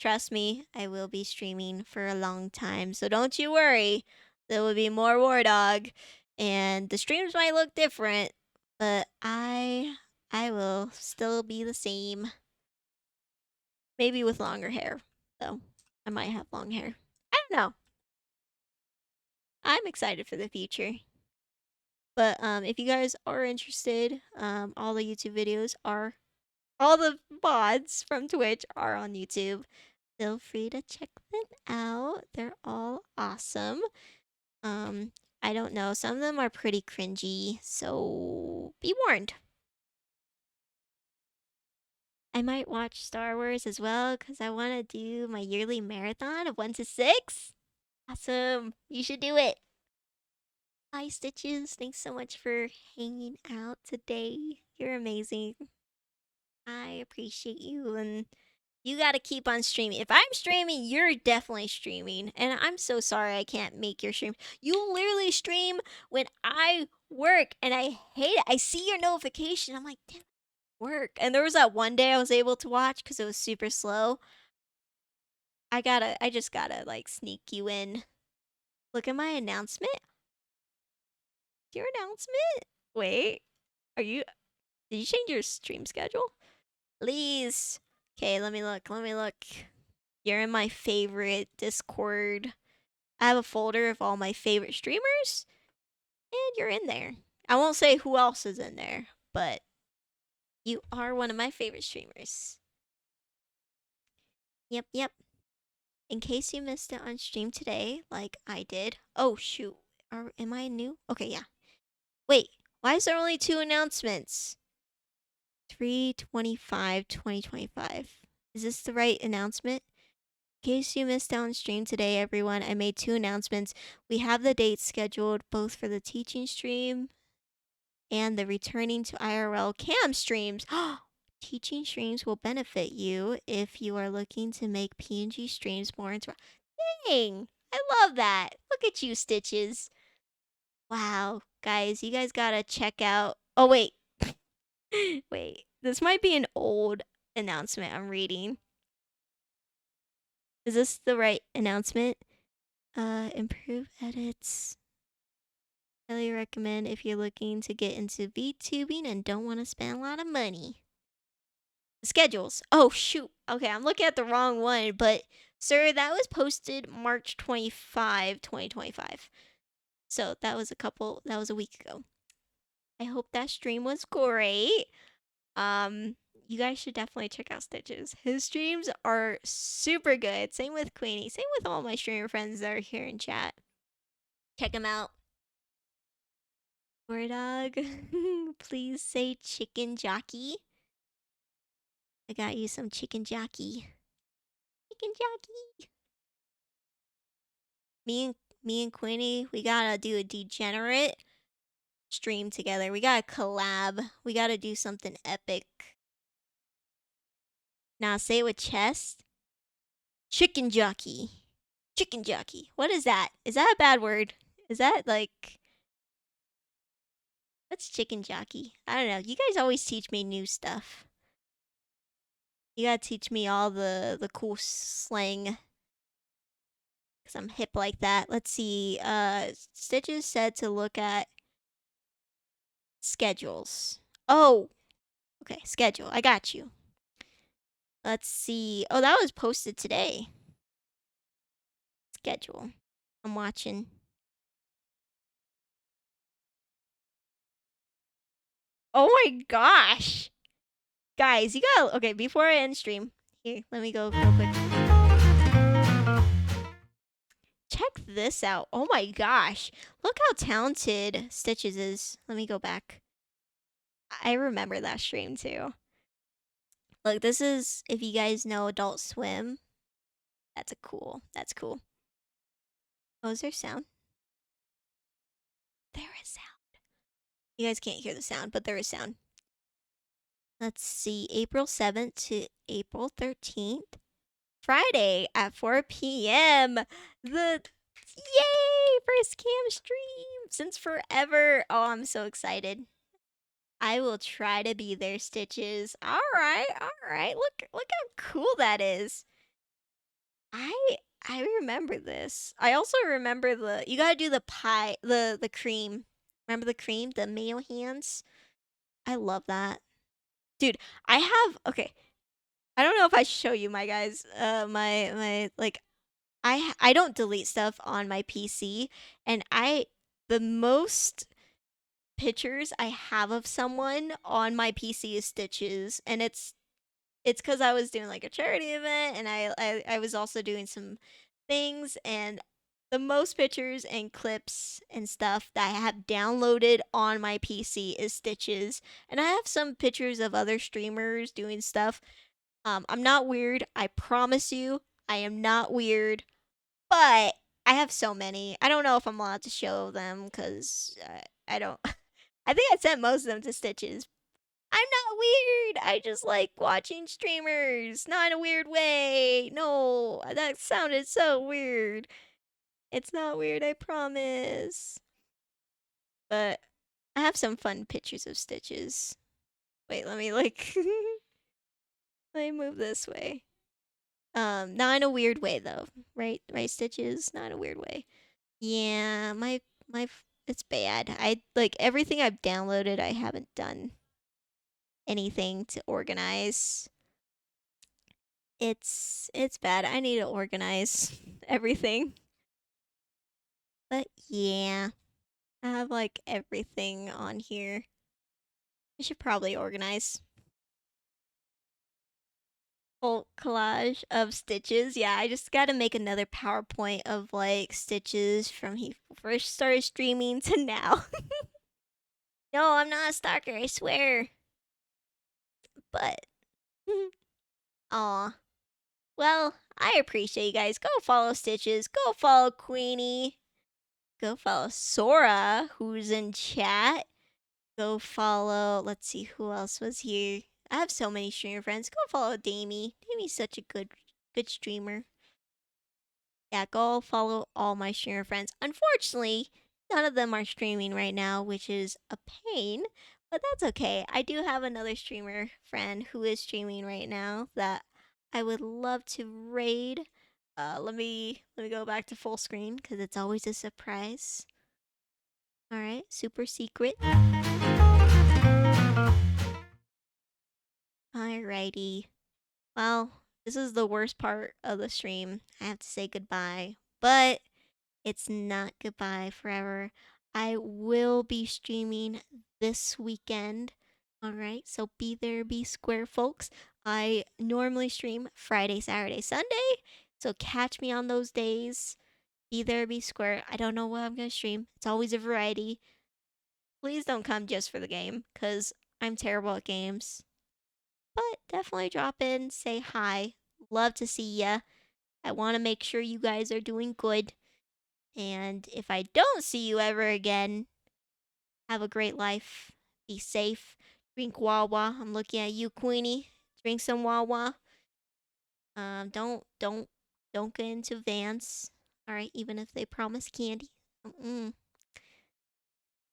trust me, I will be streaming for a long time, so don't you worry. There will be more War Dog, and the streams might look different, but I will still be the same. Maybe with longer hair, though. I might have long hair. I don't know. I'm excited for the future. But if you guys are interested, all the YouTube videos are, all the VODs from Twitch are on YouTube. Feel free to check them out. They're all awesome. I don't know. Some of them are pretty cringy, so be warned. I might watch Star Wars as well because I want to do my yearly marathon of 1 to 6. Awesome. You should do it. Hi, Stitches. Thanks so much for hanging out today. You're amazing. I appreciate you, and you gotta keep on streaming. If I'm streaming, you're definitely streaming. And I'm so sorry I can't make your stream. You literally stream when I work, and I hate it. I see your notification. I'm like, damn, work. And there was that one day I was able to watch because it was super slow. I just gotta like sneak you in. Look at my announcement. Your announcement? Wait, did you change your stream schedule? Please. Okay, let me look. You're in my favorite Discord. I have a folder of all my favorite streamers, and you're in there. I won't say who else is in there, but you are one of my favorite streamers. Yep. In case you missed it on stream today, like I did. Oh, shoot. Am I new? Okay, yeah. Wait, why is there only 2 announcements? 3/25/2025. Is this the right announcement? In case you missed out on stream today, everyone, I made 2 announcements. We have the dates scheduled both for the teaching stream and the returning to IRL cam streams. Teaching streams will benefit you if you are looking to make PNG streams more interactive. Dang! I love that. Look at you, Stitches. Wow, guys, you guys gotta check out. Oh, wait. Wait, this might be an old announcement I'm reading. Is this the right announcement? Improve edits. Highly recommend if you're looking to get into VTubing and don't want to spend a lot of money. Schedules. Oh, shoot. Okay, I'm looking at the wrong one, but sir, that was posted March 25, 2025. So that was a week ago. I hope that stream was great. You guys should definitely check out Stitches. His streams are super good. Same with Queenie. Same with all my streamer friends that are here in chat. Check them out. War Dog, please say chicken jockey. I got you some chicken jockey. Chicken jockey. me and Queenie, we gotta do a degenerate stream together. We gotta collab. We gotta do something epic. Now say it with chest. Chicken jockey. Chicken jockey. What is that? Is that a bad word? Is that like what's chicken jockey? I don't know. You guys always teach me new stuff. You gotta teach me all the cool slang. Cause I'm hip like that. Let's see. Stitches said to look at schedules. Oh, okay, schedule. I got you. Let's see. Oh, that was posted today. Schedule. I'm watching. Oh my gosh. Guys, you gotta. Okay, before I end stream, here, let me go real quick. Check this out. Oh my gosh. Look how talented Stitches is. Let me go back. I remember that stream too. Look, this is, if you guys know Adult Swim, that's cool. That's cool. Oh, is there sound? There is sound. You guys can't hear the sound, but there is sound. Let's see, April 7th to April 13th. Friday at 4 p.m. The yay! First cam stream since forever. Oh, I'm so excited. I will try to be there, Stitches. All right. Look how cool that is. I remember this. I also remember you gotta do the pie, the cream. Remember the cream, the mayo hands? I love that. Dude, okay. I don't know if I show you my guys, my like I don't delete stuff on my PC, and the most pictures I have of someone on my PC is Stitches, and it's because I was doing like a charity event, and I was also doing some things, and the most pictures and clips and stuff that I have downloaded on my PC is Stitches, and I have some pictures of other streamers doing stuff. I'm not weird. I promise you, I am not weird. But I have so many. I don't know if I'm allowed to show them because I don't. I think I sent most of them to Stitches. I'm not weird. I just like watching streamers, not in a weird way. No, that sounded so weird. It's not weird, I promise. But I have some fun pictures of Stitches. Wait, let me like let me move this way. Not in a weird way though, right? Right, Stitches, not in a weird way. Yeah, it's bad. I like everything I've downloaded. I haven't done anything to organize. It's bad. I need to organize everything. But yeah, I have like everything on here. I should probably organize. Full collage of Stitches. Yeah, I just gotta make another PowerPoint of like Stitches from he first started streaming to now. No, I'm not a stalker, I swear. But, aw. Well, I appreciate you guys. Go follow Stitches. Go follow Queenie. Go follow Sora, who's in chat. Go follow, let's see who else was here. I have so many streamer friends. Go follow Damie. Damie's such a good streamer. Yeah, go follow all my streamer friends. Unfortunately, none of them are streaming right now, which is a pain, but that's okay. I do have another streamer friend who is streaming right now that I would love to raid. Let me go back to full screen because it's always a surprise. All right, super secret. Alrighty. Well, this is the worst part of the stream. I have to say goodbye, but it's not goodbye forever. I will be streaming this weekend. All right, so be there, be square, folks. I normally stream Friday, Saturday, Sunday, so catch me on those days. Be there, be square. I don't know what I'm gonna stream. It's always a variety. Please don't come just for the game, because I'm terrible at games. But definitely drop in, say hi. Love to see ya. I want to make sure you guys are doing good. And if I don't see you ever again, have a great life. Be safe. Drink Wawa. I'm looking at you, Queenie. Drink some Wawa. Don't get into Vans. All right, even if they promise candy. Mm-mm.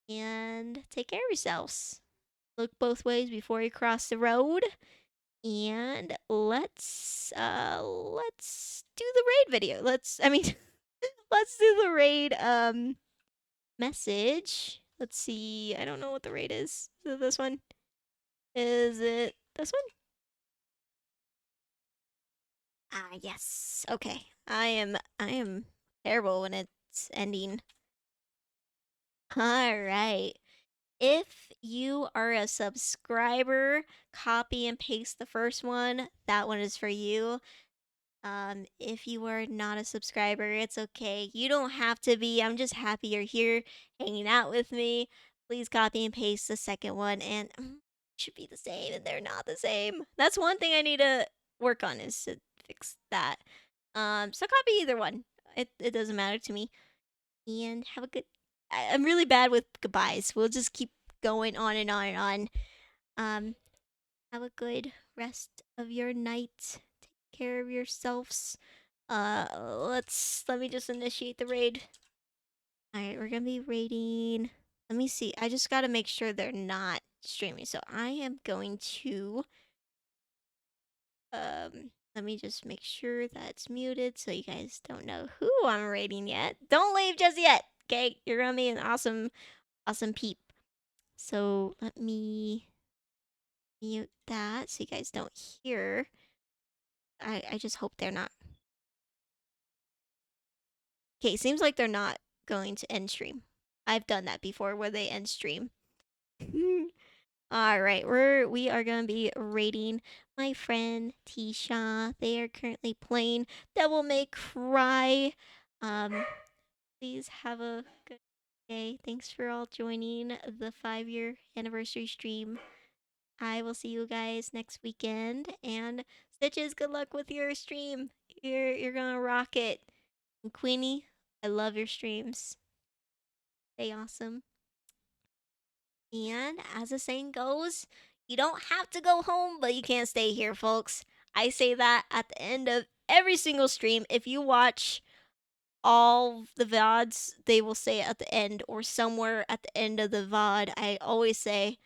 And take care of yourselves. Look both ways before you cross the road. And let's do the raid video. Let's let's do the raid message. Let's see. I don't know what the raid is. Is it this one? Is it this one? Ah, yes. Okay. I am terrible when it's ending. All right. If you are a subscriber, copy and paste the first one. That one is for you. If you are not a subscriber, it's okay. You don't have to be. I'm just happy you're here hanging out with me. Please copy and paste the second one, and should be the same, and they're not the same. That's one thing I need to work on, is to fix that. So copy either one. It doesn't matter to me. And have a good. I'm really bad with goodbyes. We'll just keep going on and on and on. Have a good rest of your night. Take care of yourselves. Let me just initiate the raid. Alright, we're gonna be raiding. Let me see. I just gotta make sure they're not streaming. So I am going to let me just make sure that's muted so you guys don't know who I'm raiding yet. Don't leave just yet. Okay, you're gonna be an awesome peep. So let me mute that so you guys don't hear. I just hope they're not. Okay, seems like they're not going to end stream. I've done that before where they end stream. All right, we are gonna be rating my friend Tisha. They are currently playing Devil May Cry. Please have a good day. Thanks for all joining the 5-year anniversary stream. I will see you guys next weekend. And Stitches, good luck with your stream. You're gonna rock it. And Queenie, I love your streams. Stay awesome. And as the saying goes, you don't have to go home, but you can't stay here, folks. I say that at the end of every single stream. If you watch all the VODs, they will say at the end or somewhere at the end of the VOD. I always say,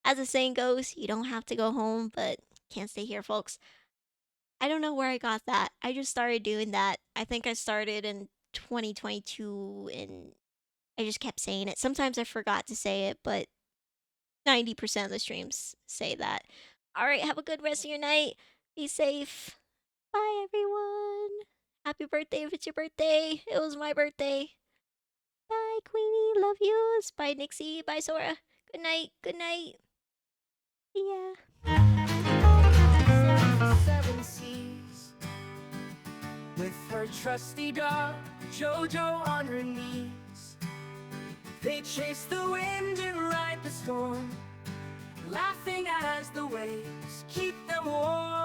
as the saying goes, you don't have to go home, but can't stay here, folks. I don't know where I got that. I just started doing that. I think I started in 2022 and I just kept saying it. Sometimes I forgot to say it, but 90% of the streams say that. All right, have a good rest of your night. Be safe. Bye, everyone. Happy birthday if it's your birthday. It was my birthday. Bye, Queenie. Love yous. Bye, Nixie. Bye, Sora. Good night. Good night. Yeah. Seven seas. With her trusty dog, Jojo on her knees. They chase the wind and ride the storm, laughing as the waves keep them warm.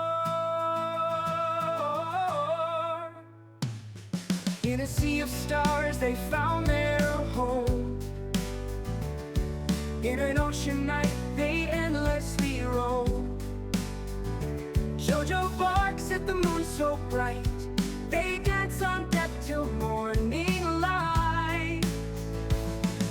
In a sea of stars they found their home. In an ocean night they endlessly roam. Jojo barks at the moon so bright, they dance on